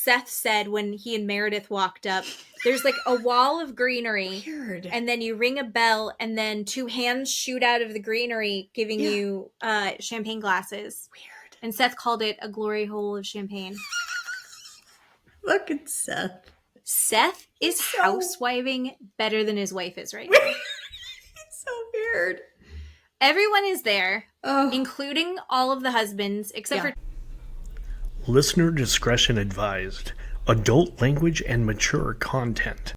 Seth said when he and Meredith walked up, there's like a wall of greenery. Weird. And then you ring a bell and then two hands shoot out of the greenery giving you champagne glasses. Weird. And Seth called it a glory hole of champagne. Look at Seth. Seth is housewiving better than his wife is right now. It's so weird. Everyone is there, including all of the husbands, except for... Listener discretion advised. Adult language and mature content.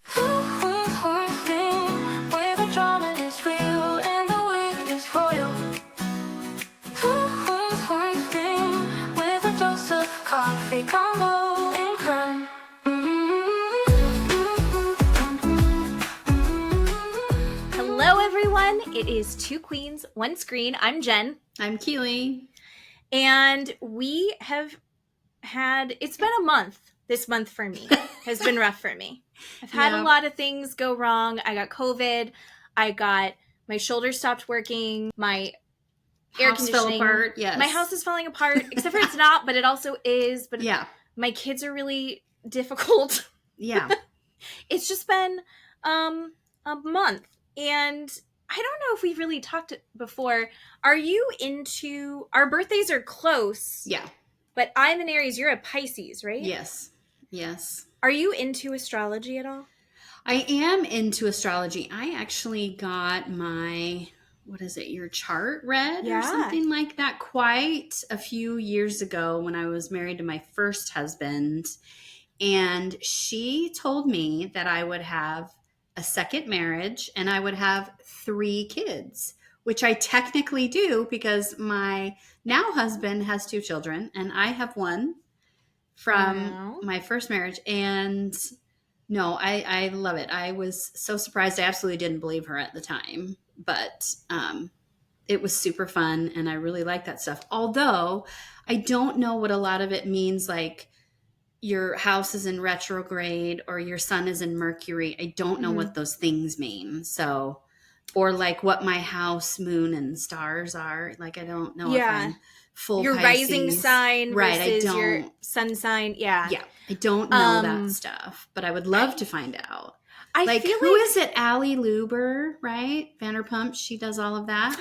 Hello, everyone. It is Two Queens, One Screen. I'm Jen. I'm Keely. And we have had... It's been a month. This month for me has been rough for me. I've had a lot of things go wrong. I got COVID. My shoulder stopped working. My air House conditioning fell apart. Yes. My house is falling apart, except for it's not, but it also is. But my kids are really difficult. Yeah. It's just been a month. And I don't know if we've really talked before. Are you into... Our birthdays are close. Yeah. But I'm an Aries. You're a Pisces, right? Yes. Yes. Are you into astrology at all? I am into astrology. I actually got my, your chart read or something like that quite a few years ago when I was married to my first husband. And she told me that I would have a second marriage and I would have 3 kids, which I technically do because my now husband has 2 children and I have 1 from my first marriage. And no, I love it. I was so surprised. I absolutely didn't believe her at the time, but it was super fun. And I really like that stuff. Although I don't know what a lot of it means, like your house is in retrograde or your sun is in Mercury. I don't know what those things mean. So, or like what my house, moon, and stars are. Like, I don't know if I'm full your Pisces. Rising sign versus I don't, your sun sign. Yeah. I don't know that stuff, but I would love to find out. I feel who is it? Allie Luber, right? Vanderpump. She does all of that.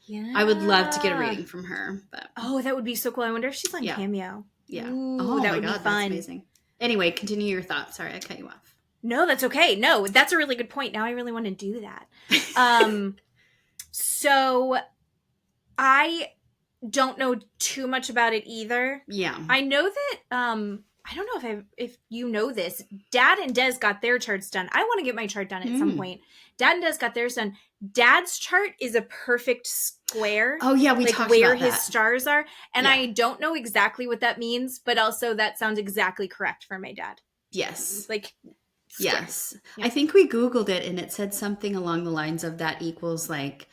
Yeah. I would love to get a reading from her. But that would be so cool. I wonder if she's on Cameo. Yeah. Ooh, that would be fun. That's amazing. Anyway, continue your thought. Sorry, I cut you off. No, that's okay. No, that's a really good point. Now I really want to do that. So I don't know too much about it either. Yeah. I know that, I don't know if you know this, Dad and Des got their charts done. I want to get my chart done at some point. Dad and Des got theirs done. Dad's chart is a perfect square. Oh yeah, we talked about that. Where his stars are. And I don't know exactly what that means, but also that sounds exactly correct for my dad. Yes. Like, yes. Yeah. I think we Googled it and it said something along the lines of that equals like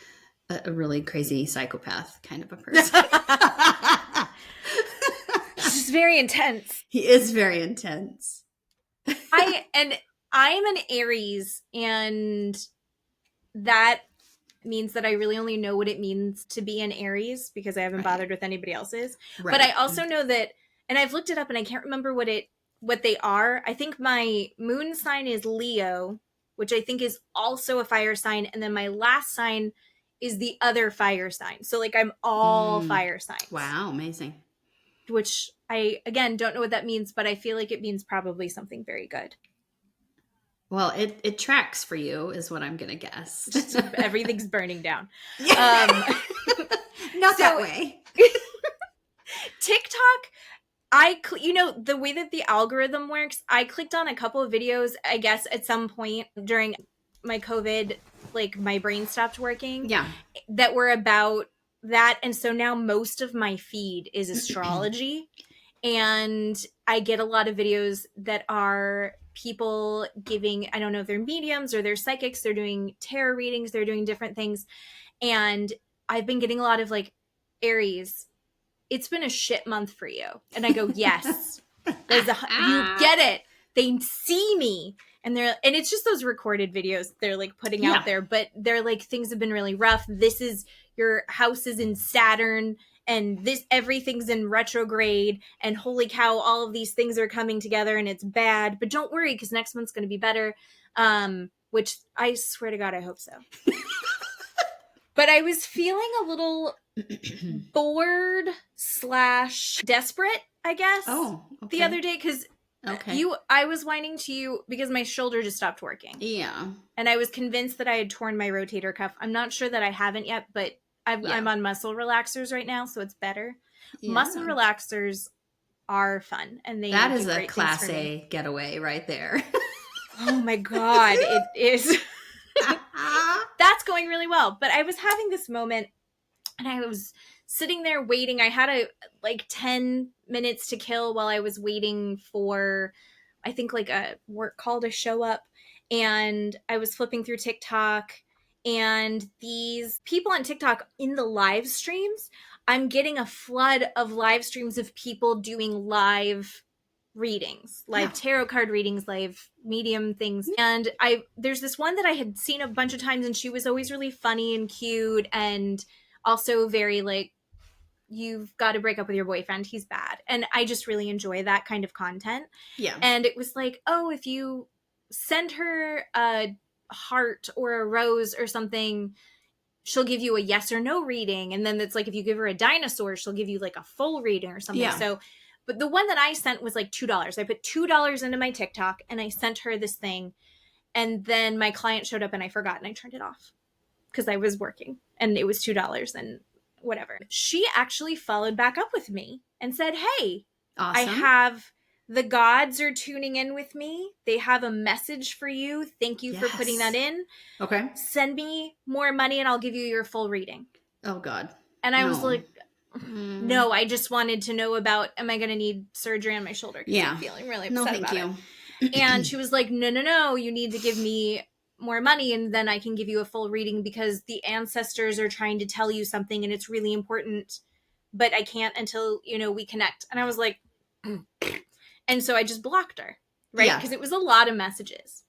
a really crazy psychopath kind of a person. He's very intense. He is very intense. I am an Aries, and that means that I really only know what it means to be an Aries because I haven't bothered with anybody else's. Right. But I also know that, and I've looked it up and I can't remember what they are. I think my moon sign is Leo, which I think is also a fire sign. And then my last sign is the other fire sign. So like I'm all fire signs. Wow. Amazing. Which I, again, don't know what that means, but I feel like it means probably something very good. Well, it tracks for you is what I'm going to guess. Just everything's burning down. Not that way. TikTok, the way that the algorithm works, I clicked on a couple of videos, I guess, at some point during my COVID, like my brain stopped working. Yeah. That were about that. And so now most of my feed is astrology. And I get a lot of videos that are people giving, I don't know if they're mediums or they're psychics, they're doing tarot readings, they're doing different things. And I've been getting a lot of like, Aries, it's been a shit month for you. And I go, yes, you get it. They see me. And it's just those recorded videos they're like putting out there, but they're like, things have been really rough. Your house is in Saturn and this everything's in retrograde, and holy cow, all of these things are coming together and it's bad, but don't worry because next month's going to be better. Which I swear to God, I hope so. But I was feeling a little bored / desperate, I guess. Oh, okay. The other day, because I was whining to you because my shoulder just stopped working. Yeah. And I was convinced that I had torn my rotator cuff. I'm not sure that I haven't yet, but I'm on muscle relaxers right now, so it's better. Yeah. Muscle relaxers are fun, and that is a Class A getaway right there. Oh my God, it is. That's going really well. But I was having this moment, and I was sitting there waiting. I had 10 minutes to kill while I was waiting for, I think, like a work call to show up. And I was flipping through TikTok, and these people on TikTok in the live streams, I'm getting a flood of live streams of people doing live readings, live tarot card readings, live medium things. And there's this one that I had seen a bunch of times, and she was always really funny and cute, and also very like, you've got to break up with your boyfriend, he's bad. And I just really enjoy that kind of content. Yeah. And it was like, oh, if you send her a heart or a rose or something, she'll give you a yes or no reading. And then it's like, if you give her a dinosaur, she'll give you like a full reading or something. Yeah. So, but the one that I sent was like $2. I put $2 into my TikTok and I sent her this thing. And then my client showed up and I forgot and I turned it off because I was working and it was $2 and whatever. She actually followed back up with me and said, hey, awesome. The gods are tuning in with me. They have a message for you. Thank you for putting that in. Okay. Send me more money and I'll give you your full reading. Oh, God. And I was like, no, I just wanted to know about, am I going to need surgery on my shoulder? Yeah. I'm feeling really upset about it. And she was like, no, you need to give me more money and then I can give you a full reading because the ancestors are trying to tell you something and it's really important, but I can't until, we connect. And I was like, and so I just blocked her, right? Because it was a lot of messages.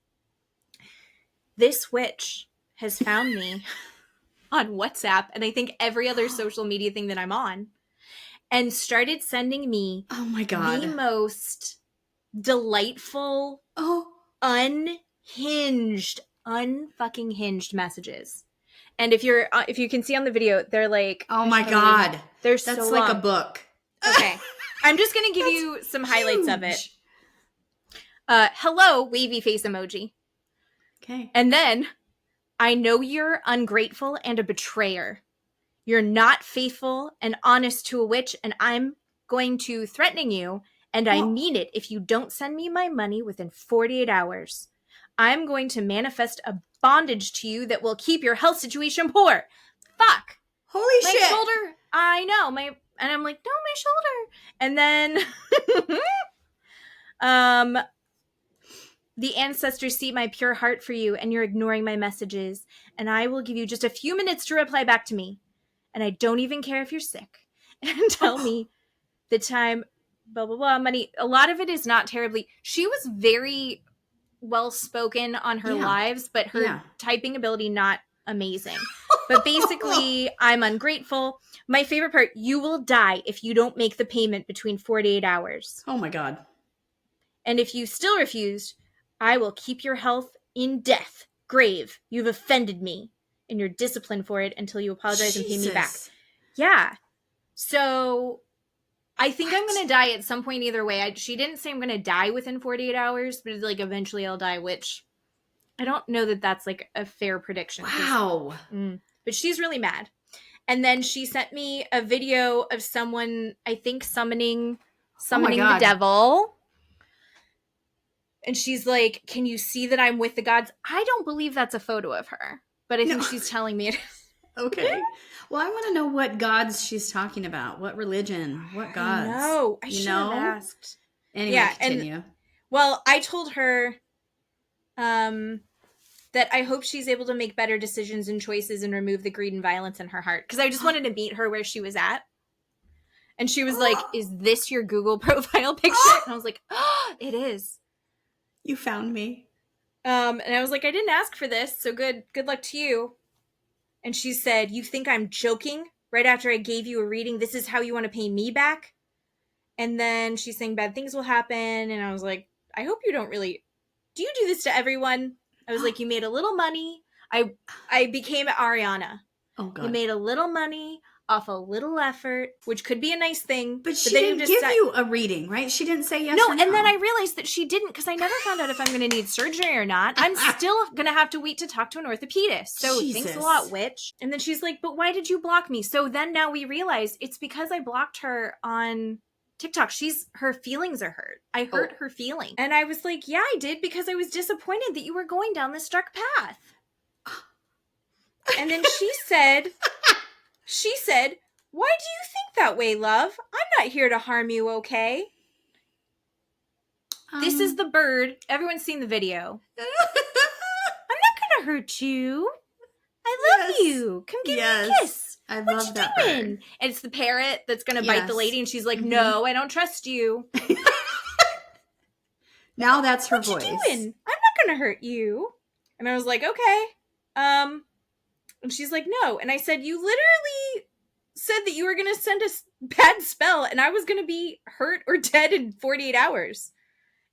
This witch has found me on WhatsApp and I think every other social media thing that I'm on and started sending me the most delightful, unfucking hinged messages. And if you can see on the video, they're like, oh my God, that's so like long. A book. Okay. I'm just going to give you some highlights of it. Hello, wavy face emoji. Okay. And then, I know you're ungrateful and a betrayer. You're not faithful and honest to a witch, and I'm going to threatening you, and I mean it if you don't send me my money within 48 hours. I'm going to manifest a bondage to you that will keep your health situation poor. Fuck. Holy shit. My shoulder, I know. And I'm like, no, my shoulder. And then the ancestors see my pure heart for you and you're ignoring my messages. And I will give you just a few minutes to reply back to me. And I don't even care if you're sick. And tell me the time, blah, blah, blah, money. A lot of it is not terribly. She was very well-spoken on her lives, but her typing ability, not amazing. But basically, I'm ungrateful. My favorite part, you will die if you don't make the payment between 48 hours. Oh my God. And if you still refuse, I will keep your health in death. Grave. You've offended me. And you're disciplined for it until you apologize and pay me back. Yeah. So I think I'm going to die at some point either way. She didn't say I'm going to die within 48 hours, but like eventually I'll die, which I don't know that that's like a fair prediction. Wow. But she's really mad. And then she sent me a video of someone, I think, summoning the devil. And she's like, can you see that I'm with the gods? I don't believe that's a photo of her, but I think she's telling me it is. Okay. Well, I want to know what gods she's talking about. What religion? What gods? No, I should have asked. Anyway, continue. Well, I told her that I hope she's able to make better decisions and choices and remove the greed and violence in her heart. Because I just wanted to meet her where she was at. And she was like, is this your Google profile picture? And I was like, oh, it is. You found me. And I was like, I didn't ask for this, so good luck to you. And she said, you think I'm joking? right after I gave you a reading. This is how you want to pay me back. And then she's saying bad things will happen. And I was like, I hope you don't really, do you do this to everyone? I was like, you made a little money. I became Ariana. Oh, God. You made a little money off a little effort, which could be a nice thing. But she didn't give you a reading, right? She didn't say yes or no. And then I realized that she didn't, because I never found out if I'm going to need surgery or not. I'm still going to have to wait to talk to an orthopedist. So thanks a lot, witch. And then she's like, but why did you block me? So then now we realize it's because I blocked her on TikTok. Her feelings are hurt. I hurt her feelings. And I was like, yeah, I did, because I was disappointed that you were going down this dark path. And then she said, why do you think that way, love? I'm not here to harm you, okay? This is the bird. Everyone's seen the video. I'm not going to hurt you. I love you. Come give me a kiss. I what love you that doing? bird. And it's the parrot that's going to bite the lady, and she's like, no, I don't trust you. Now that's her what voice. You doing? I'm not going to hurt you. And I was like, okay. And she's like, no. And I said, you literally said that you were going to send a bad spell, and I was going to be hurt or dead in 48 hours.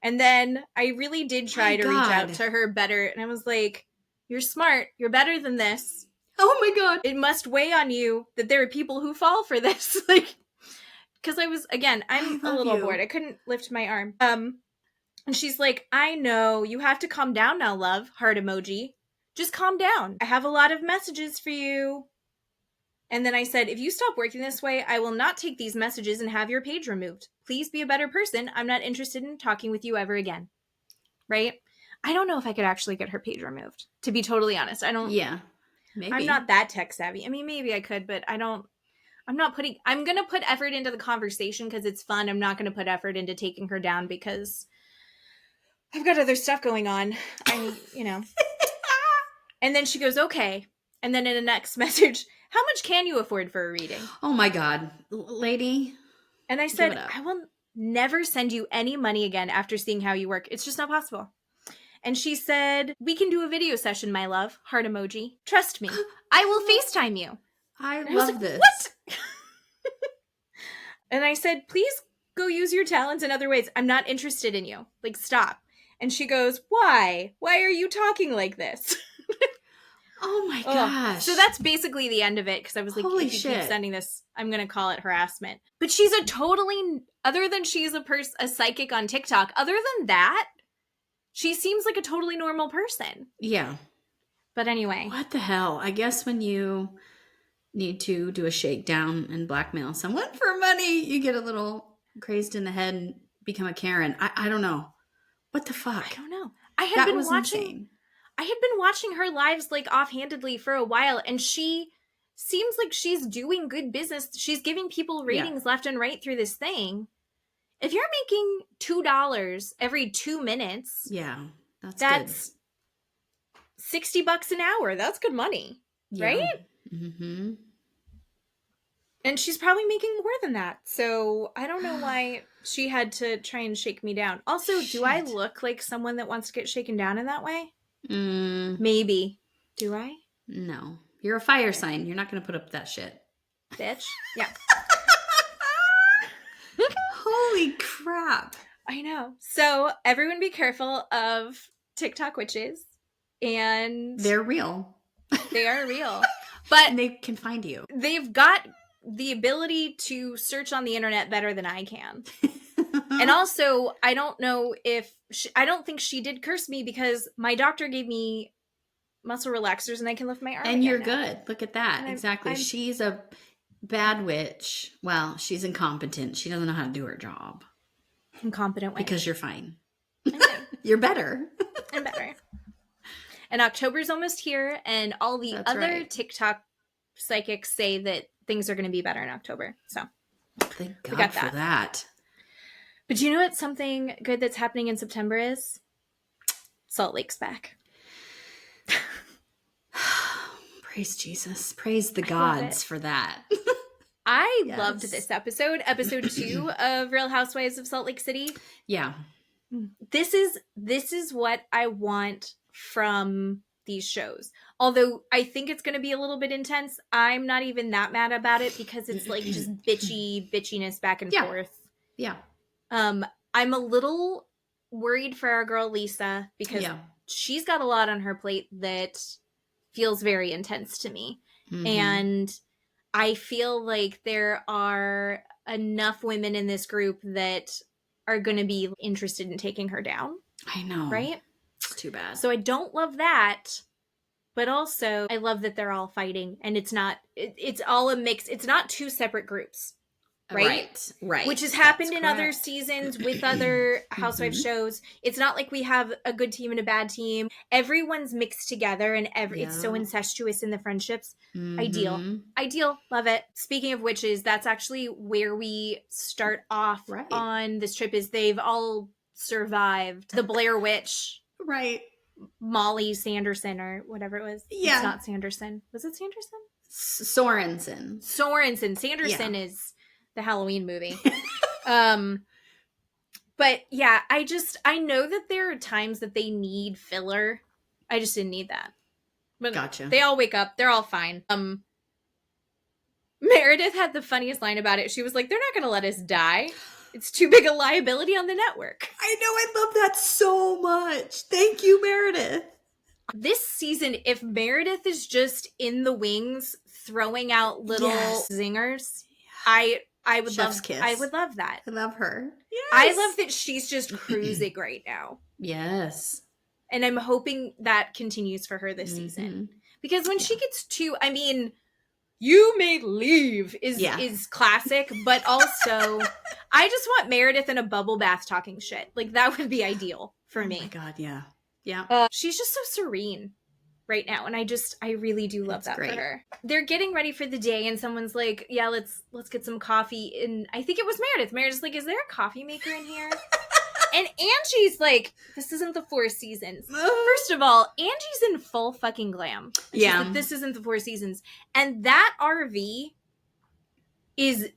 And then I really did try to reach out to her better. And I was like, you're smart. You're better than this. Oh my God. It must weigh on you that there are people who fall for this. Like, because I'm a little bored. I couldn't lift my arm. And she's like, I know. You have to calm down now, love. Heart emoji. Just calm down. I have a lot of messages for you. And then I said, if you stop working this way, I will not take these messages and have your page removed. Please be a better person. I'm not interested in talking with you ever again. Right? I don't know if I could actually get her page removed, to be totally honest. Yeah, maybe. I'm not that tech savvy. I mean, maybe I could, but I'm going to put effort into the conversation because it's fun. I'm not going to put effort into taking her down because I've got other stuff going on. And then she goes, okay. And then in the next message, how much can you afford for a reading? Oh my God, lady. And I said, I will never send you any money again after seeing how you work. It's just not possible. And she said, we can do a video session, my love. Heart emoji. Trust me. I will FaceTime you. I love this. What? And I said, please go use your talents in other ways. I'm not interested in you. Like, stop. And she goes, why? Why are you talking like this? Oh my gosh. So that's basically the end of it, because I was like, holy if you shit. keep sending this, I'm going to call it harassment. But she's other than she's a psychic on TikTok, other than that, she seems like a totally normal person. Yeah. But anyway. What the hell? I guess when you need to do a shakedown and blackmail someone for money, you get a little crazed in the head and become a Karen. I don't know. What the fuck? I don't know. I had been watching her lives like offhandedly for a while, and she seems like she's doing good business. She's giving people ratings left and right through this thing. If you're making $2 every 2 minutes, that's good. $60 an hour. That's good money, right? Mm-hmm. And she's probably making more than that. So I don't know why she had to try and shake me down. Also, do I look like someone that wants to get shaken down in that way? Maybe. Do I? No. You're a fire sign. You're not going to put up with that shit. Bitch. Yeah. Holy crap. I know. So everyone be careful of TikTok witches. And they're real. They are real. But and they can find you. They've got the ability to search on the internet better than I can. And also, I don't know if I don't think she did curse me, because my doctor gave me muscle relaxers and I can lift my arm. And you're now. Good. Look at that. And exactly. She's a bad witch. Well, she's incompetent. She doesn't know how to do her job. Incompetent way. Because you're fine. You're better. I'm better. And October's almost here, and all the other TikTok psychics say that things are going to be better in October. So thank God for that. But you know what something good that's happening in September is? Salt Lake's back. Praise Jesus. Praise the gods for that. I loved this episode 2 of Real Housewives of Salt Lake City. Yeah. This is what I want from these shows. Although I think it's going to be a little bit intense. I'm not even that mad about it because it's like just bitchiness back and forth. Yeah. I'm a little worried for our girl Lisa because she's got a lot on her plate that feels very intense to me. And I feel like there are enough women in this group that are going to be interested in taking her down. I know. Right? It's too bad. So I don't love that. But also, I love that they're all fighting. And it's not, it's all a mix. It's not two separate groups. Right. Which has happened in other seasons with other Housewife shows. It's not like we have a good team and a bad team. Everyone's mixed together and it's so incestuous in the friendships. Ideal. Love it. Speaking of witches, that's actually where we start off on this trip is they've all survived the Blair Witch. Right. Molly Sanderson or whatever it was. Yeah. It's not Sanderson. Was it Sanderson? Sorensen. Sanderson is the Halloween movie. But yeah, I know that there are times that they need filler. I just didn't need that. But gotcha. They all wake up. They're all fine. Meredith had the funniest line about it. She was like, they're not going to let us die. It's too big a liability on the network. I know. I love that so much. Thank you, Meredith. This season, if Meredith is just in the wings throwing out little zingers, I would Chef's kiss. I would love that. I love her. Yes. I love that she's just cruising right now. Yes. And I'm hoping that continues for her this season. Because when she gets to, I mean, you may leave is classic, but also I just want Meredith in a bubble bath talking shit. Like that would be ideal for me. Oh my God, yeah. Yeah. She's just so serene right now, and I really do love that for her. They're getting ready for the day, and someone's like, "Yeah, let's get some coffee." And I think it was Meredith. Meredith's like, "Is there a coffee maker in here?" And Angie's like, "This isn't the Four Seasons." First of all, Angie's in full fucking glam. And she's like, "This isn't the Four Seasons," and that RV is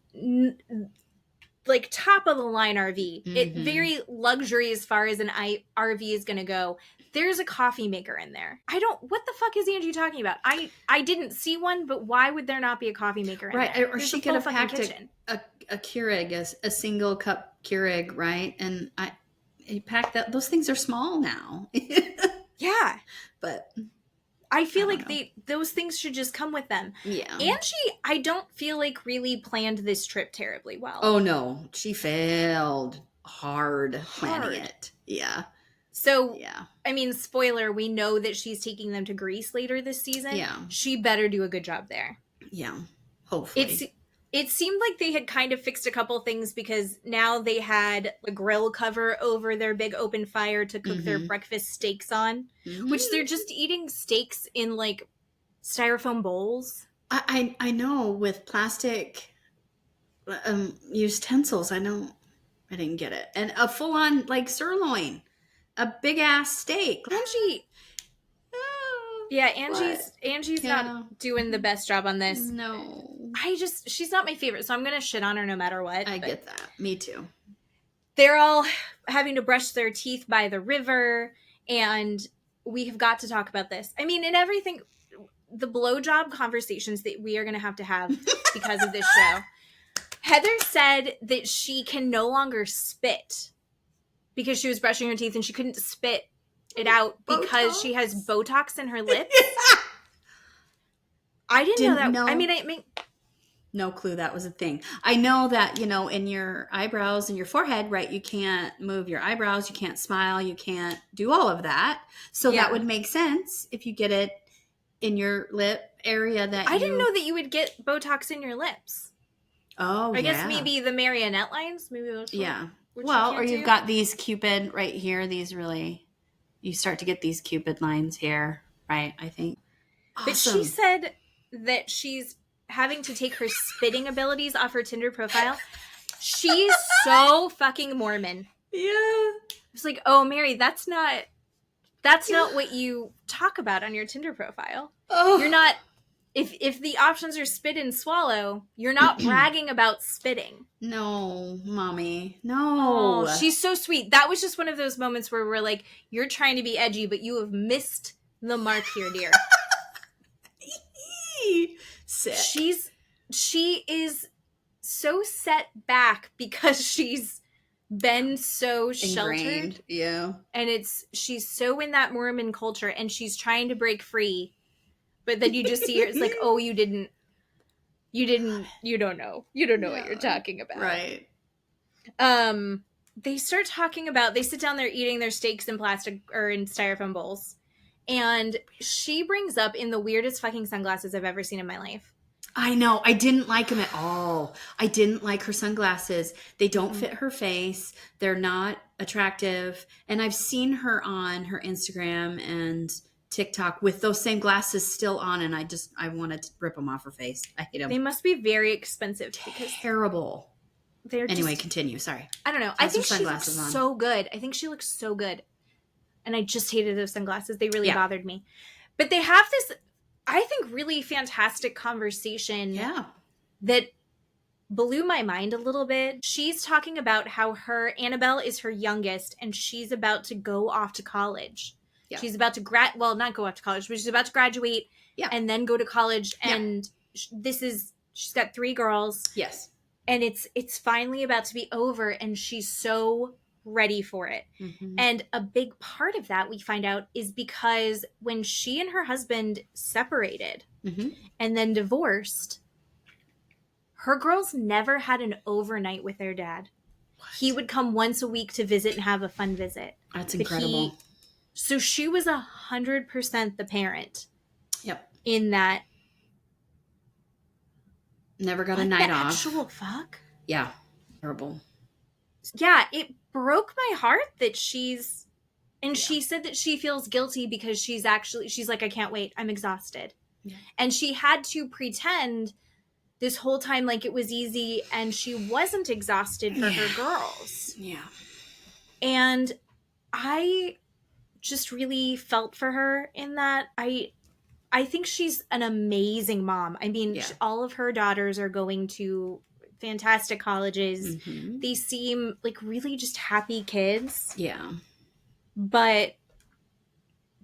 like top of the line RV. It very luxury as far as an RV is going to go. There's a coffee maker in there. What the fuck is Angie talking about? I didn't see one, but why would there not be a coffee maker in there? Right, or she could have packed a Keurig, a single cup Keurig, right? And I packed that. Those things are small now. Yeah. But I feel like those things should just come with them. Yeah. Angie, I don't feel like really planned this trip terribly well. Oh no, she failed hard planning it. Yeah. So, I mean, spoiler, we know that she's taking them to Greece later this season. Yeah. She better do a good job there. Yeah. Hopefully. It seemed like they had kind of fixed a couple things because now they had a grill cover over their big open fire to cook their breakfast steaks on, which they're just eating steaks in like styrofoam bowls. I know, with plastic utensils. I know. I didn't get it. And a full-on like sirloin. A big ass steak. Angie. Angie's not doing the best job on this. No. She's not my favorite, so I'm going to shit on her no matter what. I get that. Me too. They're all having to brush their teeth by the river, and we have got to talk about this. I mean, in everything, the blowjob conversations that we are going to have because of this show. Heather said that she can no longer spit because she was brushing her teeth and she couldn't spit it out because she has Botox in her lips. I didn't know that. I mean, no clue that was a thing. I know that, in your eyebrows and your forehead, right, you can't move your eyebrows, you can't smile, you can't do all of that. So that would make sense if you get it in your lip area I didn't know that you would get Botox in your lips. Oh, I guess maybe the marionette lines, maybe those. Well, or you've got these Cupid right here. These you start to get these Cupid lines here, right? I think. But she said that she's having to take her spitting abilities off her Tinder profile. She's so fucking Mormon. Yeah. It's like, oh, Mary, that's not what you talk about on your Tinder profile. Oh. You're not. If the options are spit and swallow, you're not bragging about spitting. No, mommy. No. Oh, she's so sweet. That was just one of those moments where we're like, you're trying to be edgy, but you have missed the mark here, dear. Sick. She is so set back because she's been so sheltered. Yeah. And she's so in that Mormon culture and she's trying to break free. But then you just see her, it's like, oh, you don't know. You don't know what you're talking about. Right. They start talking about, they sit down there eating their steaks in plastic or in styrofoam bowls. And she brings up in the weirdest fucking sunglasses I've ever seen in my life. I know. I didn't like them at all. I didn't like her sunglasses. They don't fit her face. They're not attractive. And I've seen her on her Instagram and TikTok with those same glasses still on. And I wanted to rip them off her face. I hate them. They must be very expensive. Terrible. Anyway, continue. Sorry. I don't know. I think she looks so good. I think she looks so good. And I just hated those sunglasses. They really bothered me. But they have this, I think, really fantastic conversation that blew my mind a little bit. She's talking about how Annabelle is her youngest and she's about to go off to college. Yeah. She's about to not go off to college, but she's about to graduate and then go to college. And she's got 3 girls. Yes. And it's finally about to be over and she's so ready for it. Mm-hmm. And a big part of that we find out is because when she and her husband separated and then divorced, her girls never had an overnight with their dad. What? He would come once a week to visit and have a fun visit. That's incredible. So she was 100% the parent. Yep. In that. Never got a night off. Actual fuck? Yeah. Terrible. Yeah, it broke my heart that she's... And she said that she feels guilty because she's like, I can't wait. I'm exhausted. Yeah. And she had to pretend this whole time like it was easy and she wasn't exhausted for her girls. Yeah. And I just really felt for her in that. I think she's an amazing mom. I mean, all of her daughters are going to fantastic colleges. Mm-hmm. They seem like really just happy kids. Yeah. But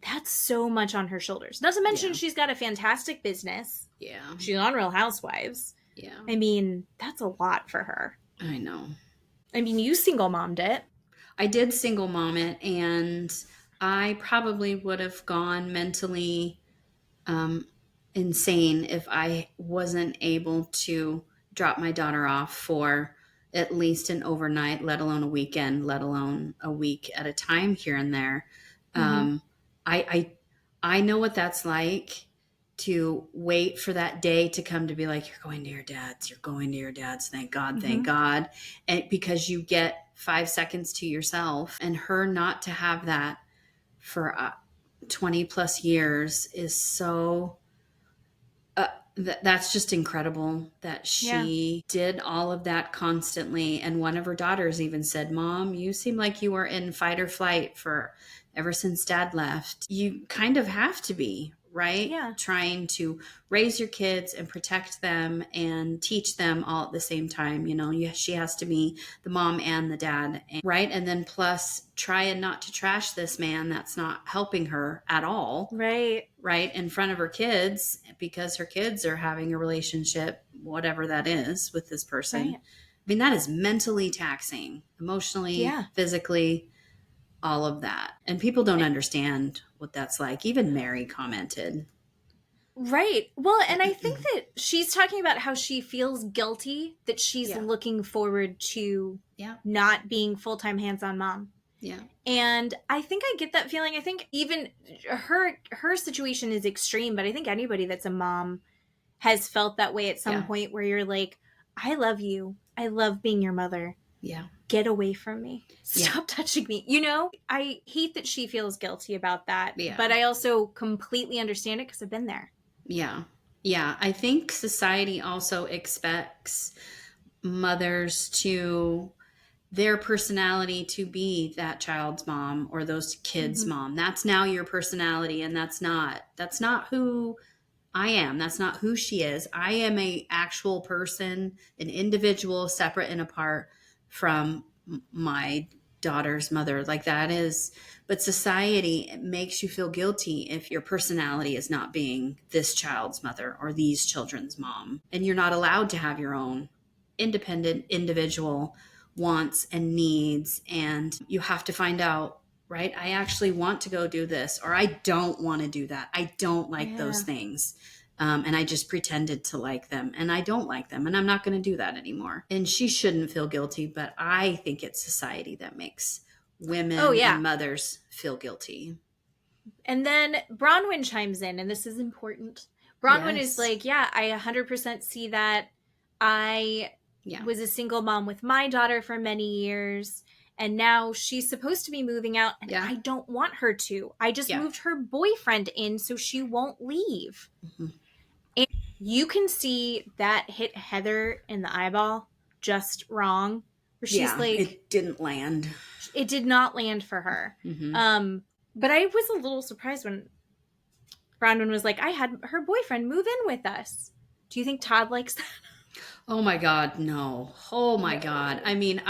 that's so much on her shoulders. Not to mention she's got a fantastic business. Yeah. She's on Real Housewives. Yeah. I mean, that's a lot for her. I know. I mean, you single mommed it. I did single mom it, and I probably would have gone mentally insane if I wasn't able to drop my daughter off for at least an overnight, let alone a weekend, let alone a week at a time here and there. Mm-hmm. I know what that's like to wait for that day to come to be like, you're going to your dad's. Thank God. Mm-hmm. Thank God. And because you get 5 seconds to yourself, and her not to have that for 20 plus years is so, that's just incredible that she did all of that constantly. And one of her daughters even said, Mom, you seem like you were in fight or flight ever since Dad left. You kind of have to be, right? Yeah. Trying to raise your kids and protect them and teach them all at the same time. You know, she has to be the mom and the dad, right? And then plus trying not to trash this man that's not helping her at all. Right. Right. In front of her kids, because her kids are having a relationship, whatever that is, with this person. Right. I mean, that is mentally taxing, emotionally, physically, all of that. And people don't understand what that's like. Even Mary commented. Right. Well, and I think that she's talking about how she feels guilty that she's looking forward to not being full-time hands-on mom. Yeah. And I think I get that feeling. I think even her situation is extreme, but I think anybody that's a mom has felt that way at some point where you're like, I love you. I love being your mother. Yeah. Get away from me. Stop touching me. You know, I hate that she feels guilty about that. Yeah. But I also completely understand it because I've been there. Yeah. Yeah. I think society also expects mothers to their personality to be that child's mom or those kids' mom. That's now your personality, and that's not who I am. That's not who she is. I am a actual person, an individual, separate and apart from my daughter's mother. Like that is, but society makes you feel guilty if your personality is not being this child's mother or these children's mom. And you're not allowed to have your own independent individual wants and needs. And you have to find out, right? I actually want to go do this, or I don't want to do that. I don't like those things. And I just pretended to like them, and I don't like them, and I'm not going to do that anymore. And she shouldn't feel guilty, but I think it's society that makes women and mothers feel guilty. And then Bronwyn chimes in, and this is important. Bronwyn is like, yeah, I 100% see that. I was a single mom with my daughter for many years, and now she's supposed to be moving out, and I don't want her to. I just moved her boyfriend in so she won't leave. Mm-hmm. And you can see that hit Heather in the eyeball just wrong. Where she's like, it didn't land. It did not land for her. Mm-hmm. But I was a little surprised when Bronwyn was like, I had her boyfriend move in with us. Do you think Todd likes that? Oh my God, no. Oh my God. I mean,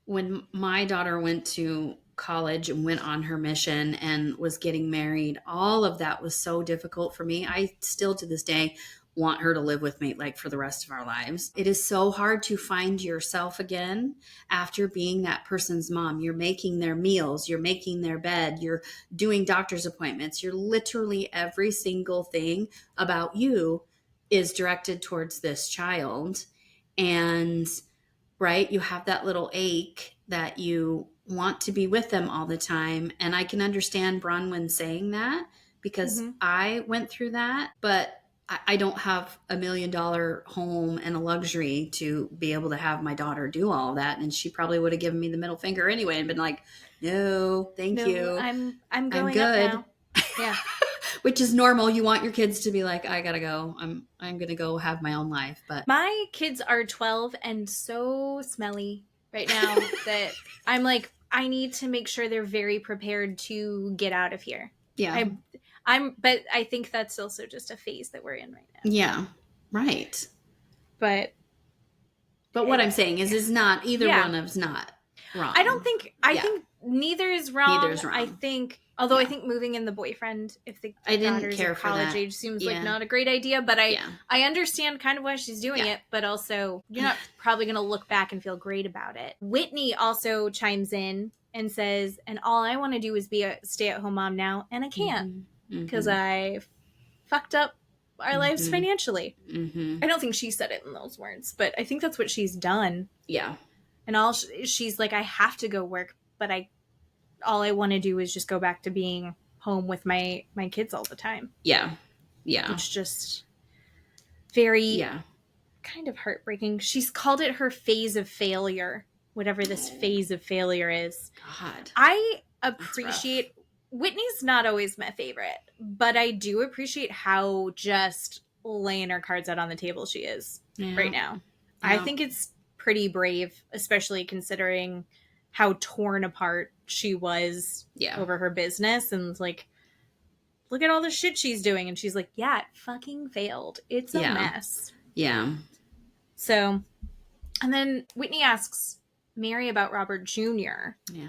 when my daughter went to college and went on her mission and was getting married, all of that was so difficult for me. I still to this day want her to live with me like for the rest of our lives. It is so hard to find yourself again after being that person's mom. You're making their meals, you're making their bed, you're doing doctor's appointments. You're literally every single thing about you is directed towards this child. And right, you have that little ache that you want to be with them all the time. And I can understand Bronwyn saying that because I went through that, but I don't have $1 million home and a luxury to be able to have my daughter do all that. And she probably would have given me the middle finger anyway and been like, no, thank you. I'm going good up now. Yeah. Which is normal. You want your kids to be like, I gotta go. I'm gonna go have my own life. But my kids are 12 and so smelly right now that I'm like, I need to make sure they're very prepared to get out of here. Yeah. But I think that's also just a phase that we're in right now. Yeah. Right. But what I'm saying is not either one of us not wrong. I think neither is wrong. Neither is wrong. I think, although I think moving in the boyfriend, if the daughter's of college age, seems like not a great idea. But I understand kind of why she's doing it. But also, you're not probably going to look back and feel great about it. Whitney also chimes in and says, and all I want to do is be a stay-at-home mom now, and I can't because I fucked up our lives financially. Mm-hmm. I don't think she said it in those words, but I think that's what she's done. Yeah. And she's like, I have to go work, but all I want to do is just go back to being home with my kids all the time. Yeah. Yeah. It's just very kind of heartbreaking. She's called it her phase of failure, whatever this phase of failure is. God. I appreciate, Whitney's not always my favorite, but I do appreciate how just laying her cards out on the table she is right now. Yeah. I think it's pretty brave, especially considering how torn apart she was over her business. And like, look at all the shit she's doing. And she's like, yeah, it fucking failed. It's a mess. Yeah. So, and then Whitney asks Mary about Robert Jr. Yeah.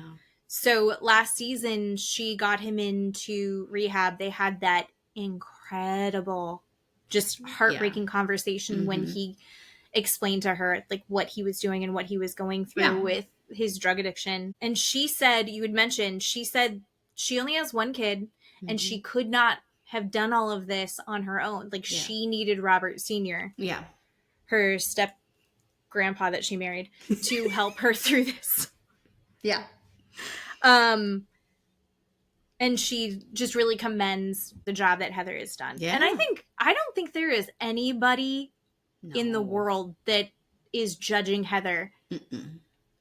So last season, she got him into rehab. They had that incredible, just heartbreaking conversation when he explained to her like what he was doing and what he was going through with his drug addiction. And she said, you had mentioned, she said she only has one kid and she could not have done all of this on her own. Like she needed Robert Sr., her step grandpa that she married, to help her through this. Yeah. And she just really commends the job that Heather has done. Yeah. And I don't think there is anybody in the world that is judging Heather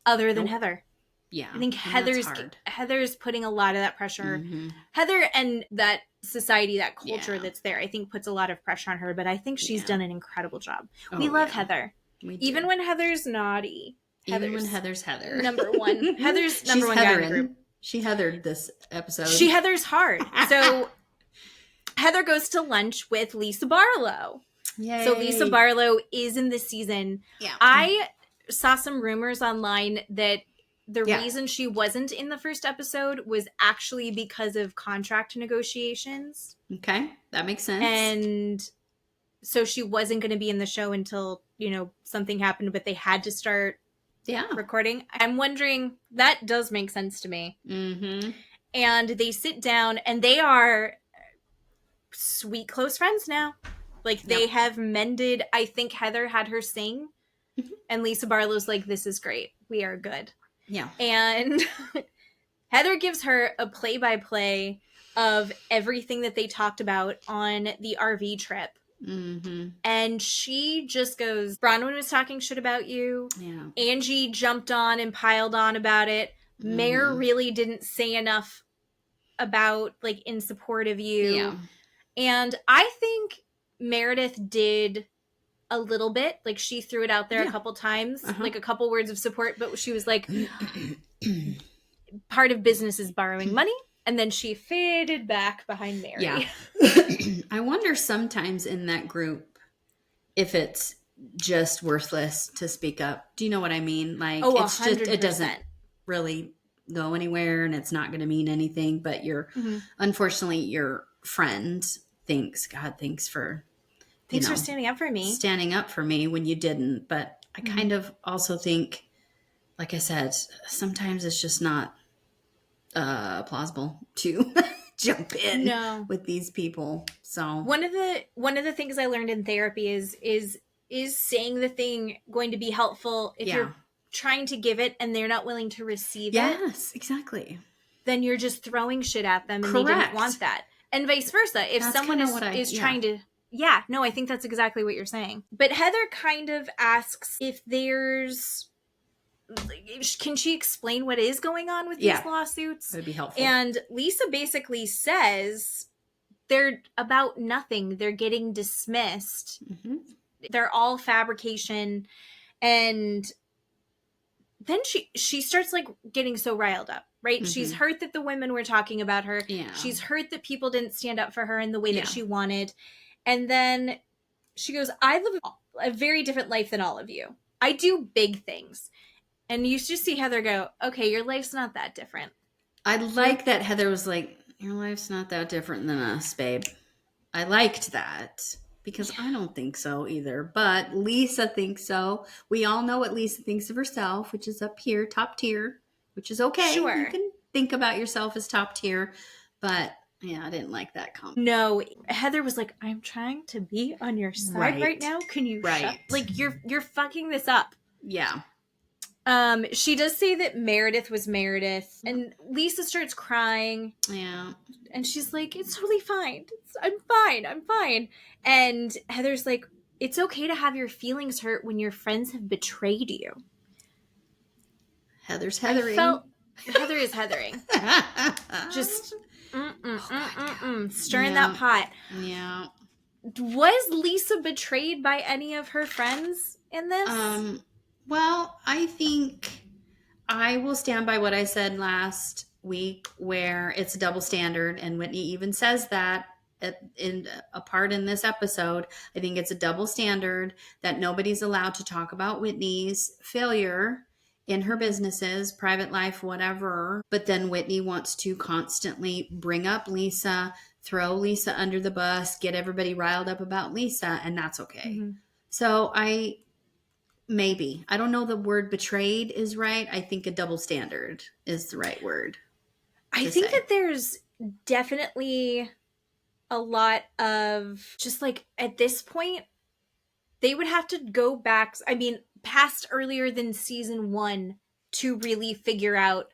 other than Heather. Yeah. I think Heather's putting a lot of that pressure. Heather and that society, that culture that's there, I think puts a lot of pressure on her, but I think she's done an incredible job. We love Heather. Even when Heather's naughty. Even when Heather's Heather. Number one. Heather's number one guy in the group. She Heathered this episode. She Heather's hard. So Heather goes to lunch with Lisa Barlow. Yay. So Lisa Barlow is in this season. Yeah. I saw some rumors online that the reason she wasn't in the first episode was actually because of contract negotiations. Okay, that makes sense. And so she wasn't going to be in the show until, something happened, but they had to start recording. I'm wondering, that does make sense to me. Mm-hmm. And they sit down, and they are sweet close friends now. Like, they have mended. I think Heather had her sing, and Lisa Barlow's like, this is great. We are good. Yeah. And Heather gives her a play-by-play of everything that they talked about on the RV trip. Mm-hmm. And she just goes, Bronwyn was talking shit about you. Yeah. Angie jumped on and piled on about it. Mm-hmm. Mare really didn't say enough about, like, in support of you. Yeah. And I think Meredith did a little bit. Like, she threw it out there a couple times, like a couple words of support, but she was like, part of business is borrowing money. And then she faded back behind Mary. Yeah. I wonder sometimes in that group if it's just worthless to speak up. Do you know what I mean? Like, it's 100%. just, it doesn't really go anywhere and it's not going to mean anything. But unfortunately, your friend thinks, God, thanks for standing up for me. Standing up for me when you didn't. But I kind of also think, like I said, sometimes it's just not plausible to jump in with these people. So one of the things I learned in therapy is saying the thing going to be helpful if you're trying to give it and they're not willing to receive it. Yes, exactly. Then you're just throwing shit at them and they didn't want that. And vice versa. If someone is trying to I think that's exactly what you're saying. But Heather kind of asks if there's, can she explain what is going on with these lawsuits? That'd be helpful. And Lisa basically says they're about nothing. They're getting dismissed. Mm-hmm. They're all fabrication. And then she starts, like, getting so riled up, right? Mm-hmm. She's hurt that the women were talking about her. Yeah. She's hurt that people didn't stand up for her in the way that she wanted. And then she goes, I live a very different life than all of you. I do big things. And you just see Heather go, okay, your life's not that different. I like that Heather was like, your life's not that different than us, babe. I liked that because I don't think so either. But Lisa thinks so. We all know what Lisa thinks of herself, which is up here, top tier, which is okay. Sure. You can think about yourself as top tier. But yeah, I didn't like that comment. No, Heather was like, I'm trying to be on your side right now. Can you shut? Like, you're fucking this up. Yeah. She does say that Meredith was Meredith, and Lisa starts crying. Yeah. And she's like, it's totally fine. I'm fine. And Heather's like, it's okay to have your feelings hurt when your friends have betrayed you. Heather's heathering. Heather is heathering. Just stirring that pot. Yeah. Was Lisa betrayed by any of her friends in this? Well, I think I will stand by what I said last week, where it's a double standard, and Whitney even says that in a part in this episode. I think it's a double standard that nobody's allowed to talk about Whitney's failure in her businesses, private life, whatever. But then Whitney wants to constantly bring up Lisa, throw Lisa under the bus, get everybody riled up about Lisa, and that's okay. Mm-hmm. So I don't know the word betrayed is right. I think a double standard is the right word. I think that there's definitely a lot of just, like, at this point, they would have to go back, past earlier than season 1 to really figure out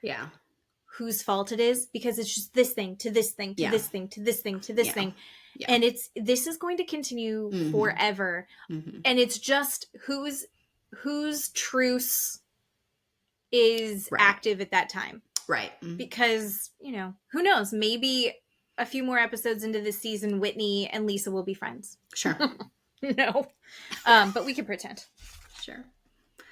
whose fault it is, because it's just this thing to this thing to this thing to this thing to this thing. Yeah. And this is going to continue forever. Mm-hmm. And it's just whose truce is active at that time. Right. Mm-hmm. Because, who knows? Maybe a few more episodes into this season, Whitney and Lisa will be friends. Sure. No. But we can pretend. Sure.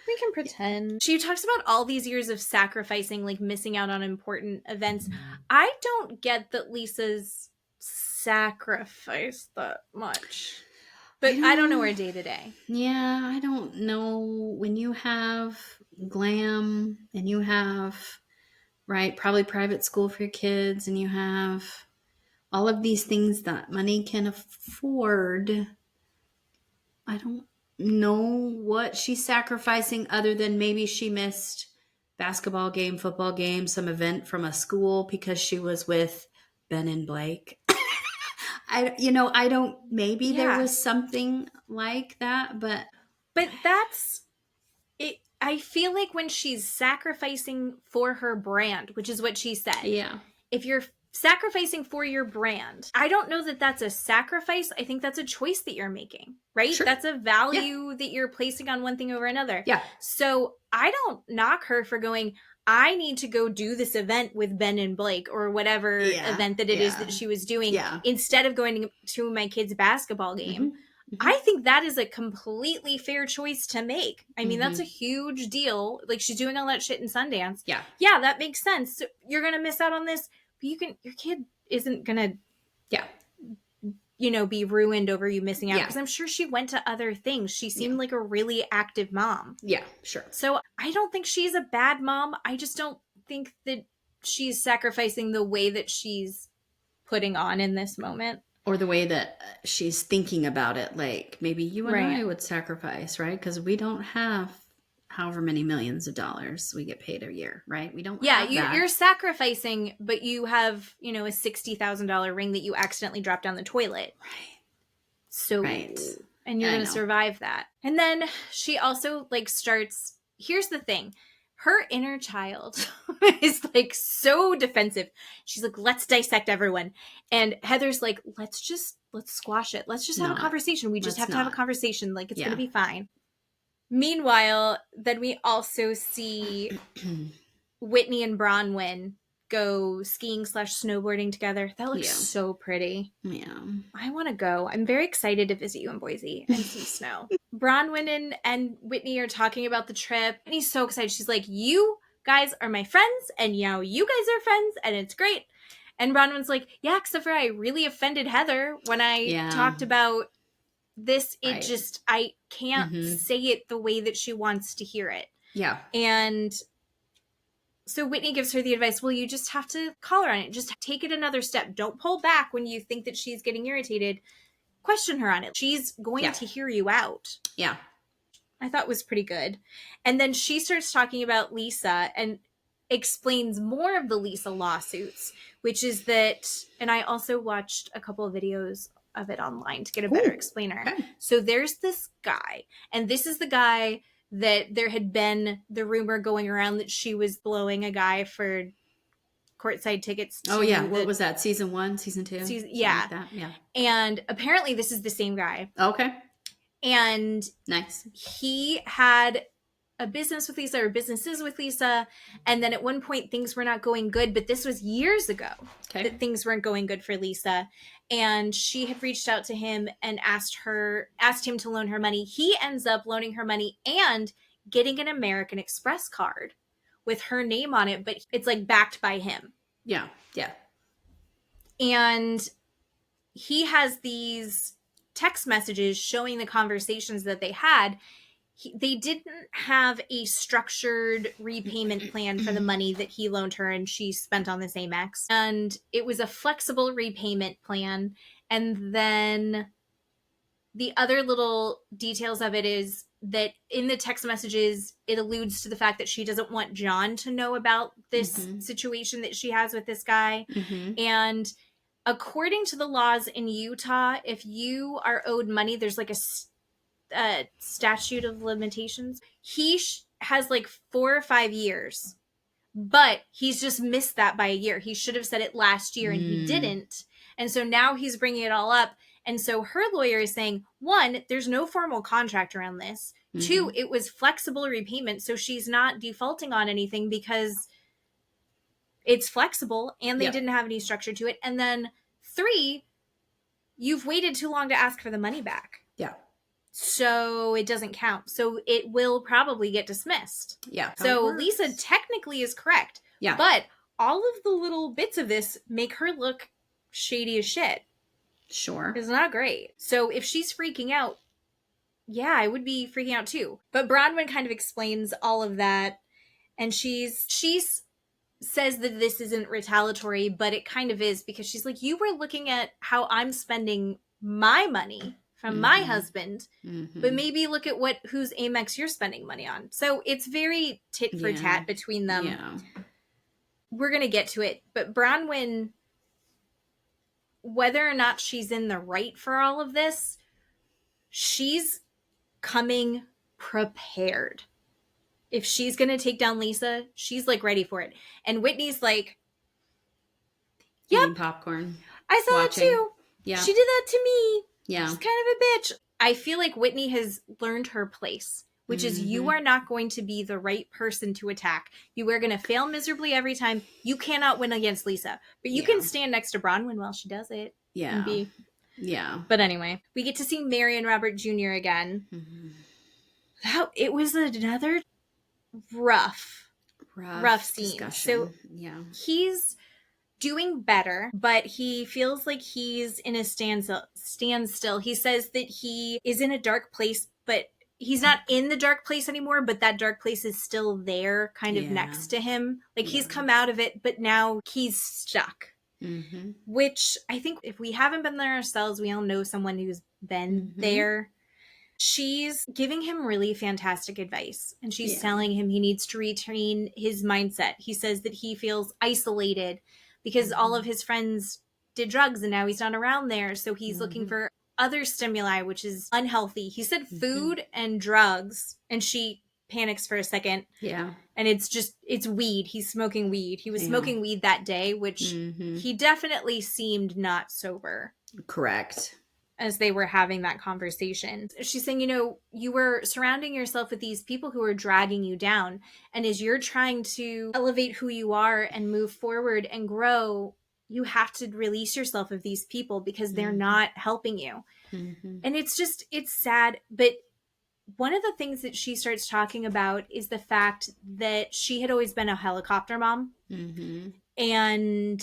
We can pretend. She talks about all these years of sacrificing, like missing out on important events. I don't get that Lisa's sacrificed that much. But I don't know her day to day. Yeah, I don't know. When you have glam, and you have, right, probably private school for your kids, and you have all of these things that money can afford. I don't know what she's sacrificing other than maybe she missed basketball game, football game, some event from a school because she was with Ben and Blake. I don't, maybe there was something like that, but that's it. I feel like when she's sacrificing for her brand, which is what she said. Yeah. If you're sacrificing for your brand, I don't know that that's a sacrifice. I think that's a choice that you're making, right? Sure. That's a value that you're placing on one thing over another. Yeah. So I don't knock her for going, I need to go do this event with Ben and Blake or whatever event that it is that she was doing instead of going to my kid's basketball game. Mm-hmm. I think that is a completely fair choice to make. I mean, that's a huge deal. Like, she's doing all that shit in Sundance. Yeah. Yeah, that makes sense. So you're going to miss out on this, but your kid isn't going to, be ruined over you missing out. Because I'm sure she went to other things. She seemed like a really active mom. Yeah, sure. So I don't think she's a bad mom. I just don't think that she's sacrificing the way that she's putting on in this moment. Or the way that she's thinking about it, like maybe you and I would sacrifice, right? Because we don't have however many millions of dollars we get paid a year, right? We don't have that. You're sacrificing, but you have, a $60,000 ring that you accidentally dropped down the toilet. Right. So, and you're going to survive that. And then she also starts, here's the thing. Her inner child is so defensive. She's like, let's dissect everyone. And Heather's like, let's squash it. Let's just have a conversation. We just have to have a conversation. It's going to be fine. Meanwhile, then we also see Whitney and Bronwyn go skiing / snowboarding together. That looks so pretty. Yeah. I want to go. I'm very excited to visit you in Boise and see snow. Bronwyn and Whitney are talking about the trip, and he's so excited. She's like, you guys are my friends, and now you guys are friends, and it's great. And Bronwyn's like, yeah, except for I really offended Heather when I talked about this. It just, I can't say it the way that she wants to hear it. Yeah. And so Whitney gives her the advice, well, you just have to call her on it. Just take it another step. Don't pull back when you think that she's getting irritated. Question her on it. She's going to hear you out. Yeah. I thought was pretty good. And then she starts talking about Lisa and explains more of the Lisa lawsuits, which is that, and I also watched a couple of videos of it online to get a better explainer. Okay. So there's this guy, and this is the guy that there had been the rumor going around that she was blowing a guy for courtside tickets. What was that? Season 1, season 2? Yeah. Like that? Yeah. And apparently this is the same guy. Okay. And nice. He had a business with Lisa or businesses with Lisa. And then at one point things were not going good, but this was years ago that things weren't going good for Lisa. And she had reached out to him and asked him to loan her money. He ends up loaning her money and getting an American Express card with her name on it, but it's backed by him. Yeah. Yeah. And he has these text messages showing the conversations that they had. They didn't have a structured repayment plan for the money that he loaned her and she spent on this Amex. And it was a flexible repayment plan. And then the other little details of it is that in the text messages, it alludes to the fact that she doesn't want John to know about this situation that she has with this guy. Mm-hmm. And according to the laws in Utah, if you are owed money, there's a statute of limitations. He has 4 or 5 years, but he's just missed that by a year. He should have said it last year and he didn't. And so now he's bringing it all up. And so her lawyer is saying, 1, there's no formal contract around this. 2, it was flexible repayment. So she's not defaulting on anything because it's flexible and they didn't have any structure to it. And then 3, you've waited too long to ask for the money back. Yeah. So it doesn't count. So it will probably get dismissed. Yeah. So Lisa technically is correct. Yeah. But all of the little bits of this make her look shady as shit. Sure. It's not great. So if she's freaking out, yeah, I would be freaking out too. But Bronwyn kind of explains all of that, and she's says that this isn't retaliatory, but it kind of is, because she's like, you were looking at how I'm spending my money from my husband, but maybe look at whose Amex you're spending money on. So it's very tit for tat between them. Yeah. We're going to get to it, but Bronwyn, whether or not she's in the right for all of this, she's coming prepared. If she's going to take down Lisa, she's like ready for it. And Whitney's like, yep, eating popcorn. I saw it too. Yeah. She did that to me. Yeah. She's kind of a bitch. I feel like Whitney has learned her place, which is you are not going to be the right person to attack. You are going to fail miserably every time. You cannot win against Lisa, but you can stand next to Bronwyn while she does it. Yeah. Yeah. But anyway, we get to see Mary and Robert Jr. again. It was another rough scene. Discussion. So he's doing better, but he feels like he's in a standstill. He says that he is in a dark place, but he's not in the dark place anymore, but that dark place is still there, kind of next to him. Like he's come out of it, but now he's stuck. Which I think if we haven't been there ourselves, we all know someone who's been there. She's giving him really fantastic advice, and she's telling him he needs to retrain his mindset. He says that he feels isolated because all of his friends did drugs and now he's not around there. So he's looking for other stimuli, which is unhealthy. He said food and drugs, and she panics for a second. Yeah. And it's weed. He's smoking weed. He was smoking weed that day, which he definitely seemed not sober. Correct. As they were having that conversation. She's saying, you were surrounding yourself with these people who are dragging you down. And as you're trying to elevate who you are and move forward and grow, you have to release yourself of these people because they're not helping you. And it's sad. But one of the things that she starts talking about is the fact that she had always been a helicopter mom. And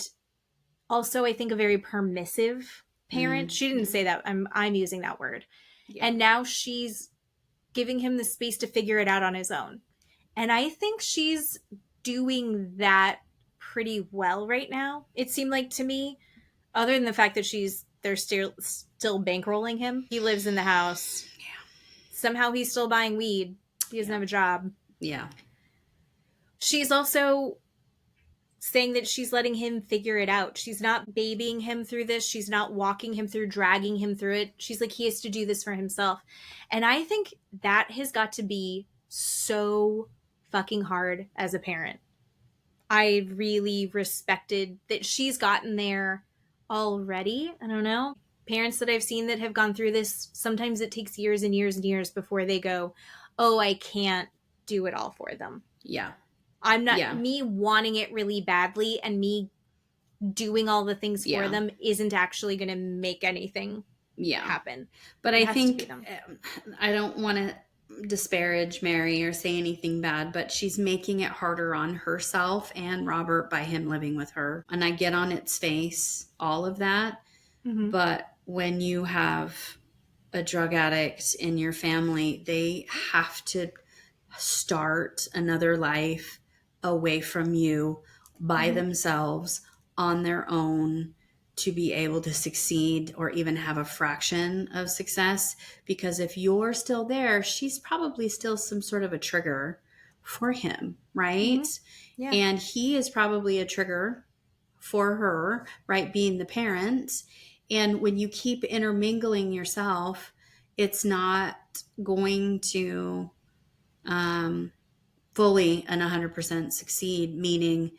also, I think, a very permissive parent. She didn't say that. I'm using that word. And now she's giving him the space to figure it out on his own. And I think she's doing that pretty well right now. It seemed like to me, other than the fact that they're still bankrolling him. He lives in the house. Somehow he's still buying weed. He doesn't have a job. Yeah. She's also saying that she's letting him figure it out. She's not babying him through this. She's not walking him through, dragging him through it. She's like, he has to do this for himself. And I think that has got to be so fucking hard as a parent. I really respected that she's gotten there already. I don't know. Parents that I've seen that have gone through this, sometimes it takes years and years and years before they go, oh, I can't do it all for them. Yeah. I'm not, me wanting it really badly and me doing all the things for them isn't actually going to make anything happen. But I think, I don't want to disparage Mary or say anything bad, but she's making it harder on herself and Robert by him living with her. And I get on its face, all of that. But when you have a drug addict in your family, they have to start another life away from you by themselves on their own to be able to succeed or even have a fraction of success. Because if you're still there, she's probably still some sort of a trigger for him, right? Yeah. And he is probably a trigger for her, right? Being the parent. And when you keep intermingling yourself, it's not going to fully and 100% succeed, meaning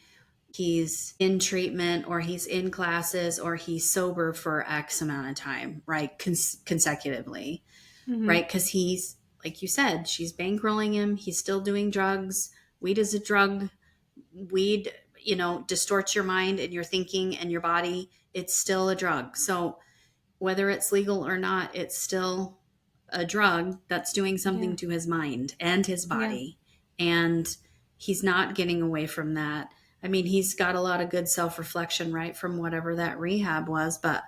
he's in treatment or he's in classes or he's sober for X amount of time, right? Consecutively, right? Because he's, like you said, she's bankrolling him. He's still doing drugs. Weed is a drug. Weed, distorts your mind and your thinking and your body. It's still a drug. So whether it's legal or not, it's still a drug that's doing something to his mind and his body. And he's not getting away from that. I mean, he's got a lot of good self-reflection, right, from whatever that rehab was. But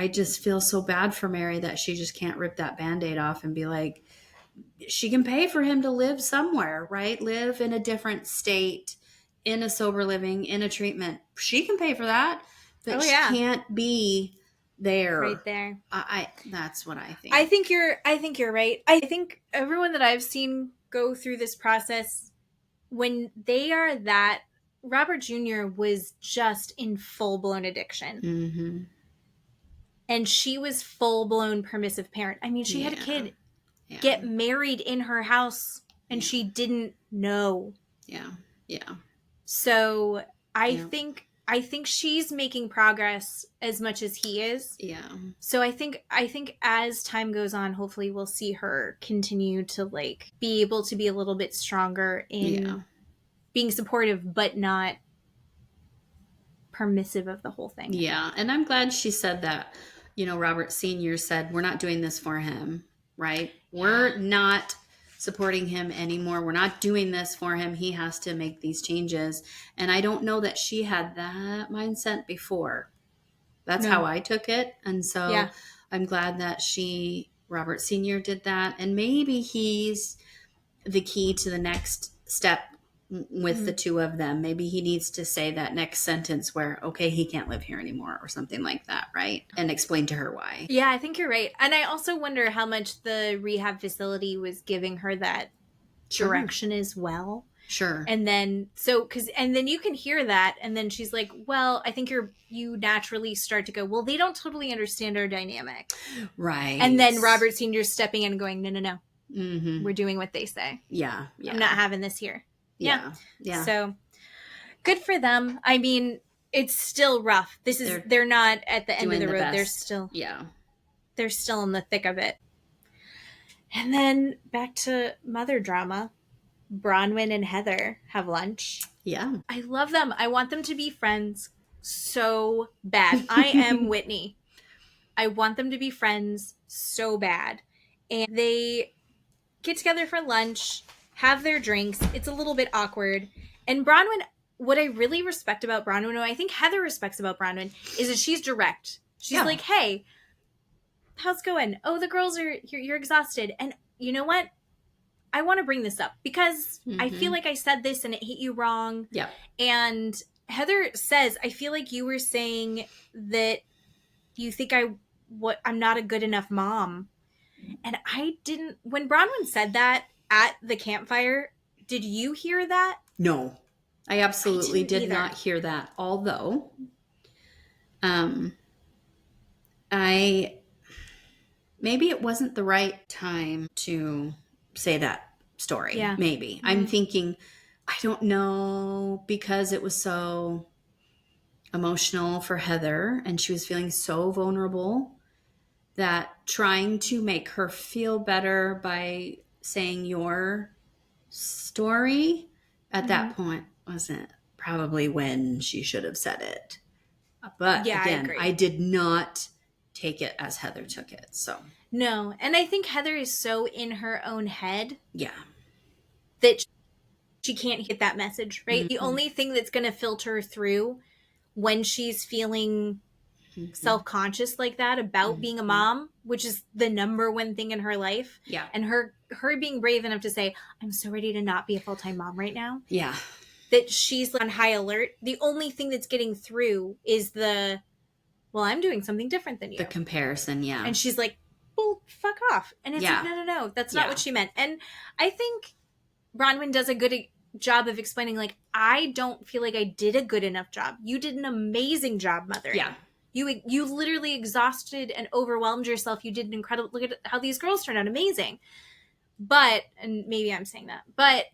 I just feel so bad for Mary that she just can't rip that Band-Aid off and be like, she can pay for him to live somewhere, right? Live in a different state, in a sober living, in a treatment. She can pay for that, but she can't be there. Right there. That's what I think. I think you're right. I think everyone that I've seen go through this process, when they are that, Robert Jr. was just in full-blown addiction. Mm-hmm. And she was full-blown permissive parent. I mean, she had a kid get married in her house, and she didn't know. Yeah. So I think she's making progress as much as he is. Yeah. So I think as time goes on, hopefully we'll see her continue to like be able to be a little bit stronger in being supportive, but not permissive of the whole thing. Yeah. And I'm glad she said that. Robert Sr. said, we're not doing this for him, right? Yeah. We're not supporting him anymore. We're not doing this for him. He has to make these changes. And I don't know that she had that mindset before. That's how I took it. And so I'm glad that Robert Sr. did that. And maybe he's the key to the next step with the two of them. Maybe he needs to say that next sentence where, okay, he can't live here anymore or something like that, right? And explain to her why. Yeah, I think you're right. And I also wonder how much the rehab facility was giving her that direction as well. Sure. And then, and then you can hear that. And then she's like, well, I think you naturally start to go, well, they don't totally understand our dynamic. Right. And then Robert Sr. stepping in and going, no. Mm-hmm. We're doing what they say. Yeah. I'm not having this here. Yeah. So good for them. I mean, it's still rough. They're not at the end of the road. They're still in the thick of it. And then back to mother drama. Bronwyn and Heather have lunch. Yeah. I love them. I want them to be friends so bad. I am Whitney. I want them to be friends so bad. And they get together for lunch, have their drinks. It's a little bit awkward. And Bronwyn, what I really respect about Bronwyn, what I think Heather respects about Bronwyn, is that she's direct. She's like, hey, how's it going? Oh, the girls you're exhausted. And you know what? I want to bring this up because I feel like I said this and it hit you wrong. Yeah. And Heather says, I feel like you were saying that you think I'm not a good enough mom. And I didn't, when Bronwyn said that at the campfire, did you hear that? No, I absolutely did not hear that. Although, maybe it wasn't the right time to say that story. Yeah. Maybe. Mm-hmm. I'm thinking, I don't know, because it was so emotional for Heather and she was feeling so vulnerable that trying to make her feel better by saying your story at that point wasn't probably when she should have said it. But again, I did not take it as Heather took it. So no. And I think Heather is so in her own head. Yeah. That she can't get that message, right? Mm-hmm. The only thing that's going to filter through when she's feeling self-conscious like that about being a mom, which is the number one thing in her life. Yeah. And her being brave enough to say, I'm so ready to not be a full-time mom right now. Yeah. That she's on high alert. The only thing that's getting through is well, I'm doing something different than you. The comparison, yeah. And she's like, well, fuck off. And it's like, no, that's not what she meant. And I think Bronwyn does a good job of explaining, like, I don't feel like I did a good enough job. You did an amazing job mothering. Yeah. You literally exhausted and overwhelmed yourself. You did an incredible, look at how these girls turned out amazing. But, and maybe I'm saying that, but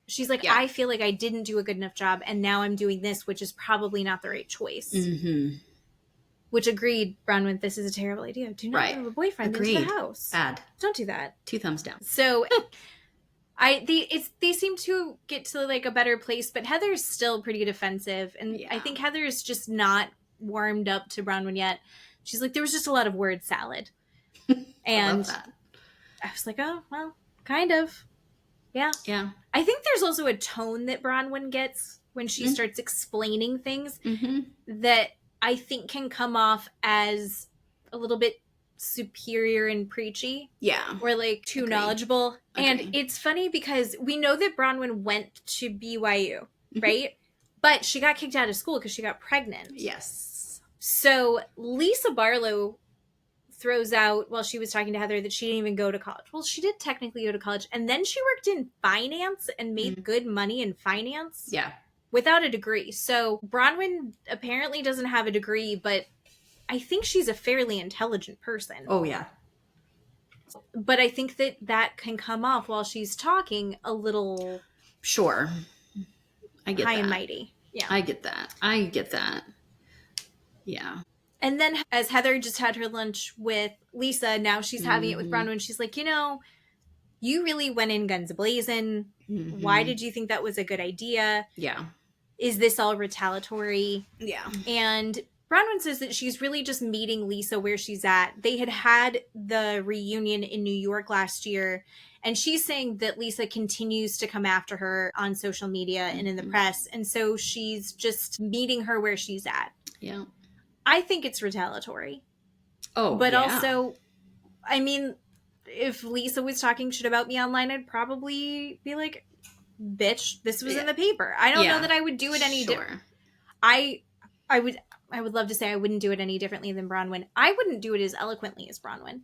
she's like, I feel like I didn't do a good enough job. And now I'm doing this, which is probably not the right choice. Mm-hmm. Which agreed, Bronwyn, this is a terrible idea. Do not have a boyfriend into the house. Bad. Don't do that. 2 thumbs down. So they seem to get to like a better place, but Heather's still pretty defensive. And I think Heather's just not warmed up to Bronwyn yet. She's like, there was just a lot of word salad. And I love that. I was like, oh, well, kind of. Yeah. Yeah. I think there's also a tone that Bronwyn gets when she starts explaining things that I think can come off as a little bit superior and preachy. Yeah. Or like too knowledgeable. And it's funny because we know that Bronwyn went to BYU, right? But she got kicked out of school because she got pregnant. Yes. So Lisa Barlow throws out while she was talking to Heather that she didn't even go to college. Well, she did technically go to college. And then she worked in finance and made good money in finance. Yeah. Without a degree. So Bronwyn apparently doesn't have a degree, but I think she's a fairly intelligent person. Oh, yeah. But I think that can come off while she's talking a little... Sure. I get high that. And mighty. Yeah. I get that. Yeah. And then as Heather just had her lunch with Lisa, now she's having it with Bronwyn. She's like, you really went in guns a-blazing. Why did you think that was a good idea? Yeah. Is this all retaliatory? Yeah. And Bronwyn says that she's really just meeting Lisa where she's at. They had the reunion in New York last year, and she's saying that Lisa continues to come after her on social media and in the press, and so she's just meeting her where she's at. Yeah. I think it's retaliatory. Oh, but also, I mean, if Lisa was talking shit about me online, I'd probably be like, bitch, this was in the paper. I don't know that I would do it any different. I would love to say I wouldn't do it any differently than Bronwyn. I wouldn't do it as eloquently as Bronwyn,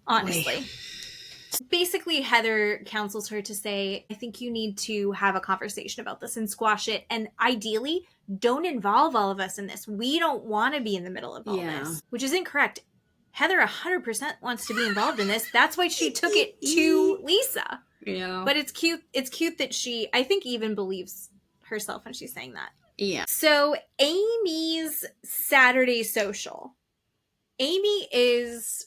honestly. Basically, Heather counsels her to say, I think you need to have a conversation about this and squash it. And ideally, don't involve all of us in this. We don't want to be in the middle of all this, which is incorrect. Heather 100% wants to be involved in this. That's why she took it to Lisa. Yeah. But it's cute. It's cute that she, I think, even believes herself when she's saying that. Yeah. So Amy's Saturday social. Amy is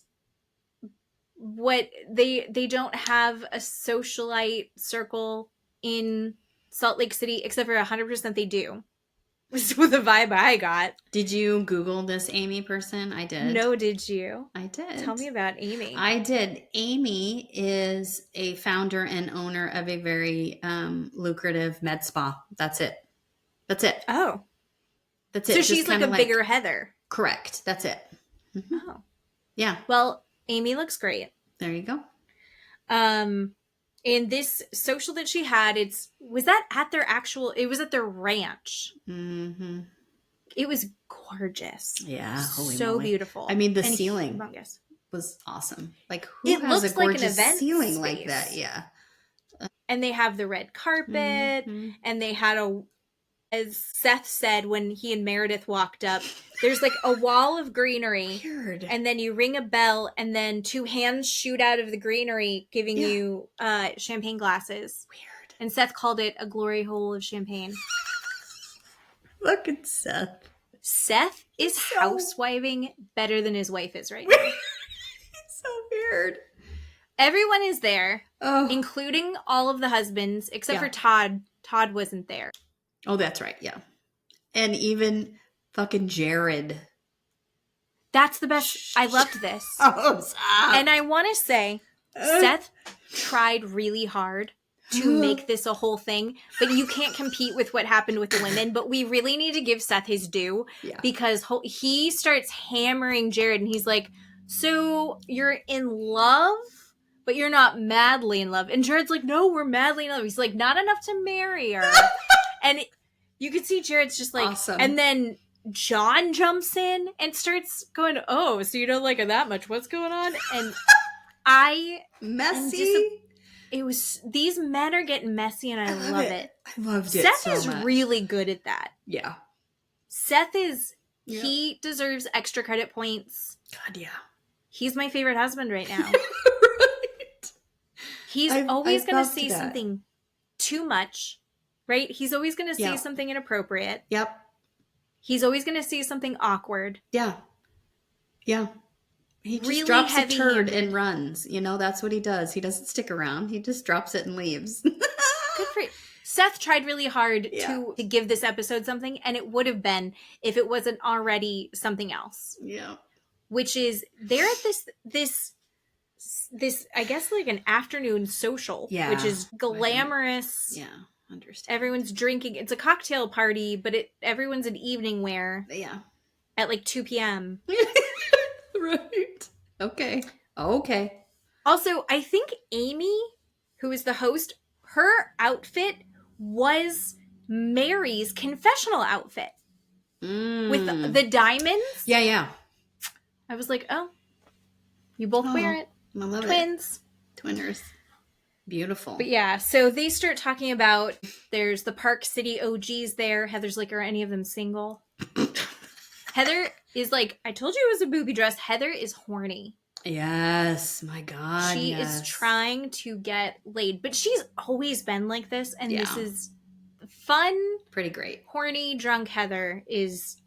what they don't have a socialite circle in Salt Lake City, except for 100% they do. Was the vibe I got. Did you Google this Amy person? I did. No, did you? I did. Tell me about Amy. I did. Amy is a founder and owner of a very lucrative med spa. That's it. Oh. That's it. So she's like a bigger Heather. Correct. That's it. Mm-hmm. Oh. Yeah. Well, Amy looks great. There you go. In this social that she had, it was at their ranch. Mm-hmm. It was gorgeous. Yeah. So beautiful. I mean, the ceiling was awesome. Like, who has a gorgeous ceiling like that? Yeah. And they have the red carpet, and they had as Seth said when he and Meredith walked up, there's like a wall of greenery. Weird. And then you ring a bell, and then two hands shoot out of the greenery, giving you champagne glasses. Weird. And Seth called it a glory hole of champagne. Look at Seth. Seth is housewiving better than his wife is right now. It's so weird. Everyone is there, including all of the husbands, except for Todd. Todd wasn't there. Oh, that's right. Yeah. And even fucking Jared. That's the best. I loved this. Oh, stop. And I want to say, Seth tried really hard to make this a whole thing, but you can't compete with what happened with the women. But we really need to give Seth his due because he starts hammering Jared, and he's like, so you're in love, but you're not madly in love. And Jared's like, no, we're madly in love. He's like, not enough to marry her. And you can see Jared's just like, awesome. And then John jumps in and starts going, oh, so you don't like her that much. What's going on? And messy. These men are getting messy, and I love it. I loved it. Seth so is much. really good at that. Yeah. Seth he deserves extra credit points. God, yeah. He's my favorite husband right now. Right. He's always going to say something too much. Right? He's always going to say something inappropriate. Yep. He's always going to say something awkward. Yeah. Yeah. He just really drops a turd and runs. You know, that's what he does. He doesn't stick around. He just drops it and leaves. Good for you. Seth tried really hard to give this episode something, and it would have been if it wasn't already something else. Yeah. Which is, they're at this I guess like an afternoon social. Yeah. Which is glamorous. Yeah. Understand. Everyone's drinking. It's a cocktail party, but everyone's in evening wear. Yeah. At like 2 p.m. Right. Okay. Okay. Also, I think Amy, who is the host, her outfit was Mary's confessional outfit with the diamonds. Yeah, yeah. I was like, oh, you both wear it. I love Twins. it. Twinners. Beautiful. But yeah, so they start talking about, there's the Park City OGs there. Heather's like, are any of them single? Heather is like, I told you it was a booby dress. Heather is horny. Yes, my God. She is trying to get laid, but she's always been like this, and this is fun. Pretty great. Horny, drunk Heather is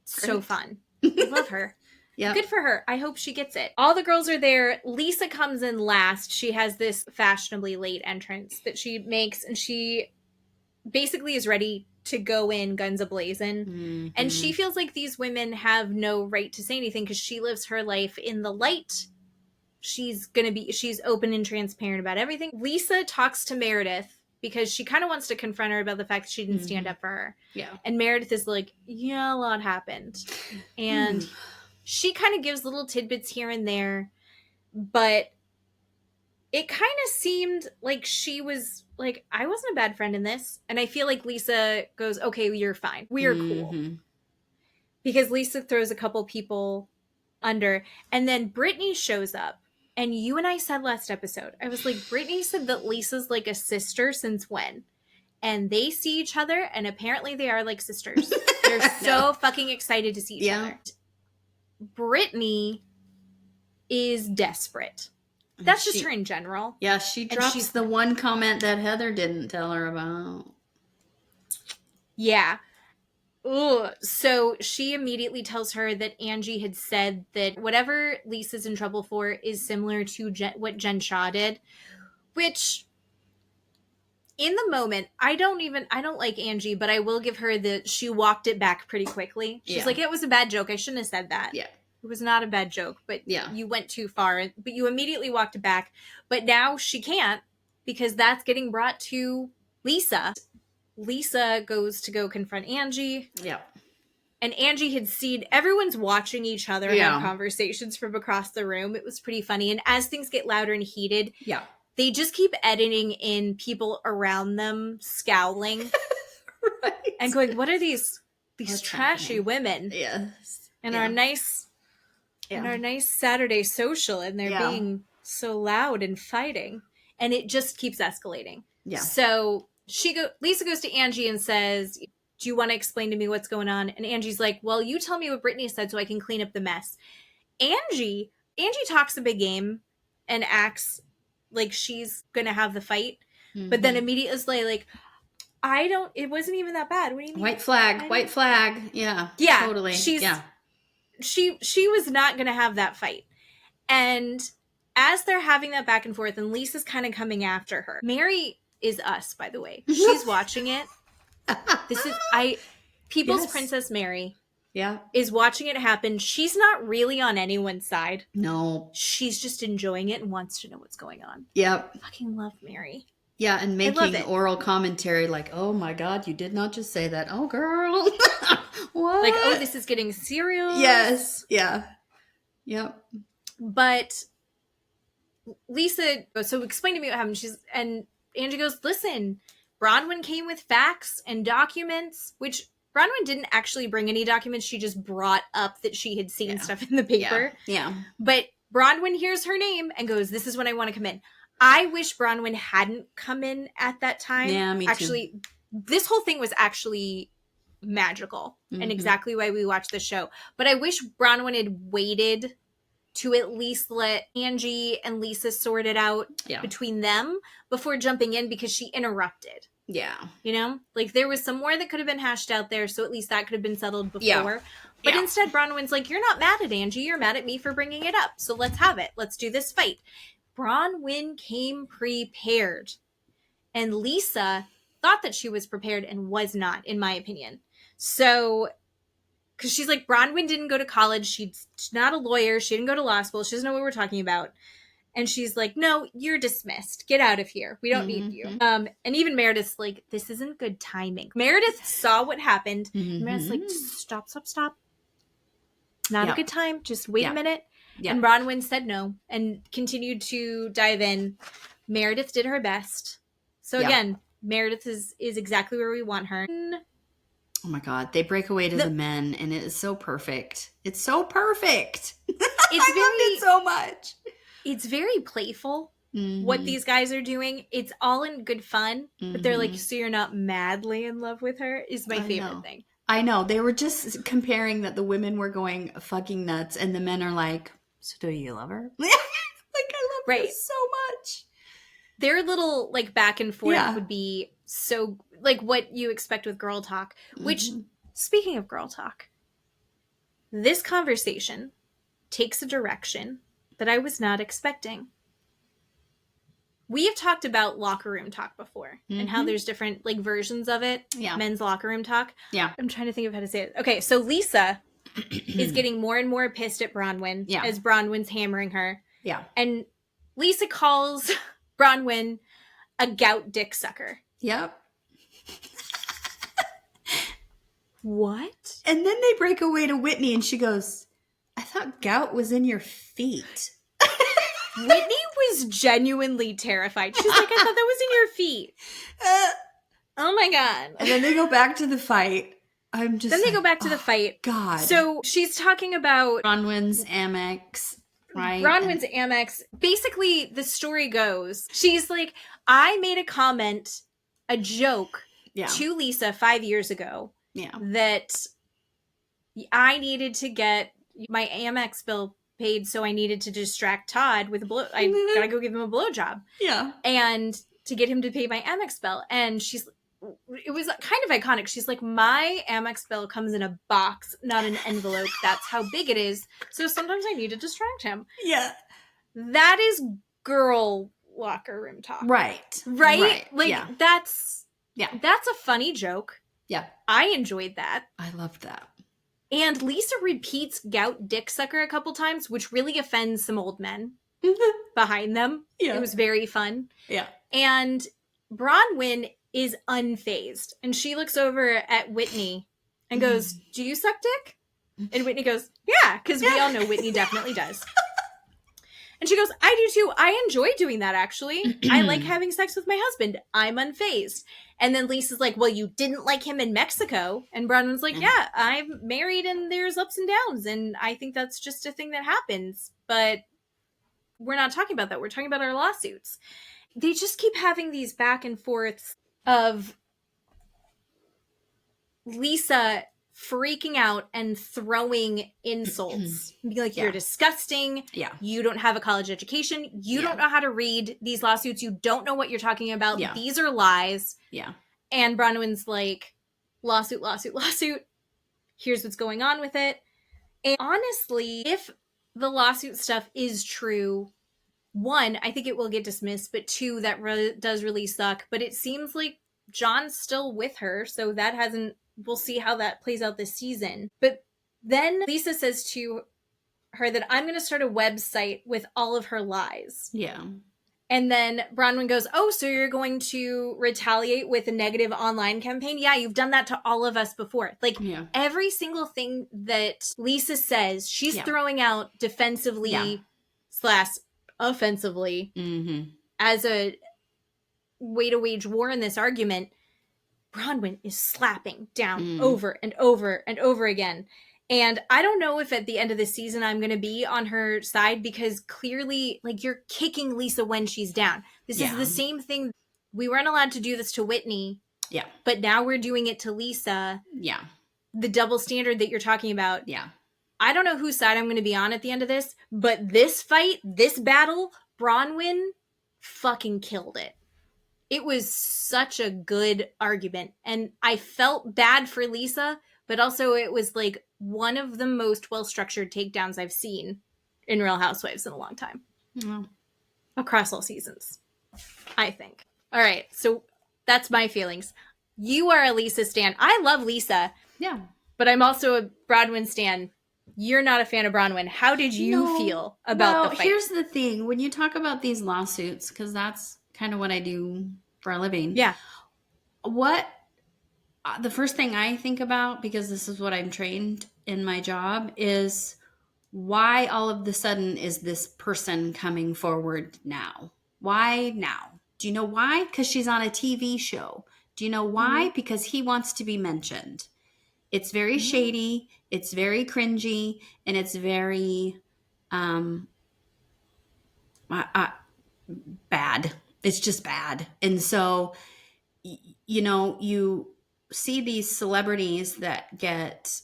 so fun. I love her. Yeah. Good for her. I hope she gets it. All the girls are there. Lisa comes in last. She has this fashionably late entrance that she makes, and she basically is ready to go in guns a-blazing. Mm-hmm. And she feels like these women have no right to say anything because she lives her life in the light. She's open and transparent about everything. Lisa talks to Meredith because she kind of wants to confront her about the fact that she didn't stand up for her. Yeah. And Meredith is like, yeah, a lot happened. And she kind of gives little tidbits here and there, but it kind of seemed like she was like, I wasn't a bad friend in this. And I feel like Lisa goes, okay, you're fine. We are cool. Because Lisa throws a couple people under. And then Brittany shows up. And you and I said last episode, I was like, Brittany said that Lisa's like a sister since when? And they see each other, and apparently they are like sisters. They're so fucking excited to see each other. Brittany is desperate. That's just her in general. Yeah, she drops the one comment that Heather didn't tell her about. Yeah. Ugh. So she immediately tells her that Angie had said that whatever Lisa's in trouble for is similar to what Jen Shaw did, which in the moment, I don't like Angie, but I will give her that she walked it back pretty quickly. She's like, it was a bad joke. I shouldn't have said that. Yeah. It was not a bad joke, but you went too far, but you immediately walked it back. But now she can't because that's getting brought to Lisa. Lisa goes to go confront Angie. Yeah. And Angie had seen everyone's watching each other have conversations from across the room. It was pretty funny. And as things get louder and heated, they just keep editing in people around them scowling and going, what are these trashy women? Yes. And our nice Saturday social, and they're being so loud and fighting. And it just keeps escalating. Yeah. So Lisa goes to Angie and says, do you want to explain to me what's going on? And Angie's like, well, you tell me what Brittany said so I can clean up the mess. Angie talks a big game and acts like she's going to have the fight. Mm-hmm. But then immediately is like, it wasn't even that bad. What do you mean? White flag. Yeah. Yeah. Totally. She was not going to have that fight. And as they're having that back and forth and Lisa's kind of coming after her, Mary is us, by the way. She's watching it. People's Princess Mary is watching it happen. She's not really on anyone's side. No. She's just enjoying it and wants to know what's going on. Yep. I fucking love Mary. Yeah, and making oral commentary like, oh my God, you did not just say that. Oh, girl. What? Like, oh, this is getting serious. Yes. Yeah. Yep. But Lisa, so explain to me what happened. And Angie goes, listen, Bronwyn came with facts and documents, which Bronwyn didn't actually bring any documents. She just brought up that she had seen stuff in the paper. Yeah. But Bronwyn hears her name and goes, this is when I want to come in. I wish Bronwyn hadn't come in at that time. Yeah, me too. Actually, this whole thing was actually magical and exactly why we watched the show. But I wish Bronwyn had waited to at least let Angie and Lisa sort it out between them before jumping in because she interrupted. Yeah. You know? Like, there was some more that could have been hashed out there, so at least that could have been settled before. Yeah. But instead, Bronwyn's like, you're not mad at Angie, you're mad at me for bringing it up. So let's have it. Let's do this fight. Bronwyn came prepared. And Lisa thought that she was prepared and was not, in my opinion. So, because she's like, Bronwyn didn't go to college. She's not a lawyer. She didn't go to law school. She doesn't know what we're talking about. And she's like, no, you're dismissed. Get out of here. We don't need you. And even Meredith's like, this isn't good timing. Meredith saw what happened. And Meredith's like, stop. Not a good time. Just wait a minute. And Bronwyn said no and continued to dive in. Meredith did her best. So again, Meredith is exactly where we want her. Oh my God. They break away to the men and it is so perfect. It's so perfect. I loved it so much. It's very playful. What these guys are doing. It's all in good fun. But they're like, so you're not madly in love with her is my favorite thing. I know. They were just comparing that the women were going fucking nuts and the men are like, so do you love her? Like, I love this so much. Their little like back and forth would be so like what you expect with girl talk, which speaking of girl talk, this conversation takes a direction that I was not expecting. We have talked about locker room talk before and how there's different like versions of it. Yeah. Men's locker room talk. Yeah. I'm trying to think of how to say it. Okay. So Lisa is getting more and more pissed at Bronwyn as Bronwyn's hammering her. Yeah. And Lisa calls Bronwyn a gout dick sucker. Yep. What? And then they break away to Whitney and she goes, I thought gout was in your feet. Whitney was genuinely terrified. She's like, I thought that was in your feet. Oh my God. And then they go back to the fight. They go back to the fight. God. So she's talking about Bronwyn's Amex, right? Bronwyn's Amex. Basically, the story goes, she's like, I made a comment, a joke to Lisa 5 years ago that I needed to get my Amex bill paid, so I needed to distract Todd with I gotta go give him a blowjob. Yeah. And to get him to pay my Amex bill. And it was kind of iconic. She's like, my Amex bill comes in a box, not an envelope. That's how big it is. So sometimes I need to distract him. Yeah. That is girl locker room talk. Right. Like, that's a funny joke. Yeah. I enjoyed that. I loved that. And Lisa repeats gout dick sucker a couple times, which really offends some old men behind them. Yeah. It was very fun. Yeah. And Bronwyn is unfazed. And she looks over at Whitney and goes, do you suck dick? And Whitney goes, yeah, because we all know Whitney definitely does. And she goes, I do too. I enjoy doing that, actually. I like having sex with my husband. I'm unfazed. And then Lisa's like, well, you didn't like him in Mexico. And Bronwyn's like, yeah, I'm married and there's ups and downs. And I think that's just a thing that happens. But we're not talking about that. We're talking about our lawsuits. They just keep having these back and forths of Lisa freaking out and throwing insults. Being like, you're disgusting. Yeah. You don't have a college education. You don't know how to read these lawsuits. You don't know what you're talking about. Yeah. These are lies. Yeah. And Bronwyn's like, lawsuit. Here's what's going on with it. And honestly, if the lawsuit stuff is true, one, I think it will get dismissed, but two, that does really suck. But it seems like John's still with her, so that hasn't... We'll see how that plays out this season. But then Lisa says to her that I'm going to start a website with all of her lies. Yeah. And then Bronwyn goes, oh, so you're going to retaliate with a negative online campaign? Yeah, you've done that to all of us before. Like, every single thing that Lisa says, she's throwing out defensively / offensively as a way to wage war in this argument. Bronwyn is slapping down over and over and over again. And I don't know if at the end of the season I'm going to be on her side, because clearly, like, you're kicking Lisa when she's down. This is the same thing. We weren't allowed to do this to Whitney. Yeah. But now we're doing it to Lisa. Yeah. The double standard that you're talking about. Yeah. I don't know whose side I'm going to be on at the end of this, but this fight, this battle, Bronwyn fucking killed it. It was such a good argument. And I felt bad for Lisa, but also it was like one of the most well-structured takedowns I've seen in Real Housewives in a long time. Across all seasons, I think. All right, so that's my feelings. You are a Lisa stan. I love Lisa. Yeah. But I'm also a Bronwyn stan. You're not a fan of Bronwyn. How did you feel about the fight? Here's the thing. When you talk about these lawsuits, because that's kind of what I do for a living. Yeah. The first thing I think about, because this is what I'm trained in my job is, why all of the sudden is this person coming forward now? Why now? Do you know why? Because she's on a TV show. Do you know why? Because he wants to be mentioned. It's very shady. It's very cringy, and it's very bad. It's just bad. And so, you see these celebrities that get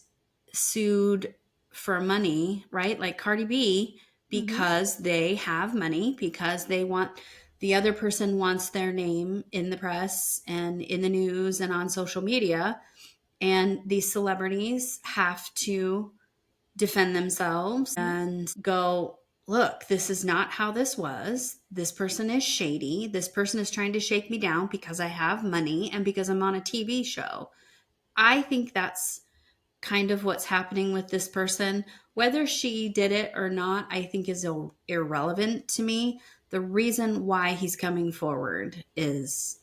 sued for money, right? Like Cardi B, because they have money, because the other person wants their name in the press and in the news and on social media. And these celebrities have to defend themselves and go, look, this is not how this was. This person is shady. This person is trying to shake me down because I have money and because I'm on a TV show. I think that's kind of what's happening with this person. Whether she did it or not, I think is irrelevant to me. The reason why he's coming forward is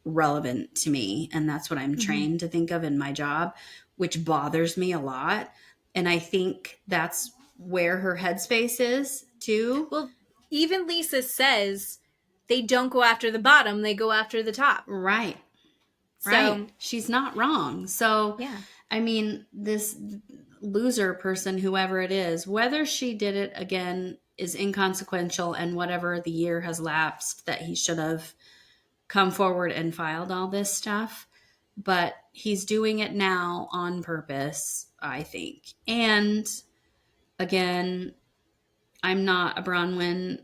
relevant to me. And that's what I'm trained to think of in my job, which bothers me a lot. And I think that's where her headspace is too. Well, even Lisa says they don't go after the bottom, they go after the top. Right. Right. She's not wrong. So, yeah. I mean, this loser person, whoever it is, whether she did it again is inconsequential, and whatever the year has lapsed that he should have come forward and filed all this stuff. But he's doing it now on purpose, I think. And again, I'm not a Bronwyn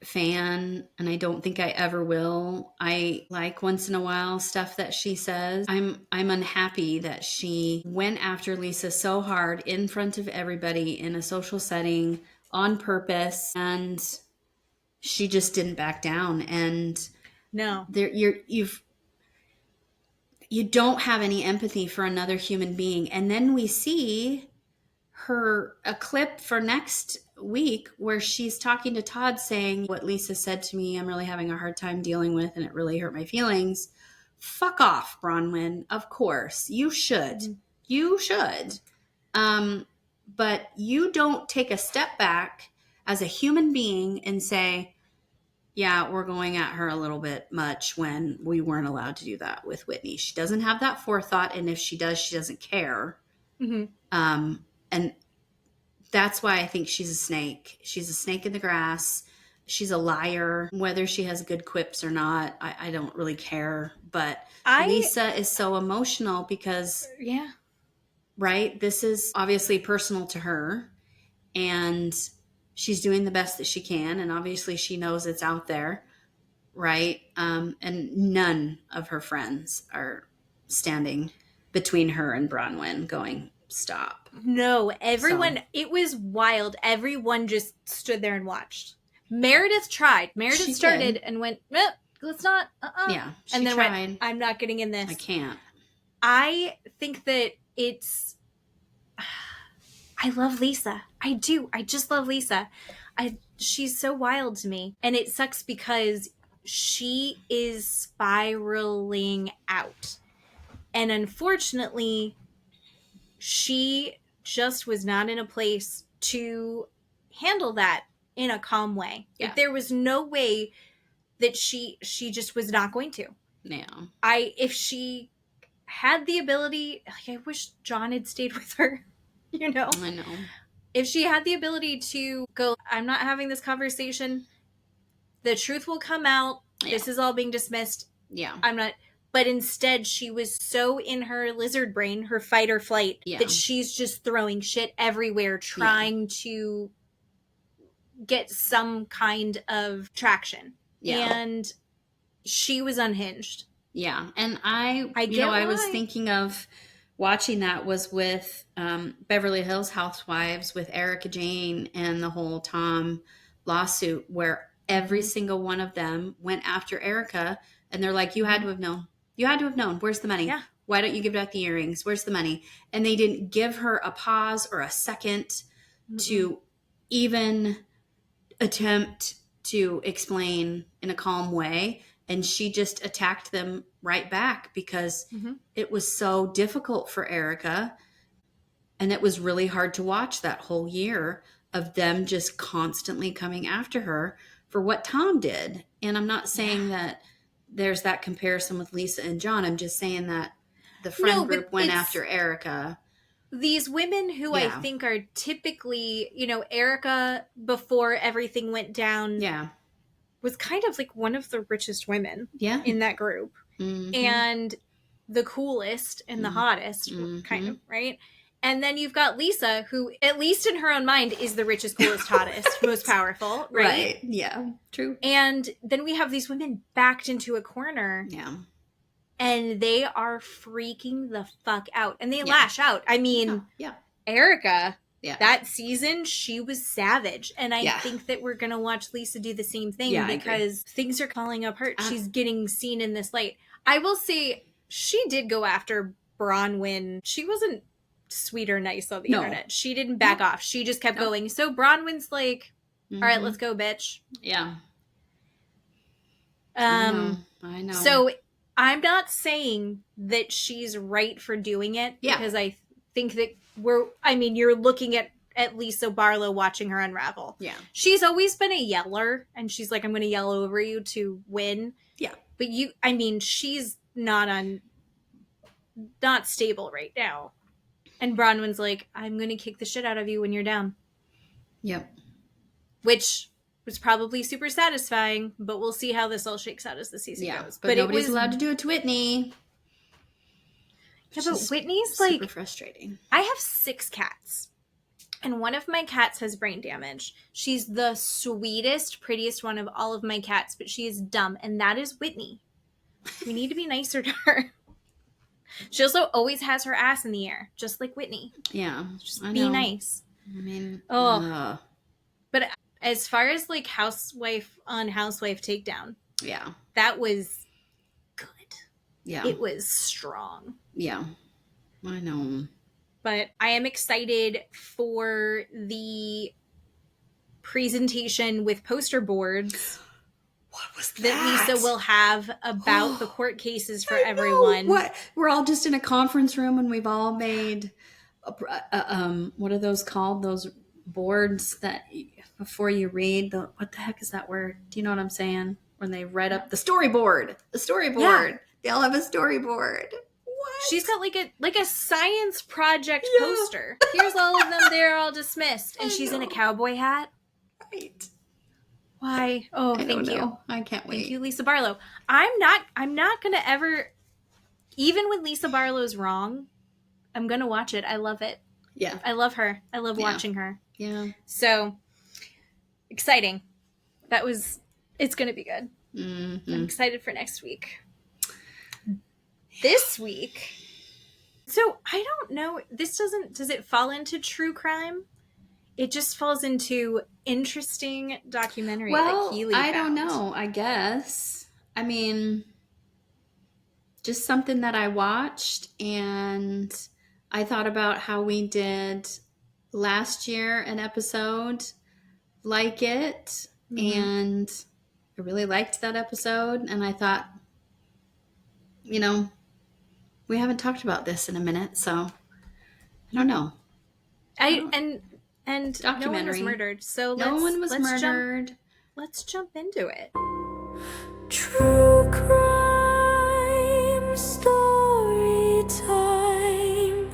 fan, and I don't think I ever will. I like once in a while stuff that she says. I'm unhappy that she went after Lisa so hard in front of everybody in a social setting on purpose, and she just didn't back down. And no, you don't have any empathy for another human being. And then we see a clip for next week where she's talking to Todd saying, what Lisa said to me, I'm really having a hard time dealing with, and it really hurt my feelings. Fuck off, Bronwyn. Of course. You should. You should. But you don't take a step back as a human being and say, yeah, we're going at her a little bit much when we weren't allowed to do that with Whitney. She doesn't have that forethought, and if she does, she doesn't care. And that's why I think she's a snake. She's a snake in the grass. She's a liar. Whether she has good quips or not, I don't really care. But Lisa is so emotional because, right, this is obviously personal to her, and she's doing the best that she can, and obviously she knows it's out there, right? And none of her friends are standing between her and Bronwyn going, stop. No, everyone, it was wild. Everyone just stood there and watched. Meredith tried. Meredith started and went, nope, let's not, Yeah, and then went, I'm not getting in this. I can't. I think that I love Lisa. I do. I just love Lisa. She's so wild to me. And it sucks because she is spiraling out. And unfortunately, she just was not in a place to handle that in a calm way. Yeah. Like, there was no way that she just was not going to. Yeah. If she had the ability, I wish John had stayed with her. You know? I know. If she had the ability to go, I'm not having this conversation. The truth will come out. Yeah. This is all being dismissed. Yeah. I'm not. But instead, she was so in her lizard brain, her fight or flight, that she's just throwing shit everywhere, trying to get some kind of traction. Yeah. And she was unhinged. Yeah. And I was thinking of watching that was with Beverly Hills Housewives with Erica Jane and the whole Tom lawsuit, where every single one of them went after Erica, and they're like, you had to have known. You had to have known. Where's the money? Yeah. Why don't you give back the earrings? Where's the money? And they didn't give her a pause or a second to even attempt to explain in a calm way. And she just attacked them right back because it was so difficult for Erica. And it was really hard to watch that whole year of them just constantly coming after her for what Tom did. And I'm not saying that there's that comparison with Lisa and John. I'm just saying that the friend group went after Erica. These women who I think are typically, Erica, before everything went down, was kind of like one of the richest women in that group. Mm-hmm. And the coolest and the hottest, kind of, right? And then you've got Lisa, who, at least in her own mind, is the richest, coolest, hottest, most powerful, right? Yeah, true. And then we have these women backed into a corner. Yeah. And they are freaking the fuck out. And they lash out. I mean, Erica, that season, she was savage. And I think that we're going to watch Lisa do the same thing because things are falling apart. She's getting seen in this light. I will say, she did go after Bronwyn. She wasn't sweet or nice on the internet. She didn't back off. She just kept going. So Bronwyn's like, all right, let's go, bitch. Yeah. I know. So I'm not saying that she's right for doing it because I think that you're looking at Lisa Barlow watching her unravel. Yeah. She's always been a yeller and she's like, I'm going to yell over you to win. Yeah. But she's not stable right now. And Bronwyn's like, I'm going to kick the shit out of you when you're down. Yep. Which was probably super satisfying, but we'll see how this all shakes out as the season goes. But nobody's allowed to do it to Whitney. Yeah, but Whitney's super frustrating. I have 6 cats. And one of my cats has brain damage. She's the sweetest, prettiest one of all of my cats, but she is dumb. And that is Whitney. We need to be nicer to her. She also always has her ass in the air, just like Whitney. Yeah. Just be nice. I mean, But as far as like Housewife Takedown, that was good. Yeah. It was strong. Yeah. I know. But I am excited for the presentation with poster boards. What was that Lisa will have about the court cases for everyone. What? We're all just in a conference room and we've all made, what are those called? Those boards that before you read, what the heck is that word? Do you know what I'm saying? When they read up the storyboard. The storyboard. Yeah. They all have a storyboard. What? She's got like a science project poster. Here's all of them. They're all dismissed. And she's in a cowboy hat. Right. Why? Oh, thank you. I can't wait. Thank you, Lisa Barlow. I'm not going to ever, even when Lisa Barlow's wrong, I'm going to watch it. I love it. Yeah. I love her. I love watching her. Yeah. So, exciting. It's going to be good. Mm-hmm. I'm excited for next week. This week. So, I don't know. Does it fall into true crime? It just falls into interesting documentary that Keely found. I don't know, I guess. I mean, just something that I watched, and I thought about how we did last year an episode like it, and I really liked that episode, and I thought, we haven't talked about this in a minute, so I don't know. And no one was murdered, so let's jump into it. True crime story time.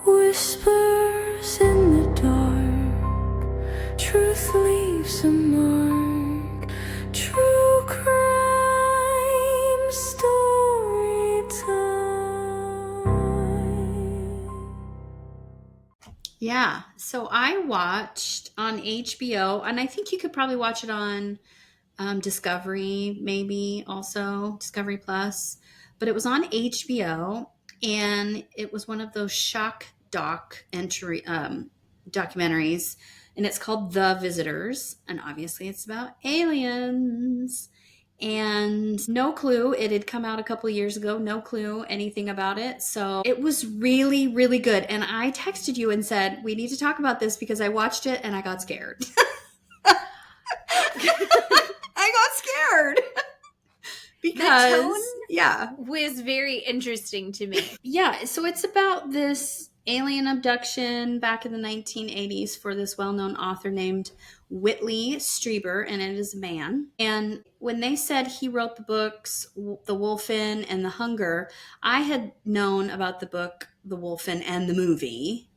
Whispers in the dark. Truth leaves a mark. True crime story time. Yeah, so I watched on HBO, and I think you could probably watch it on Discovery, maybe also Discovery Plus, but it was on HBO, and it was one of those shock documentaries, and it's called The Visitors, and obviously it's about aliens. And no clue. It had come out a couple years ago. No clue anything about it. So it was really, really good. And I texted you and said, we need to talk about this because I watched it and I got scared. I got scared. because the tone was very interesting to me. Yeah, so it's about this alien abduction back in the 1980s for this well-known author named Whitley Strieber, and it is a man. And when they said he wrote the books The Wolfen and The Hunger, I had known about the book The Wolfen and the movie,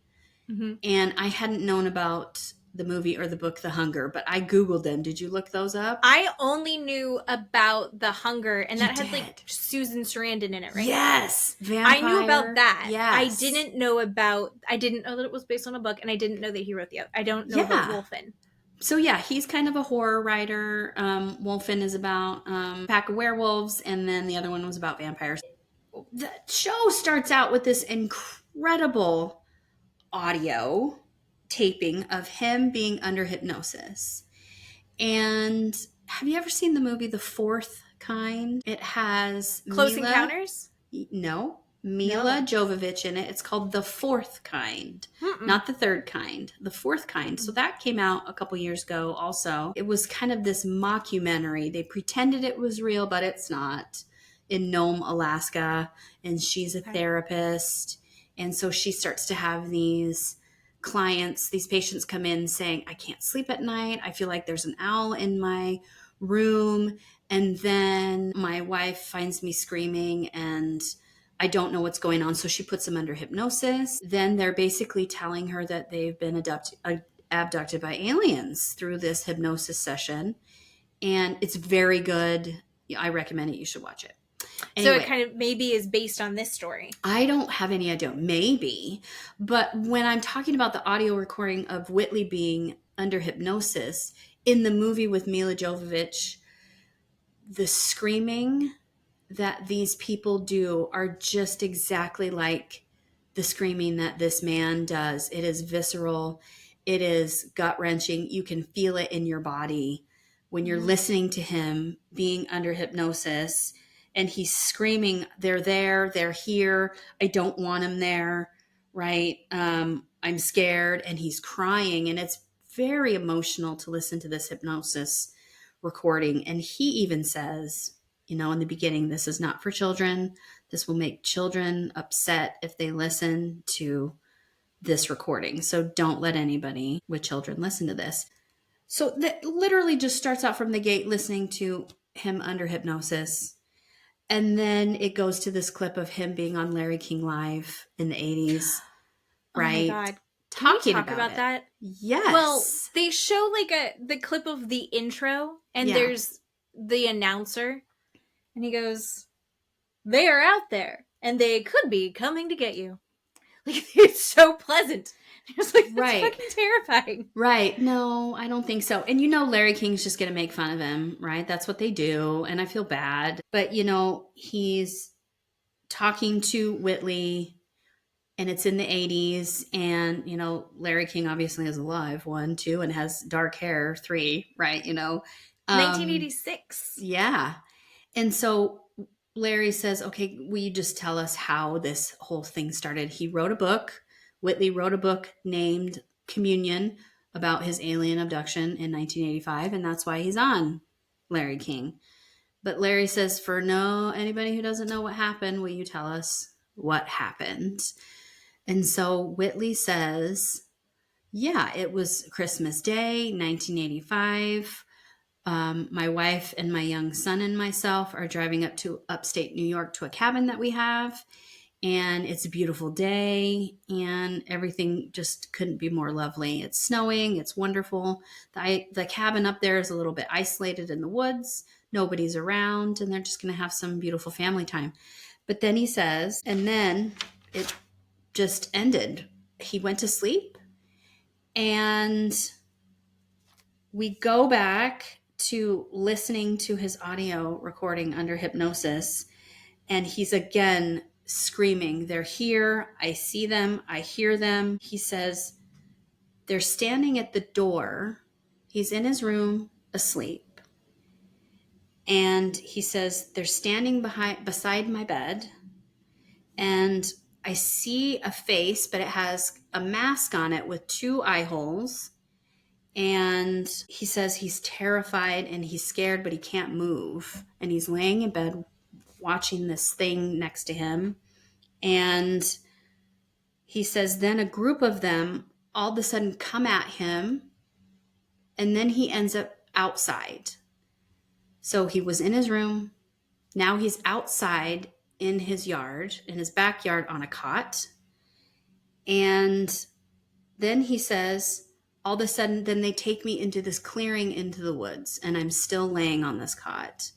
and I hadn't known about the movie or the book The Hunger, but I Googled them. Did you look those up? I only knew about The Hunger, and that had like Susan Sarandon in it, right? Yes. Vampire. I knew about that. Yes. I didn't know that it was based on a book, and I didn't know that he wrote I don't know about Wolfen. So yeah, he's kind of a horror writer. Wolfen is about a pack of werewolves, and then the other one was about vampires. The show starts out with this incredible audio taping of him being under hypnosis. And have you ever seen the movie The Fourth Kind? It has Close Encounters? No. Mila Jovovich in it. It's called The Fourth Kind, not The Third Kind, The Fourth Kind. So that came out a couple years ago also. It was kind of this mockumentary. They pretended it was real, but it's not, in Nome, Alaska. And she's a therapist. And so she starts to have these clients, these patients come in saying, I can't sleep at night. I feel like there's an owl in my room. And then my wife finds me screaming and I don't know what's going on. So she puts them under hypnosis. Then they're basically telling her that they've been abducted by aliens through this hypnosis session. And it's very good. I recommend it. You should watch it. Anyway, so it kind of maybe is based on this story. I don't have any idea. Maybe. But when I'm talking about the audio recording of Whitley being under hypnosis in the movie with Mila Jovovich, the screaming that these people do are just exactly like the screaming that this man does. It is visceral. It is gut-wrenching. You can feel it in your body when you're listening to him being under hypnosis and he's screaming, they're there, they're here. I don't want him there, right? I'm scared. And he's crying. And it's very emotional to listen to this hypnosis recording. And he even says, in the beginning, this is not for children. This will make children upset if they listen to this recording. So don't let anybody with children listen to this. So that literally just starts out from the gate listening to him under hypnosis. And then it goes to this clip of him being on Larry King Live in the 80s. Right? Oh my God. Talking Can we talk about that? Yes. Well, they show the clip of the intro, and there's the announcer, and he goes, "They are out there, and they could be coming to get you." Like, it's so pleasant. It's like, that's fucking terrifying. Right. No, I don't think so. And Larry King's just going to make fun of him, right? That's what they do. And I feel bad. But, he's talking to Whitley and it's in the 80s. And, Larry King obviously is alive, 1, 2, and has dark hair, 3, right? 1986. Yeah. And so Larry says, okay, will you just tell us how this whole thing started? He wrote a book. Whitley wrote a book named Communion about his alien abduction in 1985, and that's why he's on Larry King. But Larry says, for anybody who doesn't know what happened, will you tell us what happened? And so Whitley says, yeah, it was Christmas Day, 1985. My wife and my young son and myself are driving up to upstate New York to a cabin that we have. And it's a beautiful day and everything just couldn't be more lovely. It's snowing. It's wonderful. The cabin up there is a little bit isolated in the woods. Nobody's around and they're just going to have some beautiful family time. But then he says, and then it just ended. He went to sleep and we go back to listening to his audio recording under hypnosis. And he's again screaming, they're here. I see them. I hear them. He says, they're standing at the door. He's in his room asleep. And he says, they're standing beside my bed. And I see a face, but it has a mask on it with 2 eye holes. And he says he's terrified and he's scared, but he can't move. And he's laying in bed watching this thing next to him. And he says then a group of them all of a sudden come at him. And then he ends up outside. So he was in his room. Now he's outside in his yard, in his backyard on a cot. And then he says, all of a sudden, then they take me into this clearing into the woods, and I'm still laying on this cot.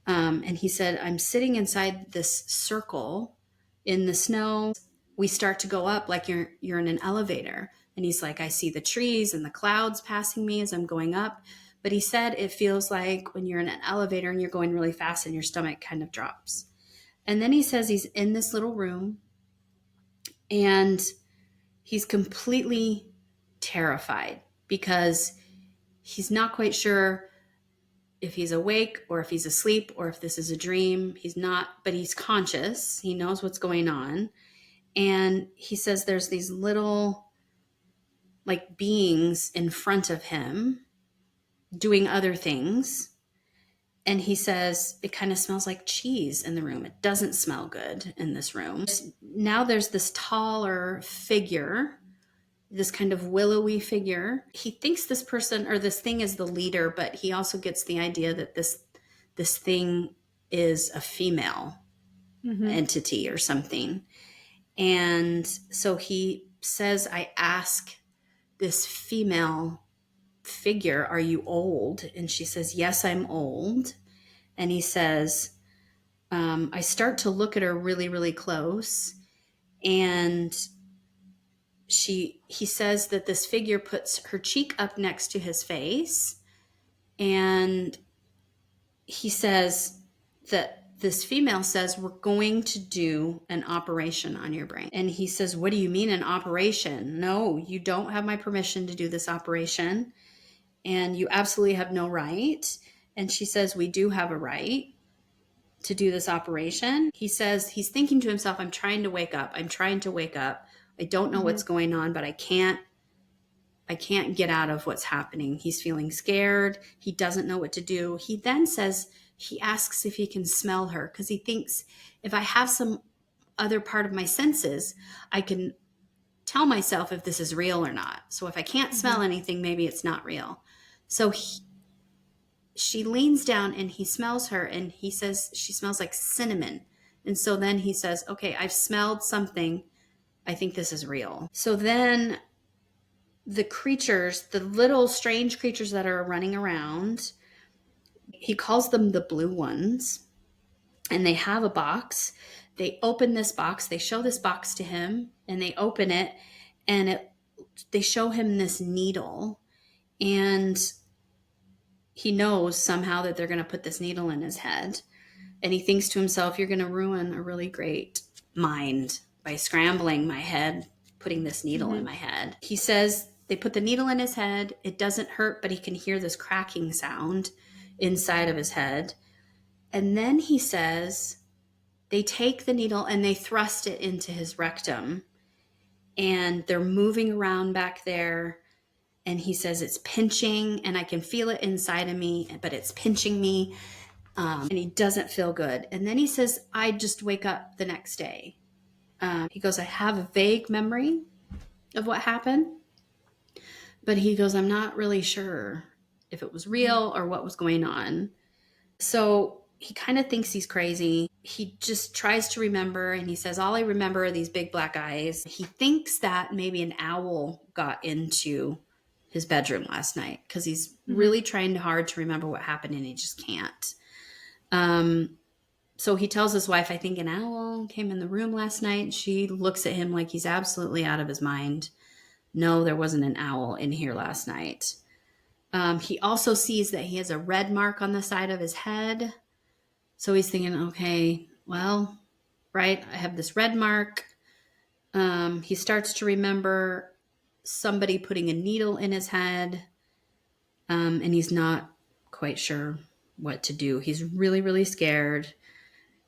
And he said, I'm sitting inside this circle in the snow. We start to go up like you're in an elevator. And he's like, I see the trees and the clouds passing me as I'm going up. But he said it feels like when you're in an elevator and you're going really fast and your stomach kind of drops. And then he says he's in this little room and he's completely terrified because he's not quite sure if he's awake or if he's asleep or if this is a dream. He's not, but he's conscious. He knows what's going on. And he says there's these little like beings in front of him doing other things. And he says it kind of smells like cheese in the room. It doesn't smell good in this room. Now there's this taller figure, this kind of willowy figure. He thinks this person or this thing is the leader, but he also gets the idea that this thing is a female entity or something. And so he says, I ask this female figure, are you old? And she says, yes, I'm old. And he says, I start to look at her really, really close. And he says that this figure puts her cheek up next to his face. And he says that this female says, we're going to do an operation on your brain. And he says, what do you mean an operation? No, you don't have my permission to do this operation. And you absolutely have no right. And she says, we do have a right to do this operation. He says, he's thinking to himself, I'm trying to wake up. I'm trying to wake up. I don't know what's going on, but I can't get out of what's happening. He's feeling scared. He doesn't know what to do. He then says, he asks if he can smell her because he thinks if I have some other part of my senses, I can tell myself if this is real or not. So if I can't smell anything, maybe it's not real. So she leans down and he smells her and he says she smells like cinnamon. And so then he says, okay, I've smelled something. I think this is real. So then the creatures, the little strange creatures that are running around, he calls them the blue ones, and they have a box. They open this box. They show this box to him, and they open it, and they show him this needle, and he knows somehow that they're going to put this needle in his head, and he thinks to himself, you're going to ruin a really great mind by scrambling my head, putting this needle in my head. He says they put the needle in his head. It doesn't hurt, but he can hear this cracking sound inside of his head. And then he says they take the needle and they thrust it into his rectum. And they're moving around back there. And he says it's pinching and I can feel it inside of me, but it's pinching me. And he doesn't feel good. And then he says, I just wake up the next day. He goes, I have a vague memory of what happened. But he goes, I'm not really sure if it was real or what was going on. So he kind of thinks he's crazy. He just tries to remember. And he says, all I remember are these big black eyes. He thinks that maybe an owl got into his bedroom last night because he's really trying hard to remember what happened and he just can't. So he tells his wife, I think an owl came in the room last night. She looks at him like he's absolutely out of his mind. No, there wasn't an owl in here last night. He also sees that he has a red mark on the side of his head. So he's thinking, okay, well, right, I have this red mark. He starts to remember somebody putting a needle in his head. And he's not quite sure what to do. He's really, really scared.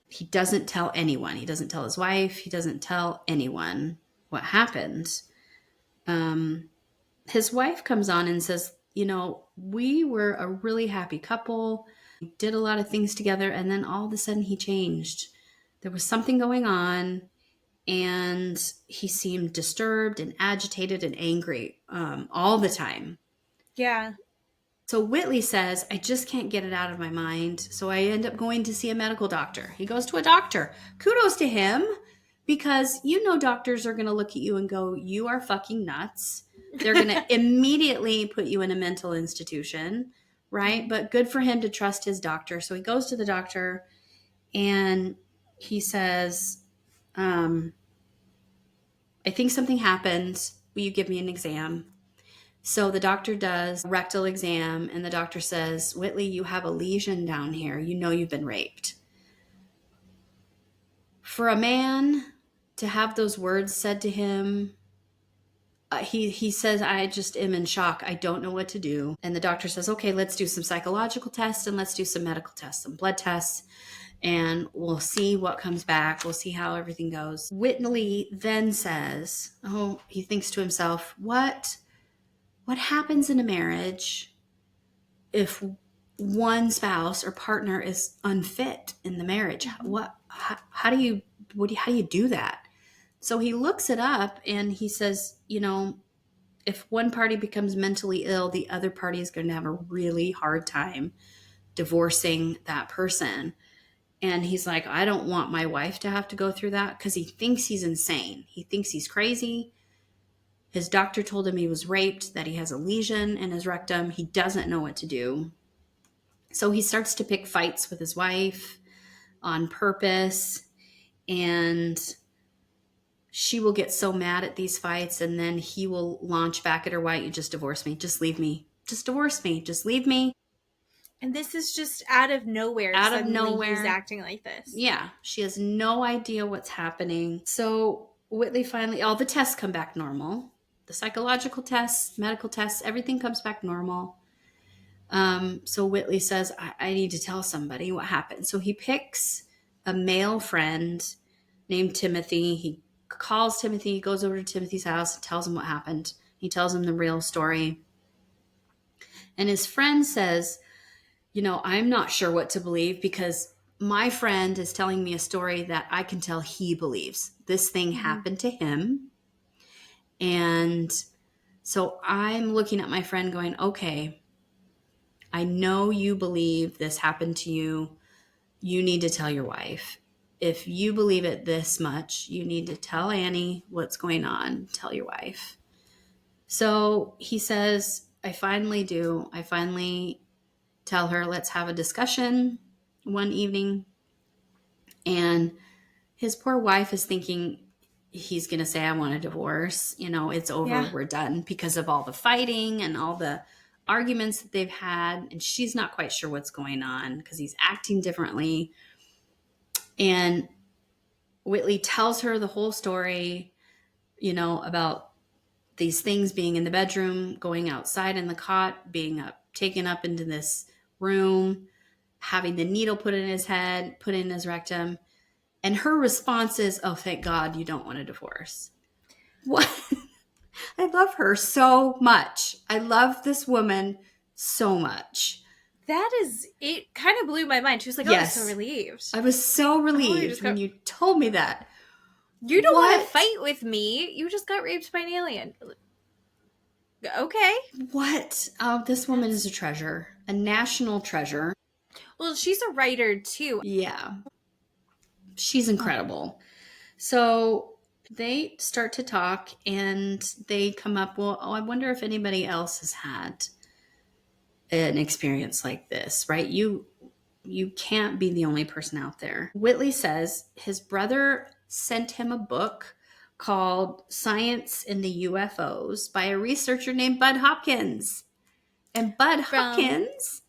He doesn't tell anyone. He doesn't tell his wife. He doesn't tell anyone what happened. his wife comes on and says, we were a really happy couple. We did a lot of things together. And then all of a sudden he changed. There was something going on, and he seemed disturbed and agitated and angry all the time. Yeah. So Whitley says, I just can't get it out of my mind. So I end up going to see a medical doctor. He goes to a doctor. Kudos to him, because doctors are going to look at you and go, you are fucking nuts. They're going to immediately put you in a mental institution, right? But good for him to trust his doctor. So he goes to the doctor and he says, I think something happened. Will you give me an exam? So the doctor does a rectal exam, and the doctor says, Whitley, you have a lesion down here. You've been raped. For a man to have those words said to him, he says, I just am in shock. I don't know what to do. And the doctor says, okay, let's do some psychological tests and let's do some medical tests, some blood tests, and we'll see what comes back. We'll see how everything goes. Whitley then says, he thinks to himself, what happens in a marriage if one spouse or partner is unfit in the marriage? How do you do that? So he looks it up and he says, if one party becomes mentally ill, the other party is going to have a really hard time divorcing that person. And he's like, I don't want my wife to have to go through that, because he thinks he's insane. He thinks he's crazy. His doctor told him he was raped, that he has a lesion in his rectum. He doesn't know what to do. So he starts to pick fights with his wife on purpose, and she will get so mad at these fights, and then he will launch back at her, why don't you just divorce me? Just leave me. Just divorce me. Just leave me. And this is just out of nowhere. Out of nowhere. He's acting like this. Yeah. She has no idea what's happening. So Whitley finally, all the tests come back normal. The psychological tests, medical tests, everything comes back normal. So Whitley says, I need to tell somebody what happened. So he picks a male friend named Timothy. He calls Timothy, goes over to Timothy's house, and tells him what happened. He tells him the real story. And his friend says, I'm not sure what to believe, because my friend is telling me a story that I can tell he believes. This thing happened to him. And so I'm looking at my friend going, okay, I know you believe this happened to you. You need to tell your wife. If you believe it this much, you need to tell Annie what's going on. Tell your wife. So he says, I finally do. I finally tell her, let's have a discussion one evening. And his poor wife is thinking he's going to say, I want a divorce. It's over. Yeah. We're done, because of all the fighting and all the arguments that they've had. And she's not quite sure what's going on, because he's acting differently. And Whitley tells her the whole story, about these things being in the bedroom, going outside in the cot, being taken up into this room, having the needle put in his head, put in his rectum. And her response is, oh, thank God you don't want a divorce. What? I love her so much. I love this woman so much. It kind of blew my mind. She was like, oh, yes. I was so relieved. I was so relieved when you told me that. You don't want to fight with me. You just got raped by an alien. Okay. What? Oh, this woman is a treasure. A national treasure. Well, she's a writer too. Yeah. She's incredible. So they start to talk and they come up, I wonder if anybody else has had an experience like this, right? You can't be the only person out there. Whitley says his brother sent him a book called Science in the UFOs by a researcher named Bud Hopkins. And Bud Hopkins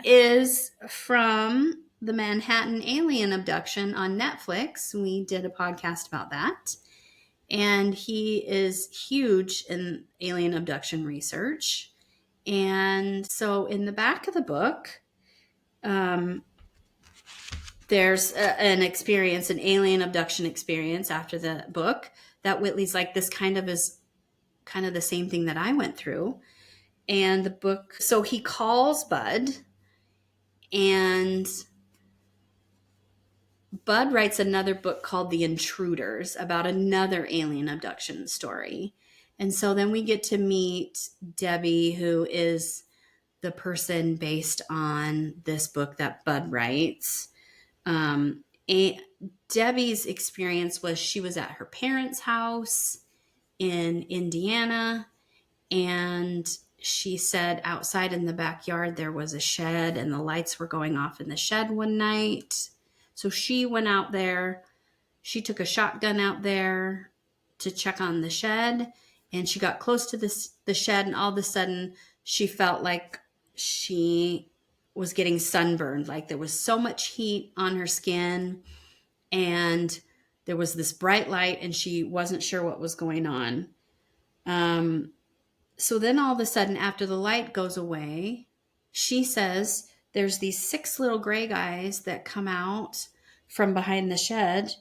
is from the Manhattan alien abduction on Netflix. We did a podcast about that. And he is huge in alien abduction research. And so in the back of the book, there's an alien abduction experience after the book that Whitley's like, this kind of is kind of the same thing that I went through. And the book, so he calls Bud, and Bud writes another book called The Intruders about another alien abduction story. And so then we get to meet Debbie, who is the person based on this book that Bud writes. And Debbie's experience was she was at her parents' house in Indiana, and she said outside in the backyard there was a shed and the lights were going off in the shed one night. So she went out there. She took a shotgun out there to check on the shed, and she got close to the shed, and all of a sudden she felt like she was getting sunburned. Like there was so much heat on her skin, and there was this bright light, and she wasn't sure what was going on. So then all of a sudden, after the light goes away, she says there's these 6 little gray guys that come out from behind the shed,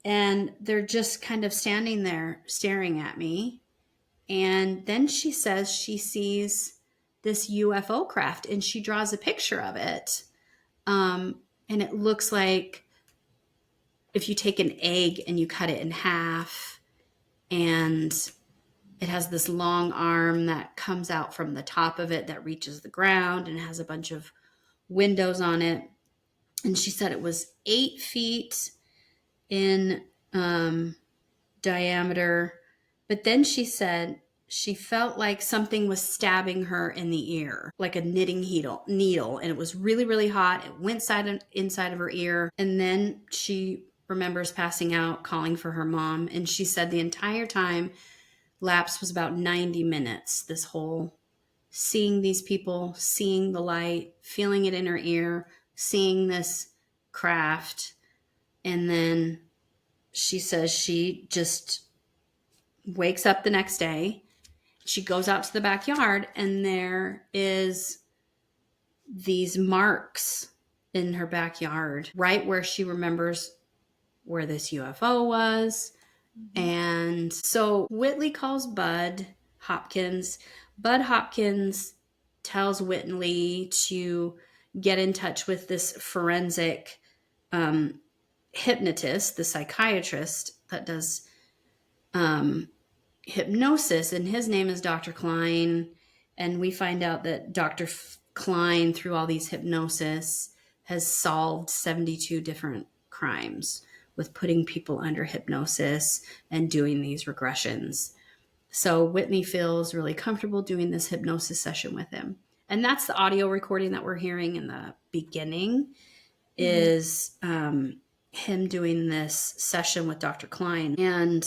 and they're just kind of standing there staring at me. And then she says she sees this UFO craft, and she draws a picture of it. And it looks like if you take an egg and you cut it in half, and it has this long arm that comes out from the top of it that reaches the ground, and it has a bunch of windows on it. And she said it was 8 feet in diameter. But then she said she felt like something was stabbing her in the ear, like a knitting needle. And it was really, really hot. It went inside of her ear. And then she remembers passing out, calling for her mom. And she said the entire time lapse was about 90 minutes. This whole seeing these people, seeing the light, feeling it in her ear, seeing this craft. And then she says she just wakes up the next day. She goes out to the backyard, and there is these marks in her backyard, right where she remembers where this UFO was. And so Whitley calls Bud Hopkins. Bud Hopkins tells Whitley to get in touch with this forensic hypnotist, the psychiatrist that does hypnosis, and his name is Dr. Klein. And we find out that Dr. Klein, through all these hypnosis, has solved 72 different crimes with putting people under hypnosis and doing these regressions. So Whitney feels really comfortable doing this hypnosis session with him. And that's the audio recording that we're hearing in the beginning, is him doing this session with Dr. Klein. And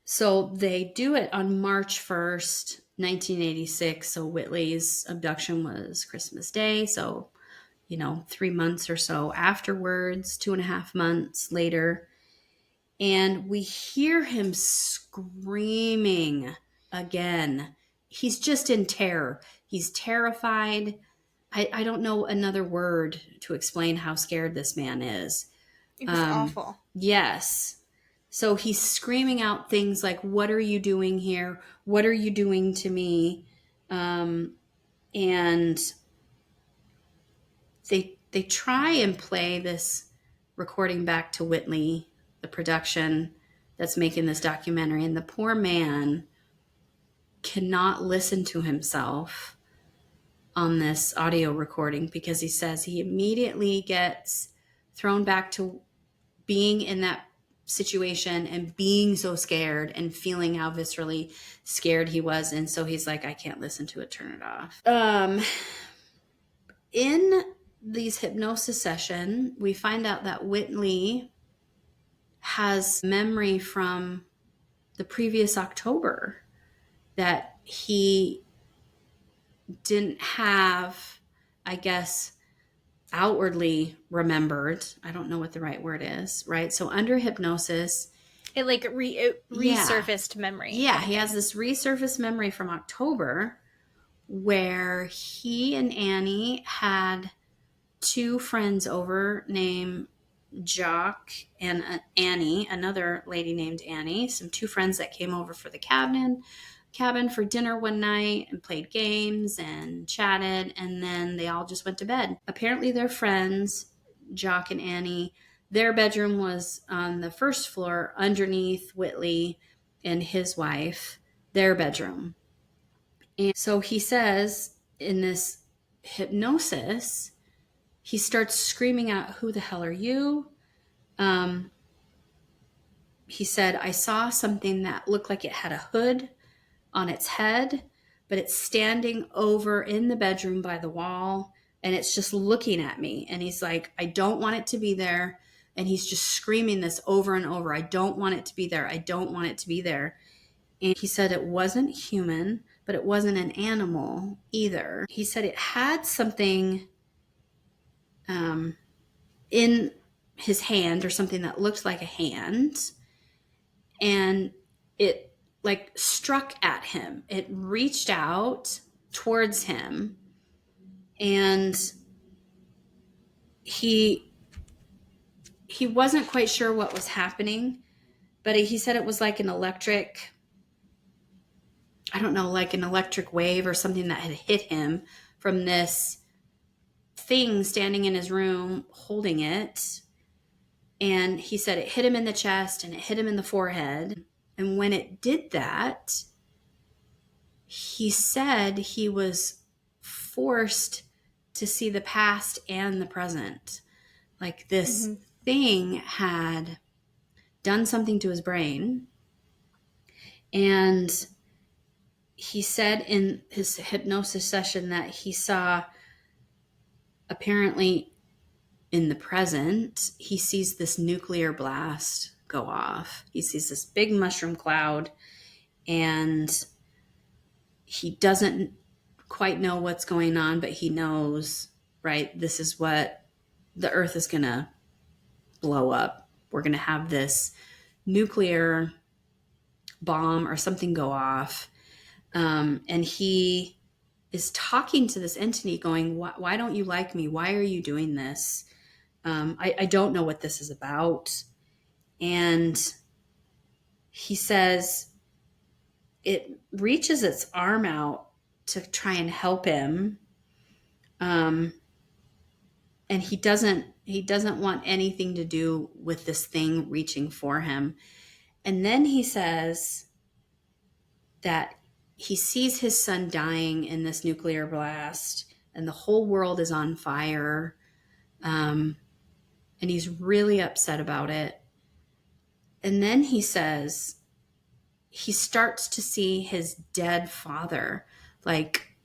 so they do it on March 1st, 1986. So Whitley's abduction was Christmas Day. So 3 months or so afterwards, 2.5 months later. And we hear him screaming again. He's just in terror. He's terrified. I don't know another word to explain how scared this man is. It was awful. Yes. So he's screaming out things like, "What are you doing here? What are you doing to me?" And they try and play this recording back to Whitley, the production that's making this documentary. And the poor man cannot listen to himself on this audio recording, because he says he immediately gets thrown back to being in that situation and being so scared and feeling how viscerally scared he was. And so he's like, I can't listen to it, turn it off. In these hypnosis session, we find out that Whitley has memory from the previous October that he didn't have, I guess, outwardly remembered. I don't know what the right word is, right? So under hypnosis, it resurfaced memory. Yeah, he has this resurfaced memory from October where he and Annie had 2 friends over named Jock and Annie, another lady named Annie, two friends that came over for the cabin for dinner one night and played games and chatted, and then they all just went to bed. Apparently their friends, Jock and Annie, their bedroom was on the first floor underneath Whitley and his wife, their bedroom. And so he says in this hypnosis, he starts screaming out, "Who the hell are you?" He said, "I saw something that looked like it had a hood on its head, but it's standing over in the bedroom by the wall, and it's just looking at me." And he's like, "I don't want it to be there." And he's just screaming this over and over. "I don't want it to be there. I don't want it to be there." And he said it wasn't human, but it wasn't an animal either. He said it had something in his hand, or something that looked like a hand, and it like struck at him. It reached out towards him, and he wasn't quite sure what was happening, but he said it was like an electric, I don't know, like an electric wave or something that had hit him from this thing standing in his room holding it. And he said it hit him in the chest and it hit him in the forehead. And when it did that, he said he was forced to see the past and the present. Like this thing had done something to his brain. And he said in his hypnosis session that he saw, apparently in the present, he sees this nuclear blast go off. He sees this big mushroom cloud, and he doesn't quite know what's going on, but he knows, right, this is what the earth is going to blow up. We're going to have this nuclear bomb or something go off. And he is talking to this entity going, why don't you like me? Why are you doing this? I don't know what this is about. And he says it reaches its arm out to try and help him. And he doesn't want anything to do with this thing reaching for him. And then he says that he sees his son dying in this nuclear blast, and the whole world is on fire. And he's really upset about it. And then he says he starts to see his dead father. Like,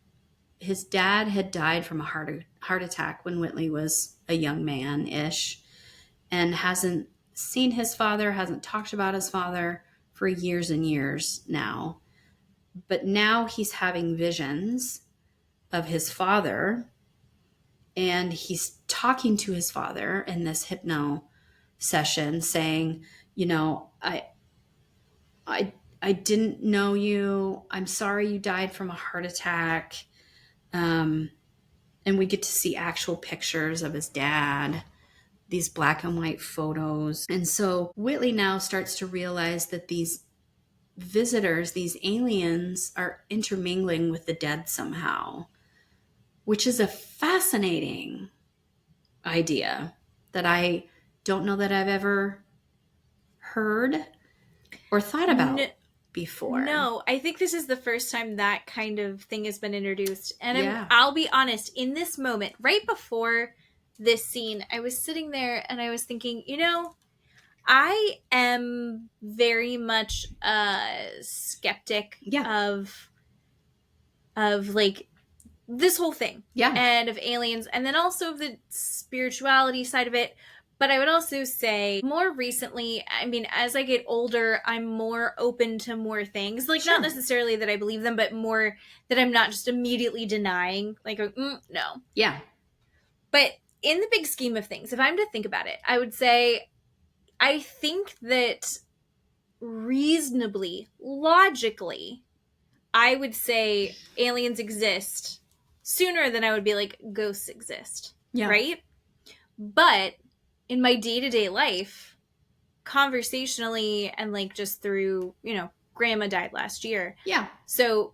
his dad had died from a heart attack when Whitley was a young man-ish, and hasn't seen his father, hasn't talked about his father for years and years now. But now he's having visions of his father, and he's talking to his father in this hypno session saying, you know, I didn't know you. I'm sorry you died from a heart attack. And we get to see actual pictures of his dad, these black and white photos. And so Whitley now starts to realize that these visitors, these aliens, are intermingling with the dead somehow, which is a fascinating idea that I don't know that I've ever heard or thought about before. No, I think this is the first time that kind of thing has been introduced. And I'll be honest, in this moment, right before this scene, I was sitting there and I was thinking, you know, I am very much a skeptic of like this whole thing. Yeah. And of aliens, and then also of the spirituality side of it. But I would also say more recently, I mean, as I get older, I'm more open to more things. Like, not necessarily that I believe them, but more that I'm not just immediately denying. Like, no. Yeah. But in the big scheme of things, if I'm to think about it, I would say I think that reasonably, logically, I would say aliens exist sooner than I would be like ghosts exist. Yeah. Right? But in my day-to-day life, conversationally, and like just through, grandma died last year. Yeah. So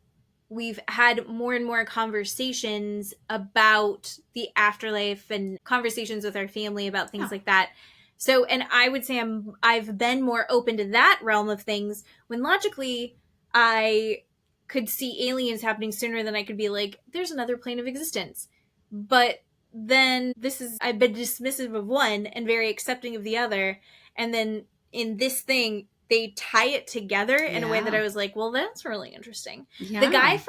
we've had more and more conversations about the afterlife and conversations with our family about things like that. So, and I would say I've been more open to that realm of things, when logically I could see aliens happening sooner than I could be like, there's another plane of existence. But then I've been dismissive of one and very accepting of the other. And then in this thing, they tie it together in a way that I was like, well, that's really interesting. Yeah. The guy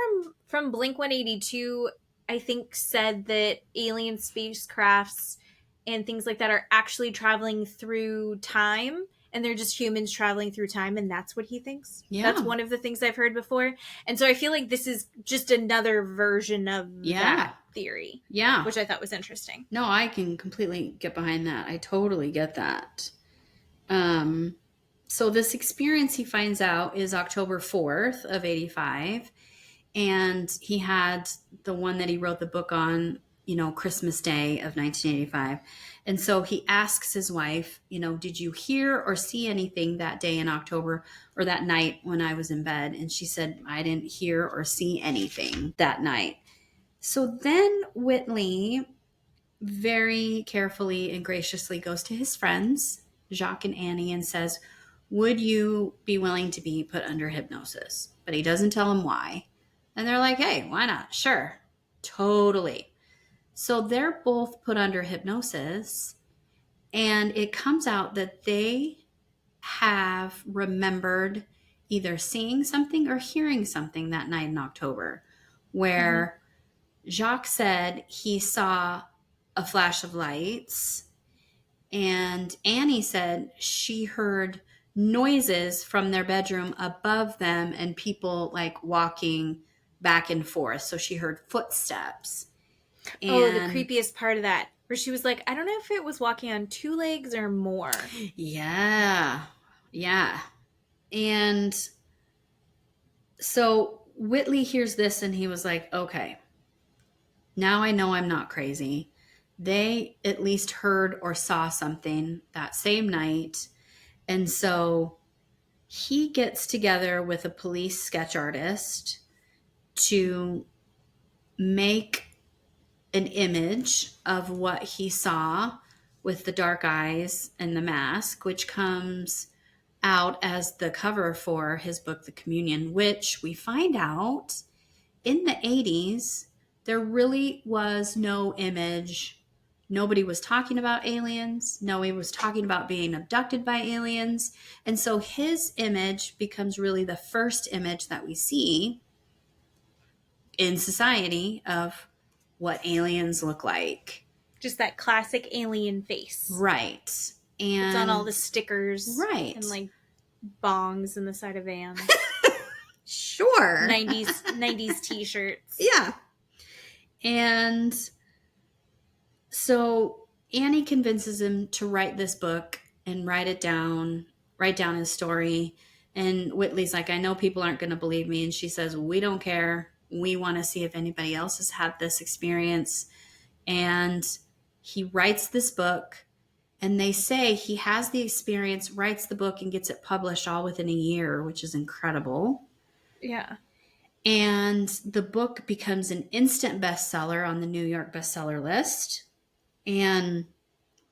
from Blink-182, I think, said that alien spacecrafts and things like that are actually traveling through time, and they're just humans traveling through time, and that's what he thinks. Yeah. That's one of the things I've heard before. And so I feel like this is just another version of that theory. Yeah. Which I thought was interesting. No, I can completely get behind that. I totally get that. So this experience, he finds out, is October 4th of 85. And he had the one that he wrote the book on, Christmas Day of 1985. And so he asks his wife, did you hear or see anything that day in October, or that night when I was in bed? And she said, I didn't hear or see anything that night. So then Whitley very carefully and graciously goes to his friends, Jacques and Annie, and says, would you be willing to be put under hypnosis? But he doesn't tell them why. And they're like, hey, why not? Sure. Totally. So they're both put under hypnosis, and it comes out that they have remembered either seeing something or hearing something that night in October, where Jacques said he saw a flash of lights, and Annie said she heard noises from their bedroom above them and people like walking back and forth. So she heard footsteps. And the creepiest part of that, where she was like, I don't know if it was walking on two legs or more. Yeah. Yeah. And so Whitley hears this and he was like, okay, now I know I'm not crazy. They at least heard or saw something that same night. And so he gets together with a police sketch artist to make an image of what he saw with the dark eyes and the mask, which comes out as the cover for his book, The Communion, which we find out in the 80s, there really was no image. Nobody was talking about aliens. Nobody was talking about being abducted by aliens. And so his image becomes really the first image that we see in society of what aliens look like. Just that classic alien face. Right. And it's on all the stickers. Right. And like bongs in the side of vans. Sure. 90s t-shirts. Yeah. And so Annie convinces him to write this book and write down his story. And Whitley's like, I know people aren't going to believe me. And she says, we don't care. We want to see if anybody else has had this experience. And he writes this book, and they say he has the experience, writes the book, and gets it published all within a year, which is incredible. Yeah. And the book becomes an instant bestseller on the New York bestseller list. And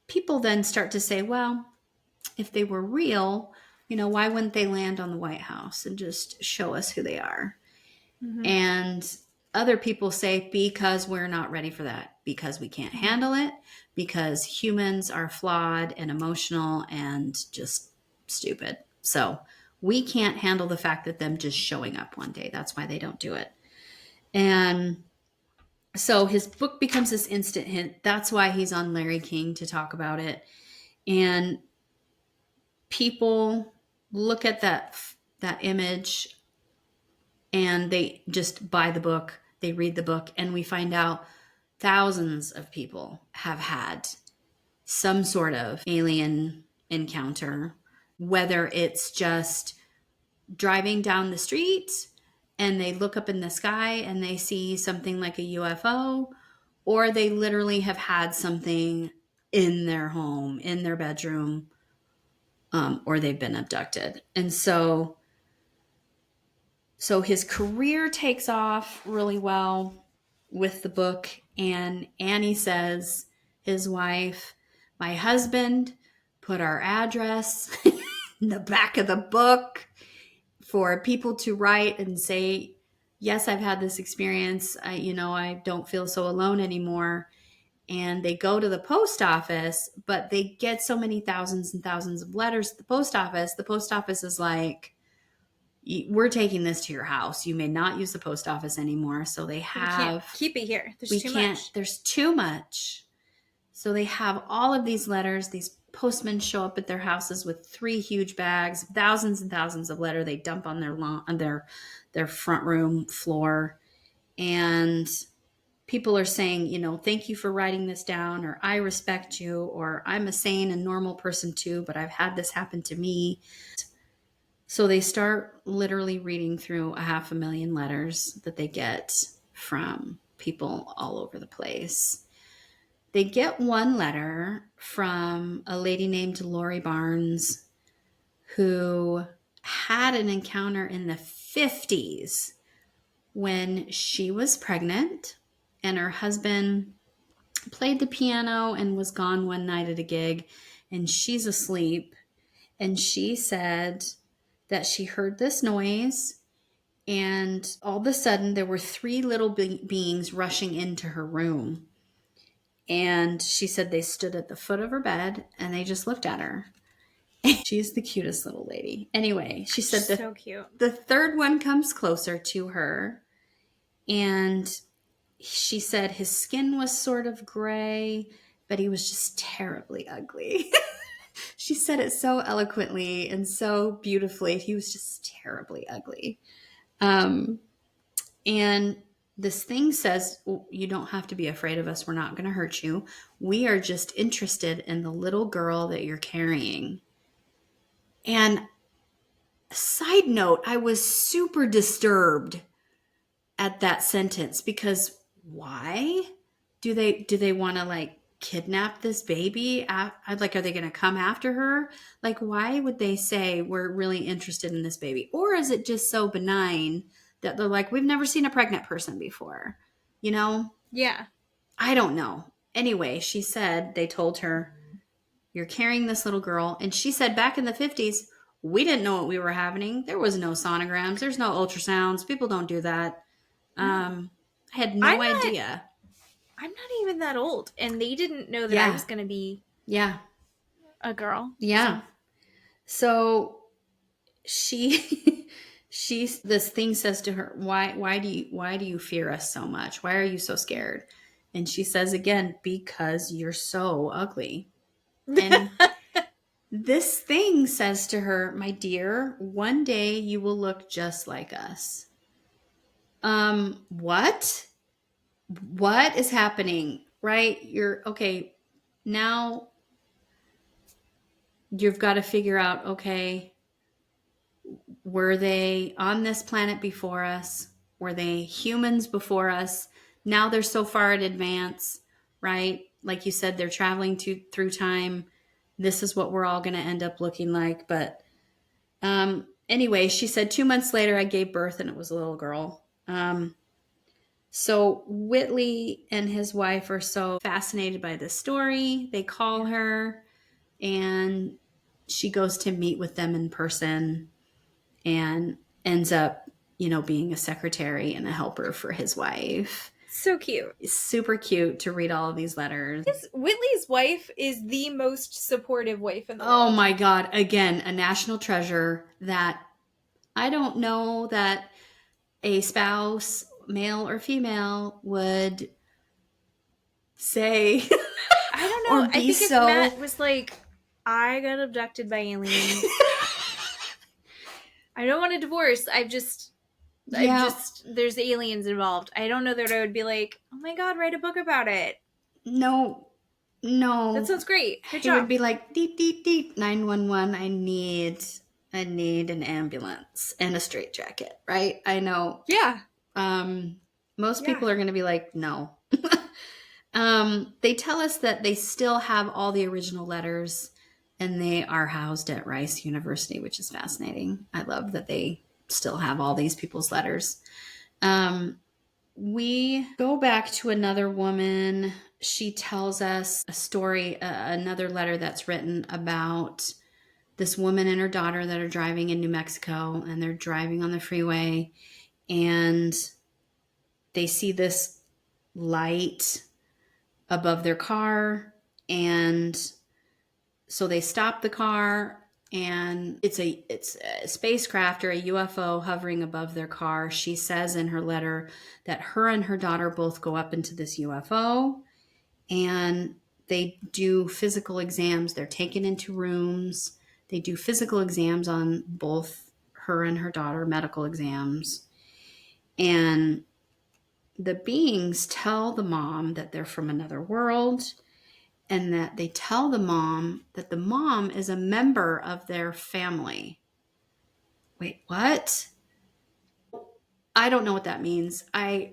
people then start to say, well, if they were real, why wouldn't they land on the White House and just show us who they are? Mm-hmm. And other people say, because we're not ready for that, because we can't handle it, because humans are flawed and emotional and just stupid. So we can't handle the fact that them just showing up one day. That's why they don't do it. And so his book becomes this instant hit. That's why he's on Larry King to talk about it. And people look at that image and they just buy the book. They read the book, and we find out thousands of people have had some sort of alien encounter, whether it's just driving down the street and they look up in the sky and they see something like a UFO, or they literally have had something in their home, in their bedroom, or they've been abducted. And so his career takes off really well with the book. And Annie says, his wife, my husband put our address in the back of the book for people to write and say, yes, I've had this experience. I don't feel so alone anymore. And they go to the post office, but they get so many thousands and thousands of letters at the post office. The post office is like, we're taking this to your house. You may not use the post office anymore. So they have... keep it here. There's too much. There's too much. So they have all of these letters. These postmen show up at their houses with 3 huge bags, thousands and thousands of letters. They dump on their lawn, on their front room floor. And people are saying, thank you for writing this down, or I respect you, or I'm a sane and normal person too, but I've had this happen to me. So they start literally reading through 500,000 letters that they get from people all over the place. They get one letter from a lady named Lori Barnes, who had an encounter in the 50s when she was pregnant and her husband played the piano and was gone one night at a gig, and she's asleep. And she said that she heard this noise, and all of a sudden there were 3 little beings rushing into her room. And she said they stood at the foot of her bed and they just looked at her. She's the cutest little lady. Anyway, she said so cute. The third one comes closer to her, and she said his skin was sort of gray, but he was just terribly ugly. She said it so eloquently and so beautifully. He was just terribly ugly. And this thing says, you don't have to be afraid of us. We're not going to hurt you. We are just interested in the little girl that you're carrying. And side note, I was super disturbed at that sentence, because why do they want to kidnap this baby? Are they going to come after her? Why would they say we're really interested in this baby? Or is it just so benign that they're like, we've never seen a pregnant person before, Yeah. I don't know. Anyway, she said they told her, you're carrying this little girl. And she said back in the 50s, we didn't know what we were having. There was no sonograms. There's no ultrasounds. People don't do that. I had no idea. I'm not even that old, and they didn't know that I was going to be a girl. Yeah. So this thing says to her, why do you fear us so much? Why are you so scared? And she says again, because you're so ugly. And this thing says to her, my dear, one day you will look just like us. What is happening? Right? Now you've got to figure out, okay, were they on this planet before us? Were they humans before us? Now they're so far in advance, right? Like you said, they're traveling through time. This is what we're all going to end up looking like. But anyway, she said 2 months later, I gave birth and it was a little girl. So Whitley and his wife are so fascinated by this story. They call her and she goes to meet with them in person and ends up, being a secretary and a helper for his wife. So cute. It's super cute to read all of these letters. Whitley's wife is the most supportive wife in the world. Oh my God. Again, a national treasure that I don't know that a spouse, male or female, would say. I don't know. I think if Matt was like, I got abducted by aliens. I don't want a divorce. There's aliens involved. I don't know that I would be like, oh my God, write a book about it. No. That sounds great. Good job. It would be like, deep, deep, deep, 911. I need an ambulance and a straitjacket, right? I know. Yeah. Most people are going to be like, no. They tell us that they still have all the original letters and they are housed at Rice University, which is fascinating. I love that they still have all these people's letters. We go back to another woman. She tells us a story, another letter that's written about this woman and her daughter that are driving in New Mexico, and they're driving on the freeway, and they see this light above their car, and so they stop the car, and it's a spacecraft or a UFO hovering above their car. She says in her letter that her and her daughter both go up into this UFO, and they do physical exams. They're taken into rooms. They do physical exams on both her and her daughter, medical exams. And the beings tell the mom that they're from another world, and that they tell the mom that the mom is a member of their family. Wait, what? I don't know what that means. I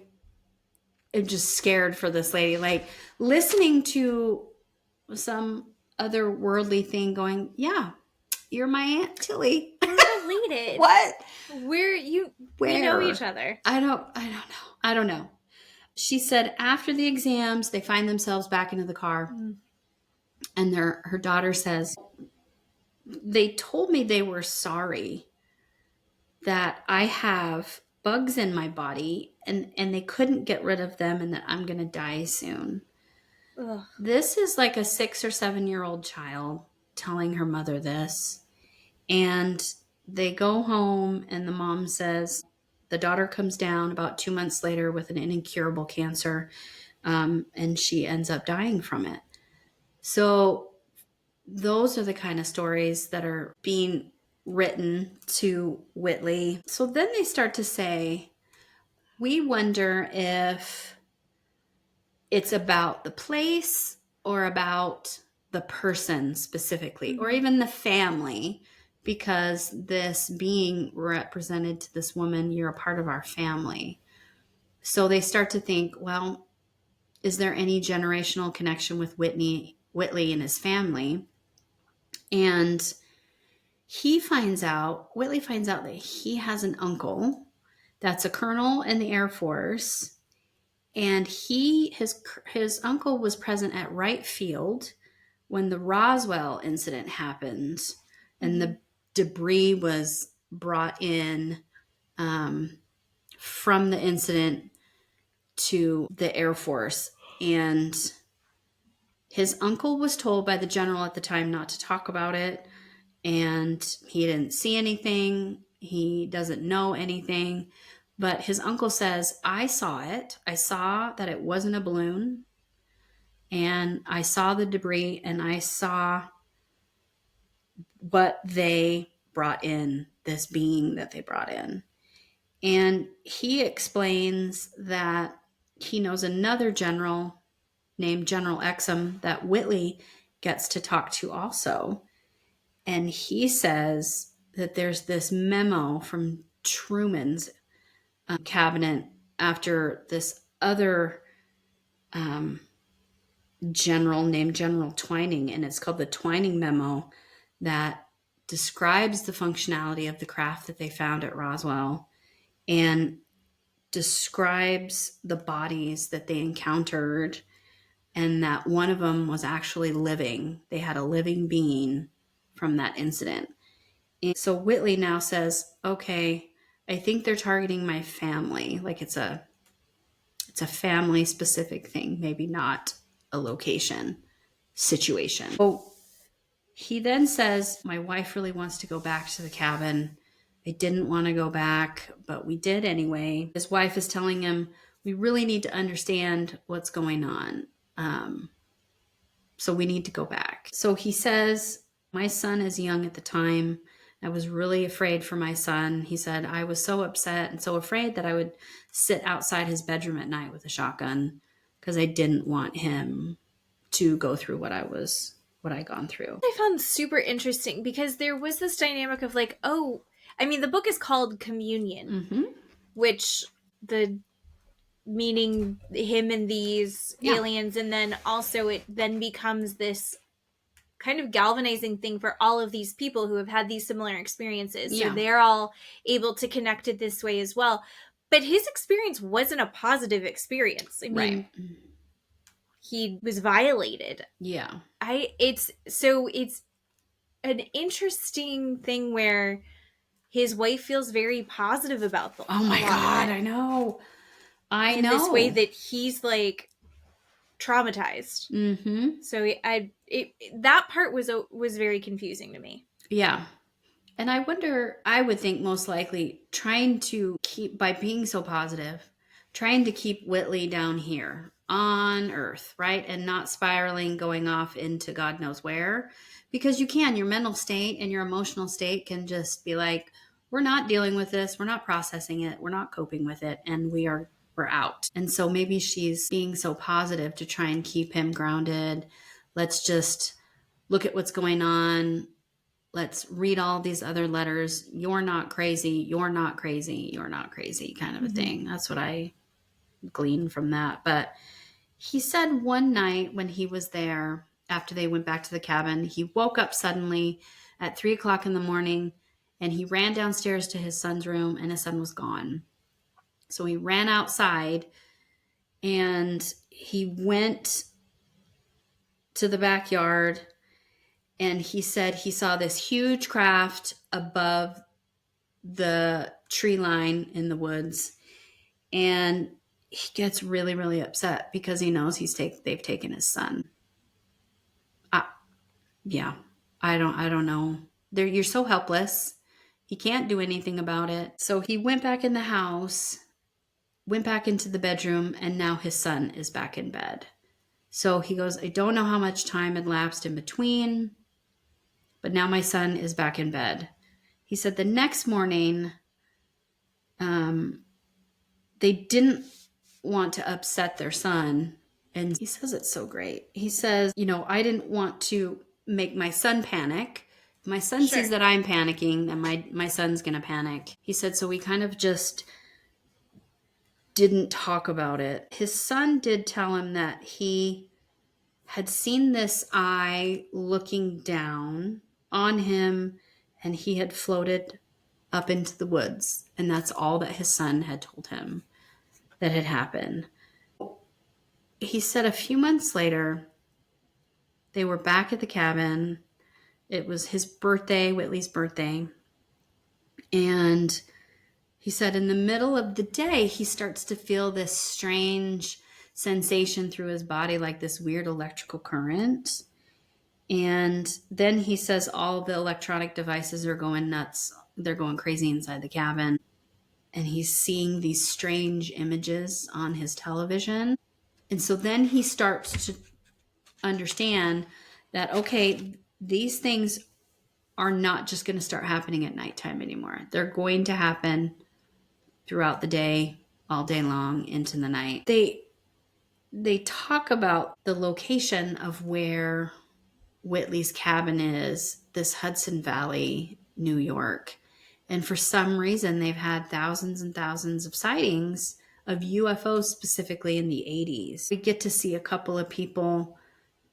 am just scared for this lady. Like, listening to some other worldly thing going, yeah, you're my Aunt Tilly. We're related. What? We know each other. I don't know. She said after the exams, they find themselves back into the car. And her daughter says, they told me they were sorry that I have bugs in my body and they couldn't get rid of them, and that I'm going to die soon. Ugh. This is like a 6 or 7-year-old child telling her mother this. And they go home, and the mom says the daughter comes down about 2 months later with an incurable cancer, and she ends up dying from it. So those are the kind of stories that are being written to Whitley. So then they start to say, we wonder if it's about the place or about the person specifically, or even the family, because this being represented to this woman, you're a part of our family. So they start to think, well, is there any generational connection with Whitley and his family? And Whitley finds out that he has an uncle that's a colonel in the Air Force, and his uncle was present at Wright Field when the Roswell incident happened, and the debris was brought in from the incident to the Air Force. And his uncle was told by the general at the time not to talk about it, and he didn't see anything. He doesn't know anything. But his uncle says, I saw it. I saw that it wasn't a balloon. And I saw the debris, and I saw what they brought in, this being that they brought in. And he explains that he knows another general named General Exum that Whitley gets to talk to also. And he says that there's this memo from Truman's cabinet after this other general named General Twining, and it's called the Twining Memo, that describes the functionality of the craft that they found at Roswell and describes the bodies that they encountered, and that one of them was actually living. They had a living being from that incident. And so Whitley now says, okay, I think they're targeting my family. Like it's a family specific thing, maybe not a location situation. So he then says, my wife really wants to go back to the cabin. I didn't want to go back, but we did anyway. His wife is telling him, we really need to understand what's going on. So we need to go back. So he says, my son is young at the time. I was really afraid for my son. He said, I was so upset and so afraid that I would sit outside his bedroom at night with a shotgun because I didn't want him to go through what I'd gone through. I found super interesting because there was this dynamic of like, the book is called Communion, which the meeting him and these aliens, and then also it then becomes this kind of galvanizing thing for all of these people who have had these similar experiences. So they're all able to connect it this way as well. But his experience wasn't a positive experience. I mean, he was violated. Yeah. It's an interesting thing where his wife feels very positive about them. Oh my God, I know. In this way that he's like traumatized. Mm-hmm. So that part was very confusing to me. Yeah. And I wonder, I would think most likely trying to keep, by being so positive, trying to keep Whitley down here on Earth, right? And not spiraling, going off into God knows where. Because your mental state and your emotional state can just be like, we're not dealing with this. We're not processing it. We're not coping with it. And we're out. And so maybe she's being so positive to try and keep him grounded. Let's just look at what's going on. Let's read all these other letters. You're not crazy. You're not crazy. You're not crazy, kind of a thing. That's what I gleaned from that. But he said one night when he was there, after they went back to the cabin, he woke up suddenly at 3:00 in the morning, and he ran downstairs to his son's room, and his son was gone. So he ran outside, and he went to the backyard, and he said he saw this huge craft above the tree line in the woods, and he gets really, really upset because he knows they've taken his son. I don't know. You're so helpless. He can't do anything about it. So he went back in the house, went back into the bedroom, and now his son is back in bed. So he goes, I don't know how much time had lapsed in between, but now my son is back in bed. He said the next morning, they didn't want to upset their son. And he says it's so great. He says, I didn't want to make my son panic. If my son sees that I'm panicking, then my son's going to panic. He said, so we kind of just didn't talk about it. His son did tell him that he had seen this eye looking down on him, and he had floated up into the woods. And that's all that his son had told him that had happened. He said a few months later, they were back at the cabin. It was his birthday, Whitley's birthday. And he said in the middle of the day, he starts to feel this strange sensation through his body, like this weird electrical current. And then he says all the electronic devices are going nuts. They're going crazy inside the cabin. And he's seeing these strange images on his television. And so then he starts to understand that, okay, these things are not just going to start happening at nighttime anymore. They're going to happen throughout the day, all day long, into the night. They talk about the location of where Whitley's cabin is, this Hudson Valley, New York. And for some reason, they've had thousands and thousands of sightings of UFOs, specifically in the 80s. We get to see a couple of people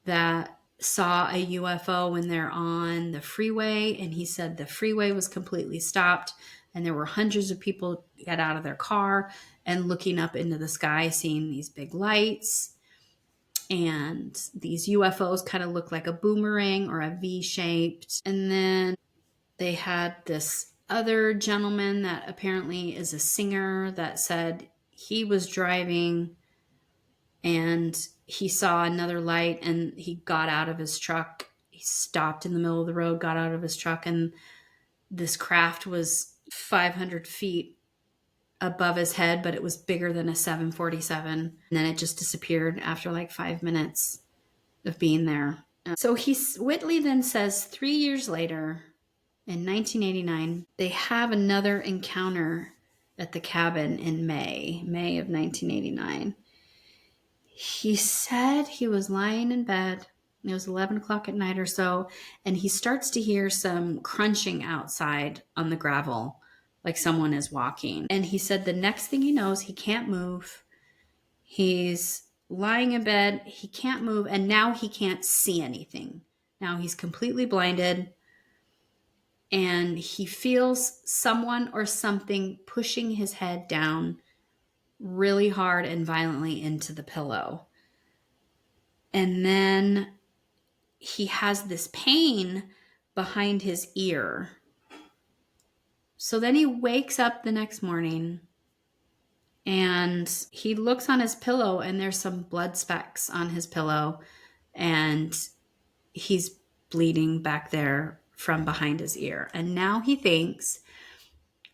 that saw a UFO when they're on the freeway, and he said the freeway was completely stopped, and there were hundreds of people get out of their car and looking up into the sky, seeing these big lights. And these UFOs kind of look like a boomerang or a V-shaped. And then they had this other gentleman that apparently is a singer that said he was driving and he saw another light, and he got out of his truck. He stopped in the middle of the road, got out of his truck, and this craft was 500 feet above his head, but it was bigger than a 747. And then it just disappeared after like 5 minutes of being there. So Whitley then says 3 years later, in 1989, they have another encounter at the cabin in May of 1989. He said he was lying in bed. It was 11 o'clock at night or so, and he starts to hear some crunching outside on the gravel, like someone is walking. And he said the next thing he knows, he can't move. He's lying in bed. He can't move. And now he can't see anything. Now he's completely blinded. And he feels someone or something pushing his head down really hard and violently into the pillow. And then he has this pain behind his ear. So then he wakes up the next morning and he looks on his pillow and there's some blood specks on his pillow and he's bleeding back there from behind his ear. And now he thinks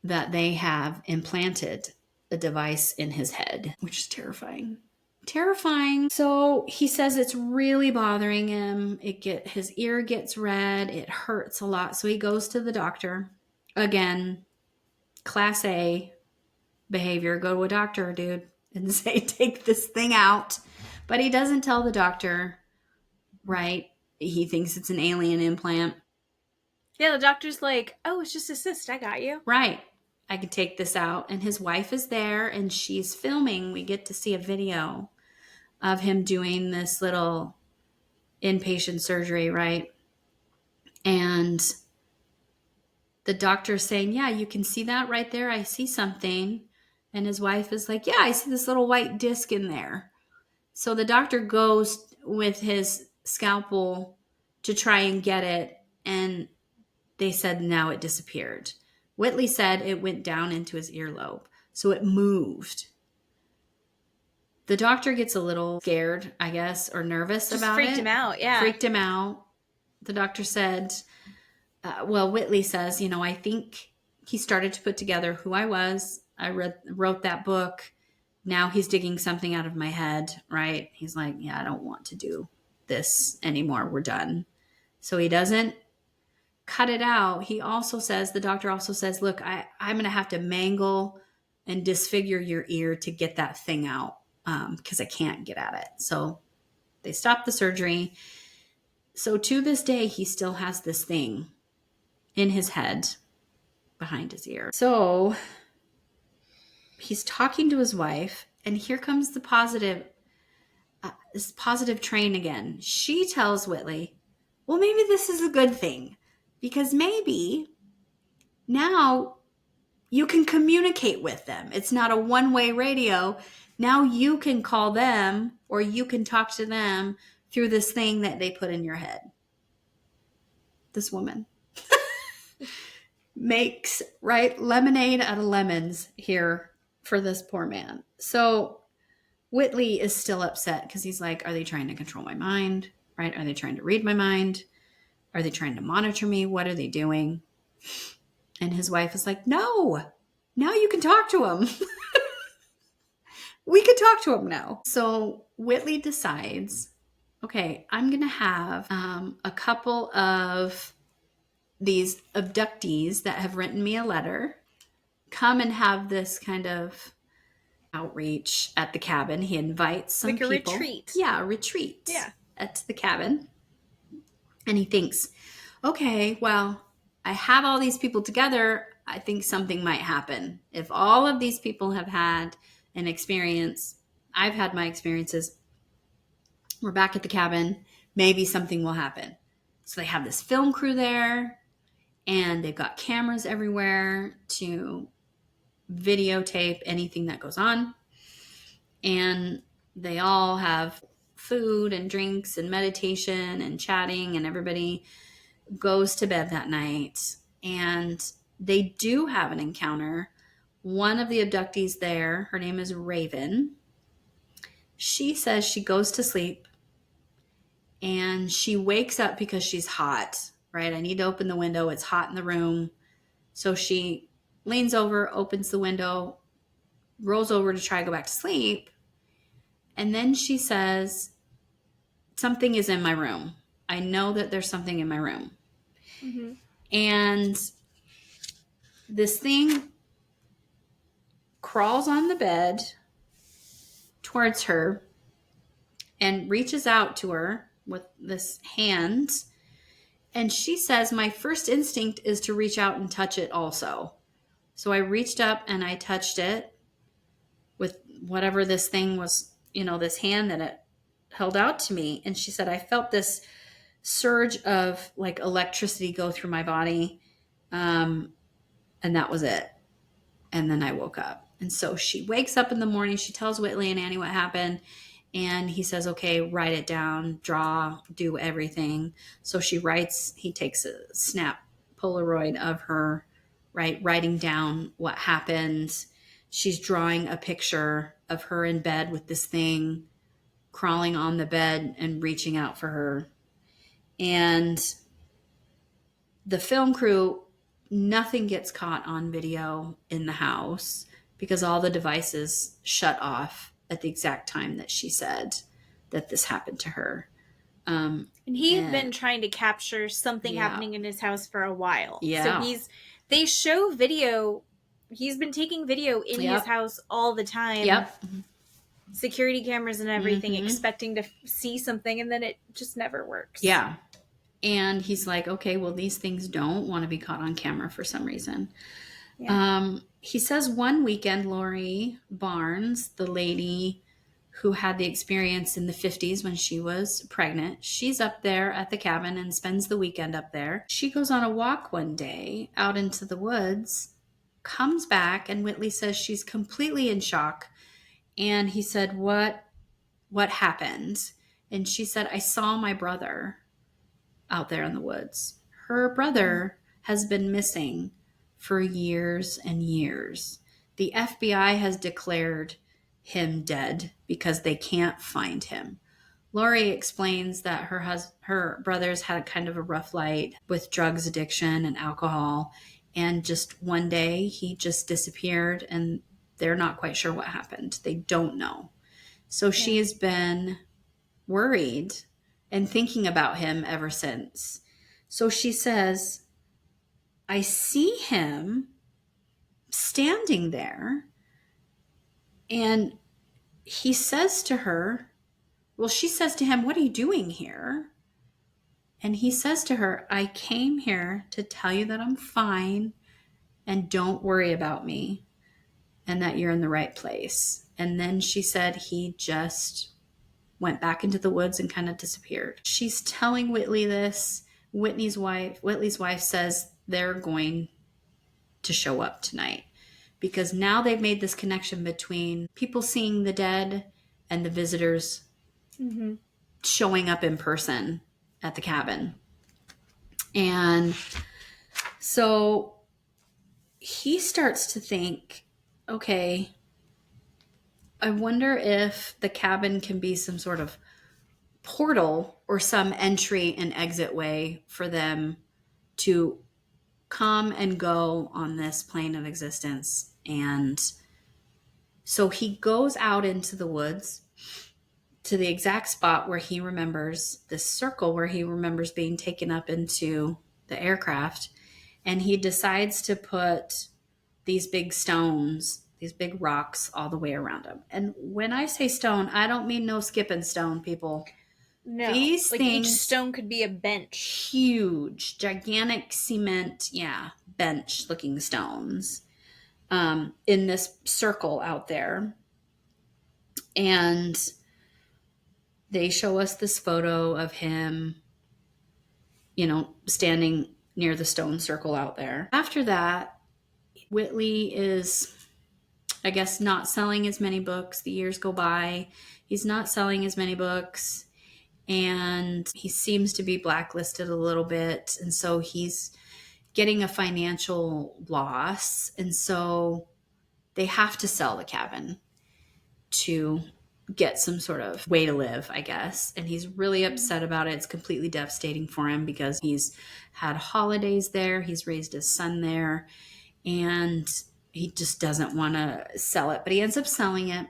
that they have implanted a device in his head, which is terrifying. Terrifying. So he says it's really bothering him. His ear gets red. It hurts a lot. So he goes to the doctor. Again, class A behavior. Go to a doctor, dude, and say, take this thing out. But he doesn't tell the doctor, right? He thinks it's an alien implant. Yeah, the doctor's like, oh, it's just a cyst. I got you. Right. I can take this out. And his wife is there and she's filming. We get to see a video of him doing this little inpatient surgery, right? And the doctor's saying, yeah, you can see that right there. I see something. And his wife is like, yeah, I see this little white disc in there. So the doctor goes with his scalpel to try and get it. And they said, now it disappeared. Whitley said it went down into his earlobe. So it moved. The doctor gets a little scared, I guess, or nervous about it. Freaked him out, yeah. Freaked him out. The doctor said, Whitley says, I think he started to put together who I was. I wrote that book. Now he's digging something out of my head, right? He's like, yeah, I don't want to do this anymore. We're done. So he doesn't cut it out. He also says, the doctor also says, look, I'm going to have to mangle and disfigure your ear to get that thing out because I can't get at it. So they stopped the surgery. So to this day, he still has this thing in his head behind his ear. So he's talking to his wife, and here comes the this positive train again. She tells Whitley, well, maybe this is a good thing because maybe now you can communicate with them. It's not a one-way radio. Now you can call them or you can talk to them through this thing that they put in your head. This woman makes, right, lemonade out of lemons here for this poor man. So Whitley is still upset because he's like, are they trying to control my mind? Right? Are they trying to read my mind? Are they trying to monitor me? What are they doing? And his wife is like, no, now you can talk to him. We can talk to him now. So Whitley decides, okay, I'm going to have a couple of these abductees that have written me a letter come and have this kind of outreach at the cabin. He invites some people. Like a retreat. Yeah, a retreat. Yeah. At the cabin. And he thinks, okay, well, I have all these people together. I think something might happen. If all of these people have had an experience, I've had my experiences, we're back at the cabin, maybe something will happen. So they have this film crew there, and they've got cameras everywhere to videotape anything that goes on. And they all have food and drinks and meditation and chatting, and everybody goes to bed that night. And they do have an encounter. One of the abductees there, her name is Raven. She says she goes to sleep and she wakes up because she's hot, right? I need to open the window. It's hot in the room. So she leans over, opens the window, rolls over to try to go back to sleep. And then she says, something is in my room. I know that there's something in my room. Mm-hmm. And this thing crawls on the bed towards her and reaches out to her with this hand. And she says, my first instinct is to reach out and touch it also. So I reached up and I touched it with whatever this thing was, this hand that it held out to me. And she said, I felt this surge of like electricity go through my body. And that was it. And then I woke up. And so she wakes up in the morning. She tells Whitley and Annie what happened. And he says, okay, write it down, draw, do everything. So she writes, he takes a snap Polaroid of her, writing down what happened. She's drawing a picture of her in bed with this thing crawling on the bed and reaching out for her. And the film crew, nothing gets caught on video in the house because all the devices shut off at the exact time that she said that this happened to her. And he'd been trying to capture something happening in his house for a while. Yeah. So they show video. He's been taking video in his house all the time. Yep. Security cameras and everything, expecting to see something, and then it just never works. Yeah. And he's like, okay, well, these things don't want to be caught on camera for some reason. Yeah. He says one weekend, Lori Barnes, the lady who had the experience in the 50s when she was pregnant, she's up there at the cabin and spends the weekend up there. She goes on a walk one day out into the woods, comes back, and Whitley says she's completely in shock. And he said, what happened? And she said, I saw my brother out there in the woods. Her brother has been missing for years and years. The FBI has declared him dead because they can't find him. Lori explains that her brothers had kind of a rough life with drugs addiction and alcohol, and just one day he just disappeared, and they're not quite sure what happened. They don't know. So she has been worried and thinking about him ever since. So she says, I see him standing there, and he says to her, well, she says to him, what are you doing here? And he says to her, I came here to tell you that I'm fine and don't worry about me and that you're in the right place. And then she said he just went back into the woods and kind of disappeared. She's telling Whitley this. Whitley's wife says they're going to show up tonight because now they've made this connection between people seeing the dead and the visitors showing up in person at the cabin. And so he starts to think, okay, I wonder if the cabin can be some sort of portal or some entry and exit way for them to come and go on this plane of existence. And so he goes out into the woods to the exact spot where he remembers this circle where he remembers being taken up into the aircraft. And he decides to put these big stones, these big rocks all the way around him. And when I say stone, I don't mean no skipping stone, people. No, these like things, each stone could be a bench. Huge, gigantic cement, bench looking stones in this circle out there. And they show us this photo of him, standing near the stone circle out there. After that, Whitley is, I guess, not selling as many books. The years go by. He's not selling as many books. And he seems to be blacklisted a little bit. And so he's getting a financial loss. And so they have to sell the cabin to get some sort of way to live, I guess. And he's really upset about it. It's completely devastating for him because he's had holidays there. He's raised his son there. And he just doesn't want to sell it. But he ends up selling it.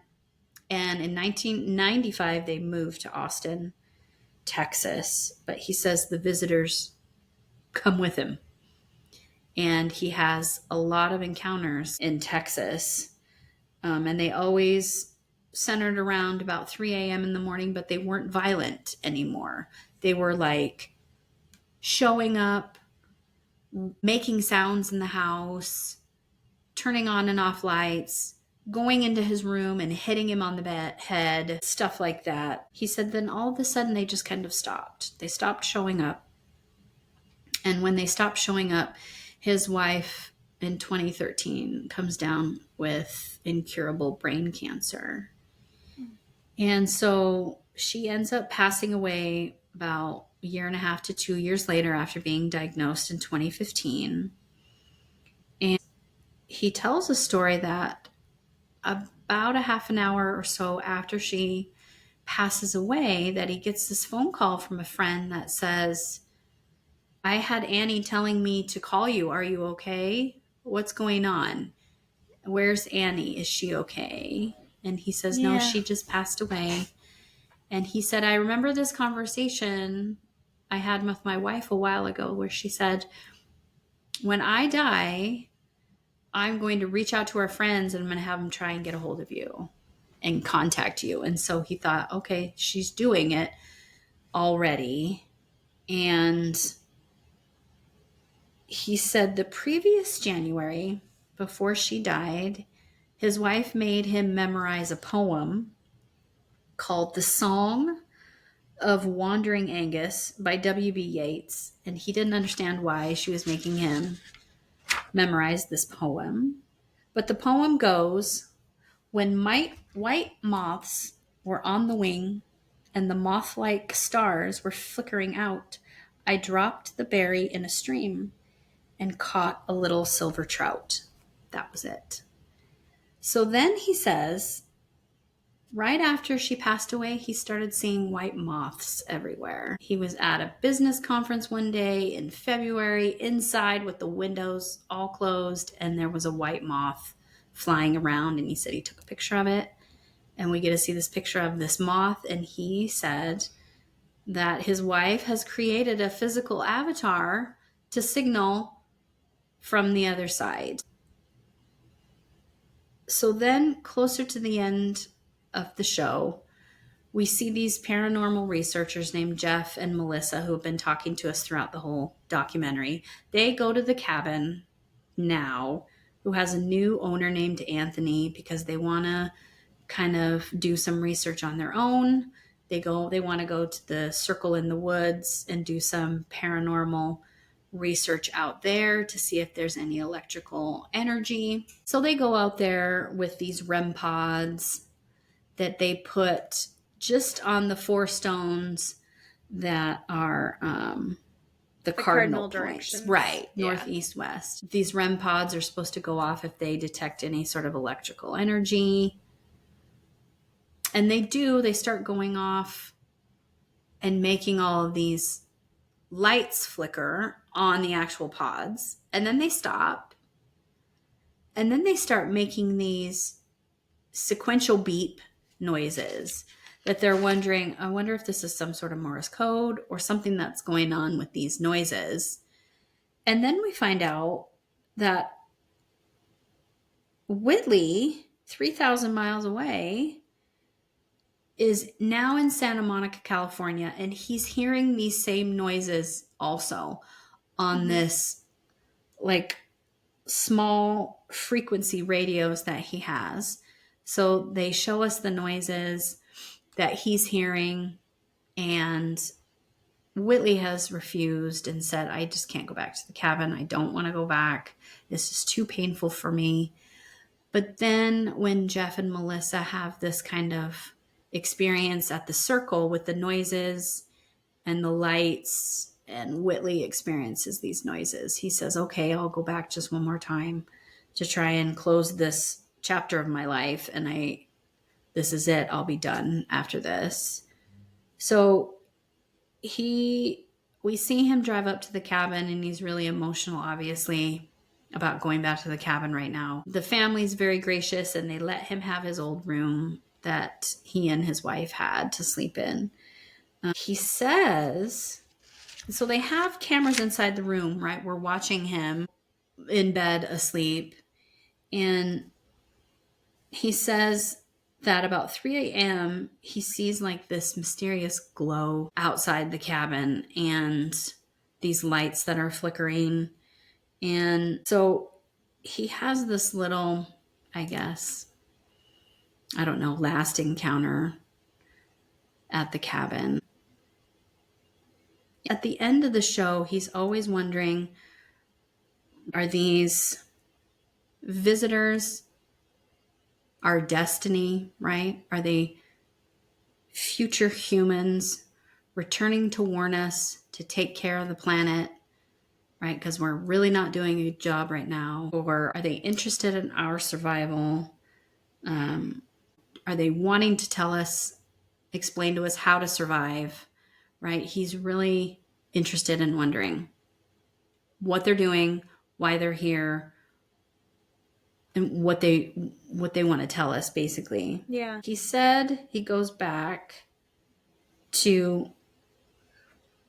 And in 1995, they moved to Austin, Texas. But he says the visitors come with him. And he has a lot of encounters in Texas. And they always centered around about 3 a.m. in the morning, but they weren't violent anymore. They were like showing up, making sounds in the house, turning on and off lights, going into his room and hitting him on the head, stuff like that. He said then all of a sudden they just kind of stopped. They stopped showing up. And when they stopped showing up, his wife in 2013 comes down with incurable brain cancer. And so she ends up passing away about a year and a half to 2 years later after being diagnosed in 2015. And he tells a story that about a half an hour or so after she passes away, that he gets this phone call from a friend that says, I had Annie telling me to call you. Are you okay? What's going on? Where's Annie? Is she okay? And he says, no, she just passed away. And he said, I remember this conversation I had with my wife a while ago where she said, when I die, I'm going to reach out to our friends and I'm going to have them try and get a hold of you and contact you. And so he thought, okay, she's doing it already. And he said the previous January, before she died, his wife made him memorize a poem called The Song of Wandering Angus by W.B. Yeats. And he didn't understand why she was making him memorize this poem. But the poem goes, when white moths were on the wing and the moth-like stars were flickering out, I dropped the berry in a stream and caught a little silver trout. That was it. So then he says, right after she passed away, he started seeing white moths everywhere. He was at a business conference one day in February, inside with the windows all closed, and there was a white moth flying around, and he said he took a picture of it, and we get to see this picture of this moth, and he said that his wife has created a physical avatar to signal from the other side. So then, closer to the end of the show, we see these paranormal researchers named Jeff and Melissa who have been talking to us throughout the whole documentary. They go to the cabin now, who has a new owner named Anthony, because they want to kind of do some research on their own. They want to go to the Circle in the Woods and do some paranormal research out there to see if there's any electrical energy. So they go out there with these REM pods that they put just on the 4 stones that are the cardinal points. Right, north, east, west. These REM pods are supposed to go off if they detect any sort of electrical energy. And they start going off and making all of these lights flicker on the actual pods, and then they stop, and then they start making these sequential beep noises that they're wondering, I wonder if this is some sort of Morse code or something that's going on with these noises. And then we find out that Whitley, 3,000 miles away, is now in Santa Monica, California, and he's hearing these same noises also on this like small frequency radios that he has. So they show us the noises that he's hearing, and Whitley has refused and said, I just can't go back to the cabin. I don't want to go back. This is too painful for me. But then when Jeff and Melissa have this kind of experience at the Circle with the noises and the lights, and Whitley experiences these noises, he says, okay, I'll go back just one more time to try and close this chapter of my life. And this is it. I'll be done after this. So we see him drive up to the cabin, and he's really emotional, obviously, about going back to the cabin right now. The family's very gracious, and they let him have his old room that he and his wife had to sleep in. He says, so they have cameras inside the room, right? We're watching him in bed asleep. And he says that about 3 a.m., he sees like this mysterious glow outside the cabin and these lights that are flickering. And so he has this little, I guess, I don't know, last encounter at the cabin. At the end of the show, he's always wondering, are these visitors our destiny, right? Are they future humans returning to warn us to take care of the planet, right? Because we're really not doing a good job right now. Or are they interested in our survival? Are they wanting to tell us, explain to us how to survive, right? He's really interested in wondering what they're doing, why they're here, and what they want to tell us, basically. Yeah. He said he goes back to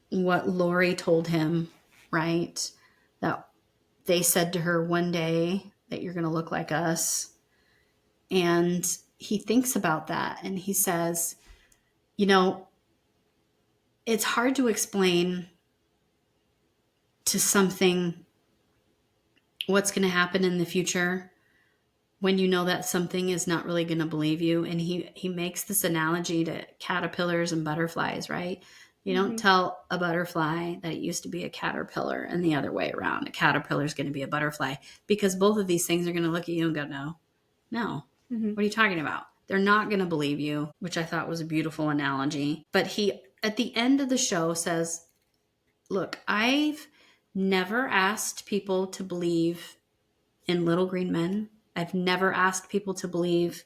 what Lori told him, right? That they said to her one day that you're going to look like us. And he thinks about that and he says, you know, it's hard to explain to something what's going to happen in the future when you know that something is not really going to believe you. And he makes this analogy to caterpillars and butterflies, right? You don't tell a butterfly that it used to be a caterpillar and the other way around. A caterpillar is going to be a butterfly, because both of these things are going to look at you and go, no. What are you talking about? They're not going to believe you, which I thought was a beautiful analogy. But he, at the end of the show, says, look, I've never asked people to believe in little green men. I've never asked people to believe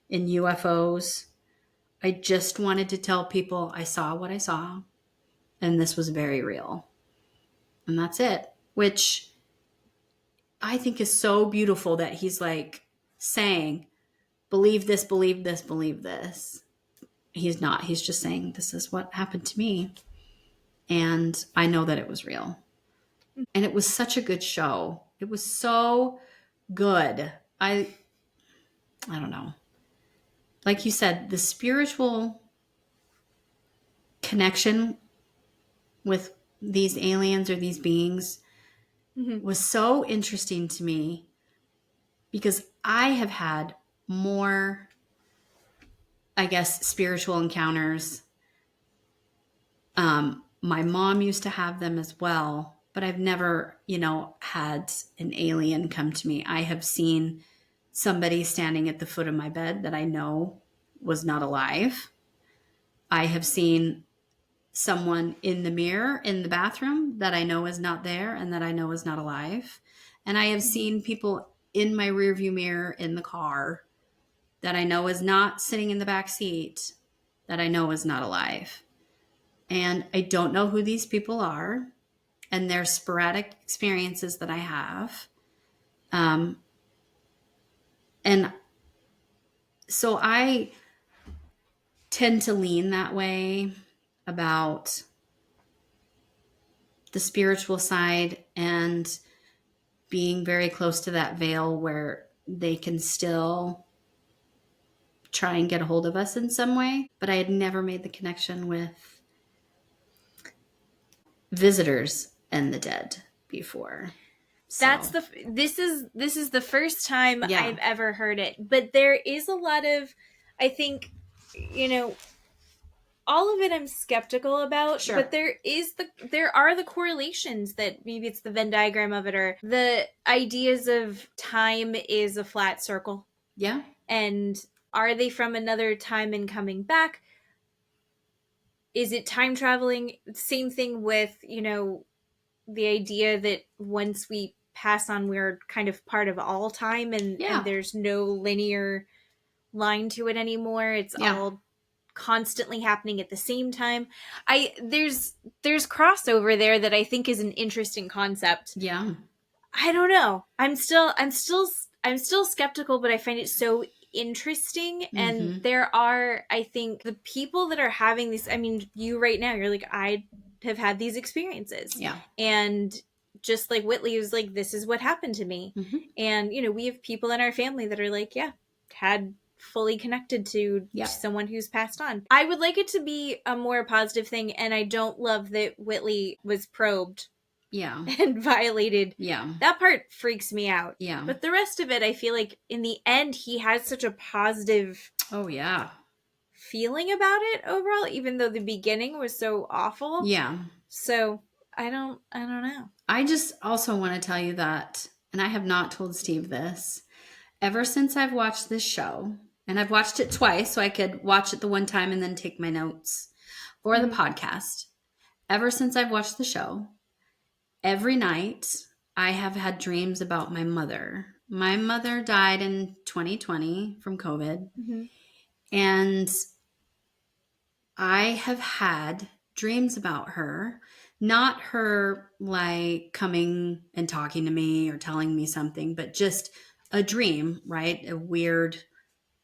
in UFOs. I just wanted to tell people I saw what I saw, and this was very real. And that's it, which I think is so beautiful that he's like saying, believe this, believe this, believe this. He's not. He's just saying, this is what happened to me. And I know that it was real. And it was such a good show. It was so good. I don't know. Like you said, the spiritual connection with these aliens or these beings was so interesting to me, because I have had more, I guess, spiritual encounters. My mom used to have them as well, but I've never, had an alien come to me. I have seen somebody standing at the foot of my bed that I know was not alive. I have seen someone in the mirror in the bathroom that I know is not there and that I know is not alive. And I have seen people in my rearview mirror in the car that I know is not sitting in the back seat, that I know is not alive. And I don't know who these people are, and they're sporadic experiences that I have. And so I tend to lean that way about the spiritual side and being very close to that veil where they can still try and get a hold of us in some way. But I had never made the connection with visitors and the dead before. So. This is the first time I've ever heard it. But there is a lot of, I think, all of it I'm skeptical about, but there are the correlations that maybe it's the Venn diagram of it, or the ideas of time is a flat circle. Yeah. And are they from another time and coming back? Is it time traveling? Same thing with, the idea that once we pass on, we're kind of part of all time and there's no linear line to it anymore. It's all constantly happening at the same time. There's crossover there that I think is an interesting concept. Yeah. I don't know. I'm still skeptical, but I find it so interesting. And there are, I think, the people that are having these, I mean, you right now, you're like, I have had these experiences. Yeah. And just like Whitley was like, this is what happened to me. And, we have people in our family that are like, had fully connected to someone who's passed on. I would like it to be a more positive thing, and I don't love that Whitley was probed Yeah. and violated. Yeah. That part freaks me out. Yeah. But the rest of it, I feel like in the end, he had such a positive feeling about it overall, even though the beginning was so awful. Yeah. So I don't know. I just also want to tell you that, and I have not told Steve this, ever since I've watched this show, and I've watched it twice so I could watch it the one time and then take my notes for the podcast. Ever since I've watched the show, every night I have had dreams about my mother. My mother died in 2020 from COVID. And I have had dreams about her, not her like coming and talking to me or telling me something, but just a dream, right? A weird,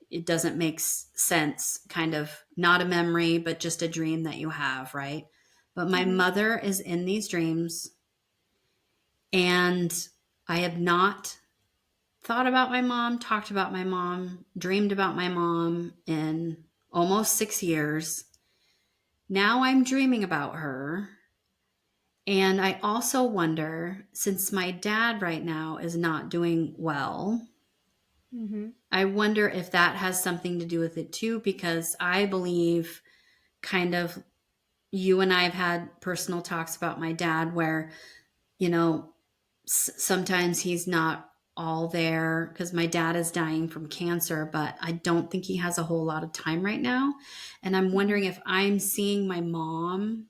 it doesn't make sense, kind of not a memory, but just a dream that you have, right? But my mother is in these dreams, and I have not thought about my mom, talked about my mom, dreamed about my mom in almost 6 years. Now I'm dreaming about her. And I also wonder, since my dad right now is not doing well, I wonder if that has something to do with it too, because I believe kind of you and I have had personal talks about my dad where, you know, sometimes he's not all there because my dad is dying from cancer, but I don't think he has a whole lot of time right now. And I'm wondering if I'm seeing my mom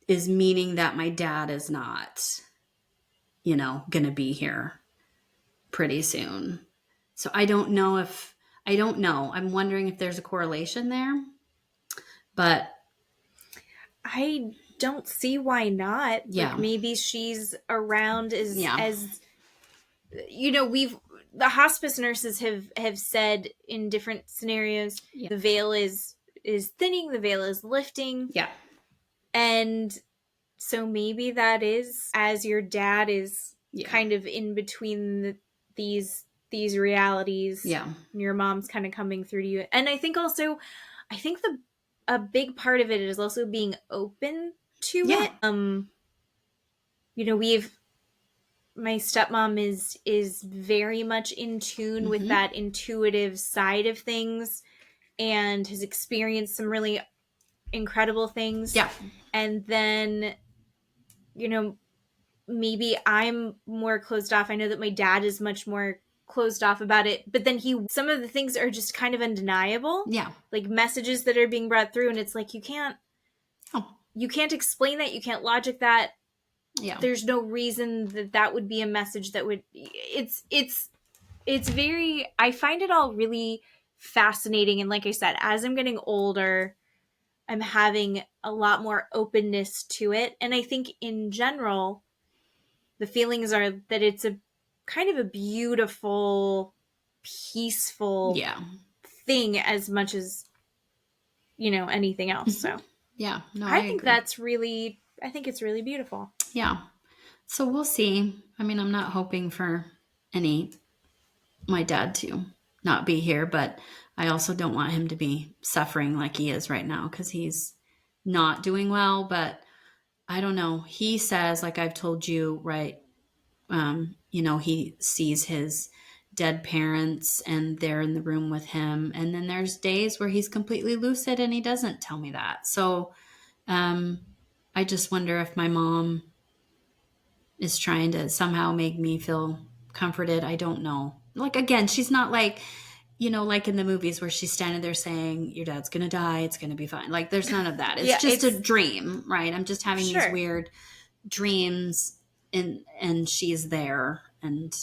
is meaning that my dad is not, you know, going to be here pretty soon. So I don't know. I'm wondering if there's a correlation there, but I don't see why not. Yeah. Like maybe she's around as you know, the hospice nurses have said in different scenarios, the veil is thinning, the veil is lifting. Yeah. And so maybe that is as your dad is kind of in between these realities. Yeah. And your mom's kind of coming through to you. And I think a big part of it is also being open to it. You know, my stepmom is very much in tune with that intuitive side of things and has experienced some really incredible things. Yeah. And then, you know, maybe I'm more closed off. I know that my dad is much more closed off about it, but then some of the things are just kind of undeniable. Yeah. Like messages that are being brought through, and it's like you can't explain that, you can't logic that. Yeah. There's no reason that would be a message that would it's very, I find it all really fascinating. And like I said, as I'm getting older, I'm having a lot more openness to it. And I think in general, the feelings are that it's a kind of a beautiful, peaceful thing as much as, you know, anything else. So yeah, no, I think agree. I think it's really beautiful. Yeah. So we'll see. I mean, I'm not hoping for my dad to not be here, but I also don't want him to be suffering like he is right now because he's not doing well. But I don't know. He says, like I've told you, right? You know, he sees his dead parents and they're in the room with him. And then there's days where he's completely lucid and he doesn't tell me that. So I just wonder if my mom is trying to somehow make me feel comforted. I don't know. Like, again, she's not like, you know, like in the movies where she's standing there saying, your dad's going to die. It's going to be fine. Like, there's none of that. It's just a dream, right? I'm just having these weird dreams and she's there and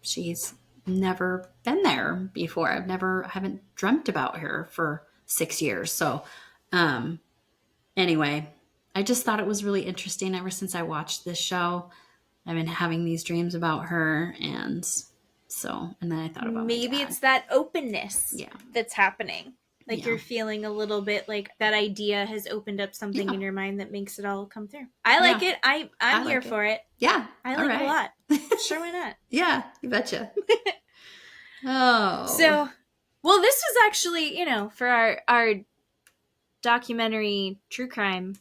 she's never been there before. I haven't dreamt about her for 6 years. So, anyway, I just thought it was really interesting ever since I watched this show. I've been having these dreams about her, and then I thought about maybe it's that openness that's happening. Like you're feeling a little bit like that idea has opened up something in your mind that makes it all come through. I like it. I'm here for it. Yeah. I like it a lot. Sure, why not? Yeah, you betcha. Oh. So, well, this was actually, you know, for our documentary true crime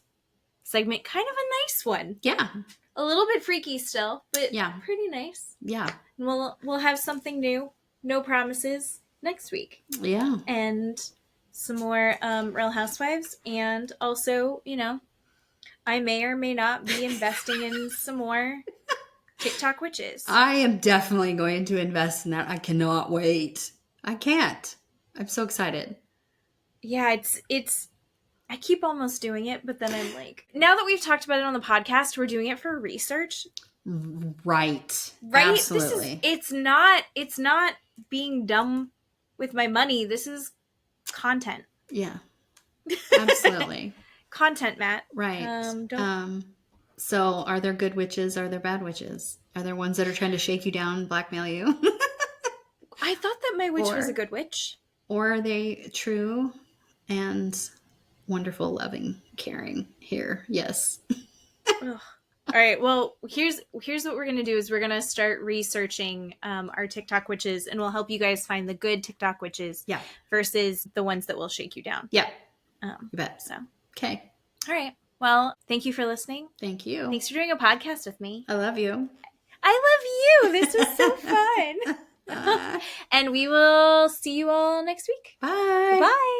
segment. Kind of a nice one. Yeah. A little bit freaky still, but yeah, pretty nice. Yeah. And we'll have something new, no promises, next week. Yeah. And some more Real Housewives. And also, I may or may not be investing in some more TikTok witches. I am definitely going to invest in that. I cannot wait. I can't. I'm so excited. Yeah, it's I keep almost doing it, but then I'm like, now that we've talked about it on the podcast, we're doing it for research. Right. Absolutely. It's not being dumb with my money. This is content. Yeah. Absolutely. Content, Matt. Right. So are there good witches? Are there bad witches? Are there ones that are trying to shake you down and blackmail you? I thought that my witch was a good witch. Or are they true and wonderful, loving, caring here? Yes. All right. Well, here's what we're going to do is we're going to start researching our TikTok witches, and we'll help you guys find the good TikTok witches versus the ones that will shake you down. Yeah. You bet. So. Okay. All right. Well, thank you for listening. Thank you. Thanks for doing a podcast with me. I love you. I love you. This was so fun. And we will see you all next week. Bye. Bye.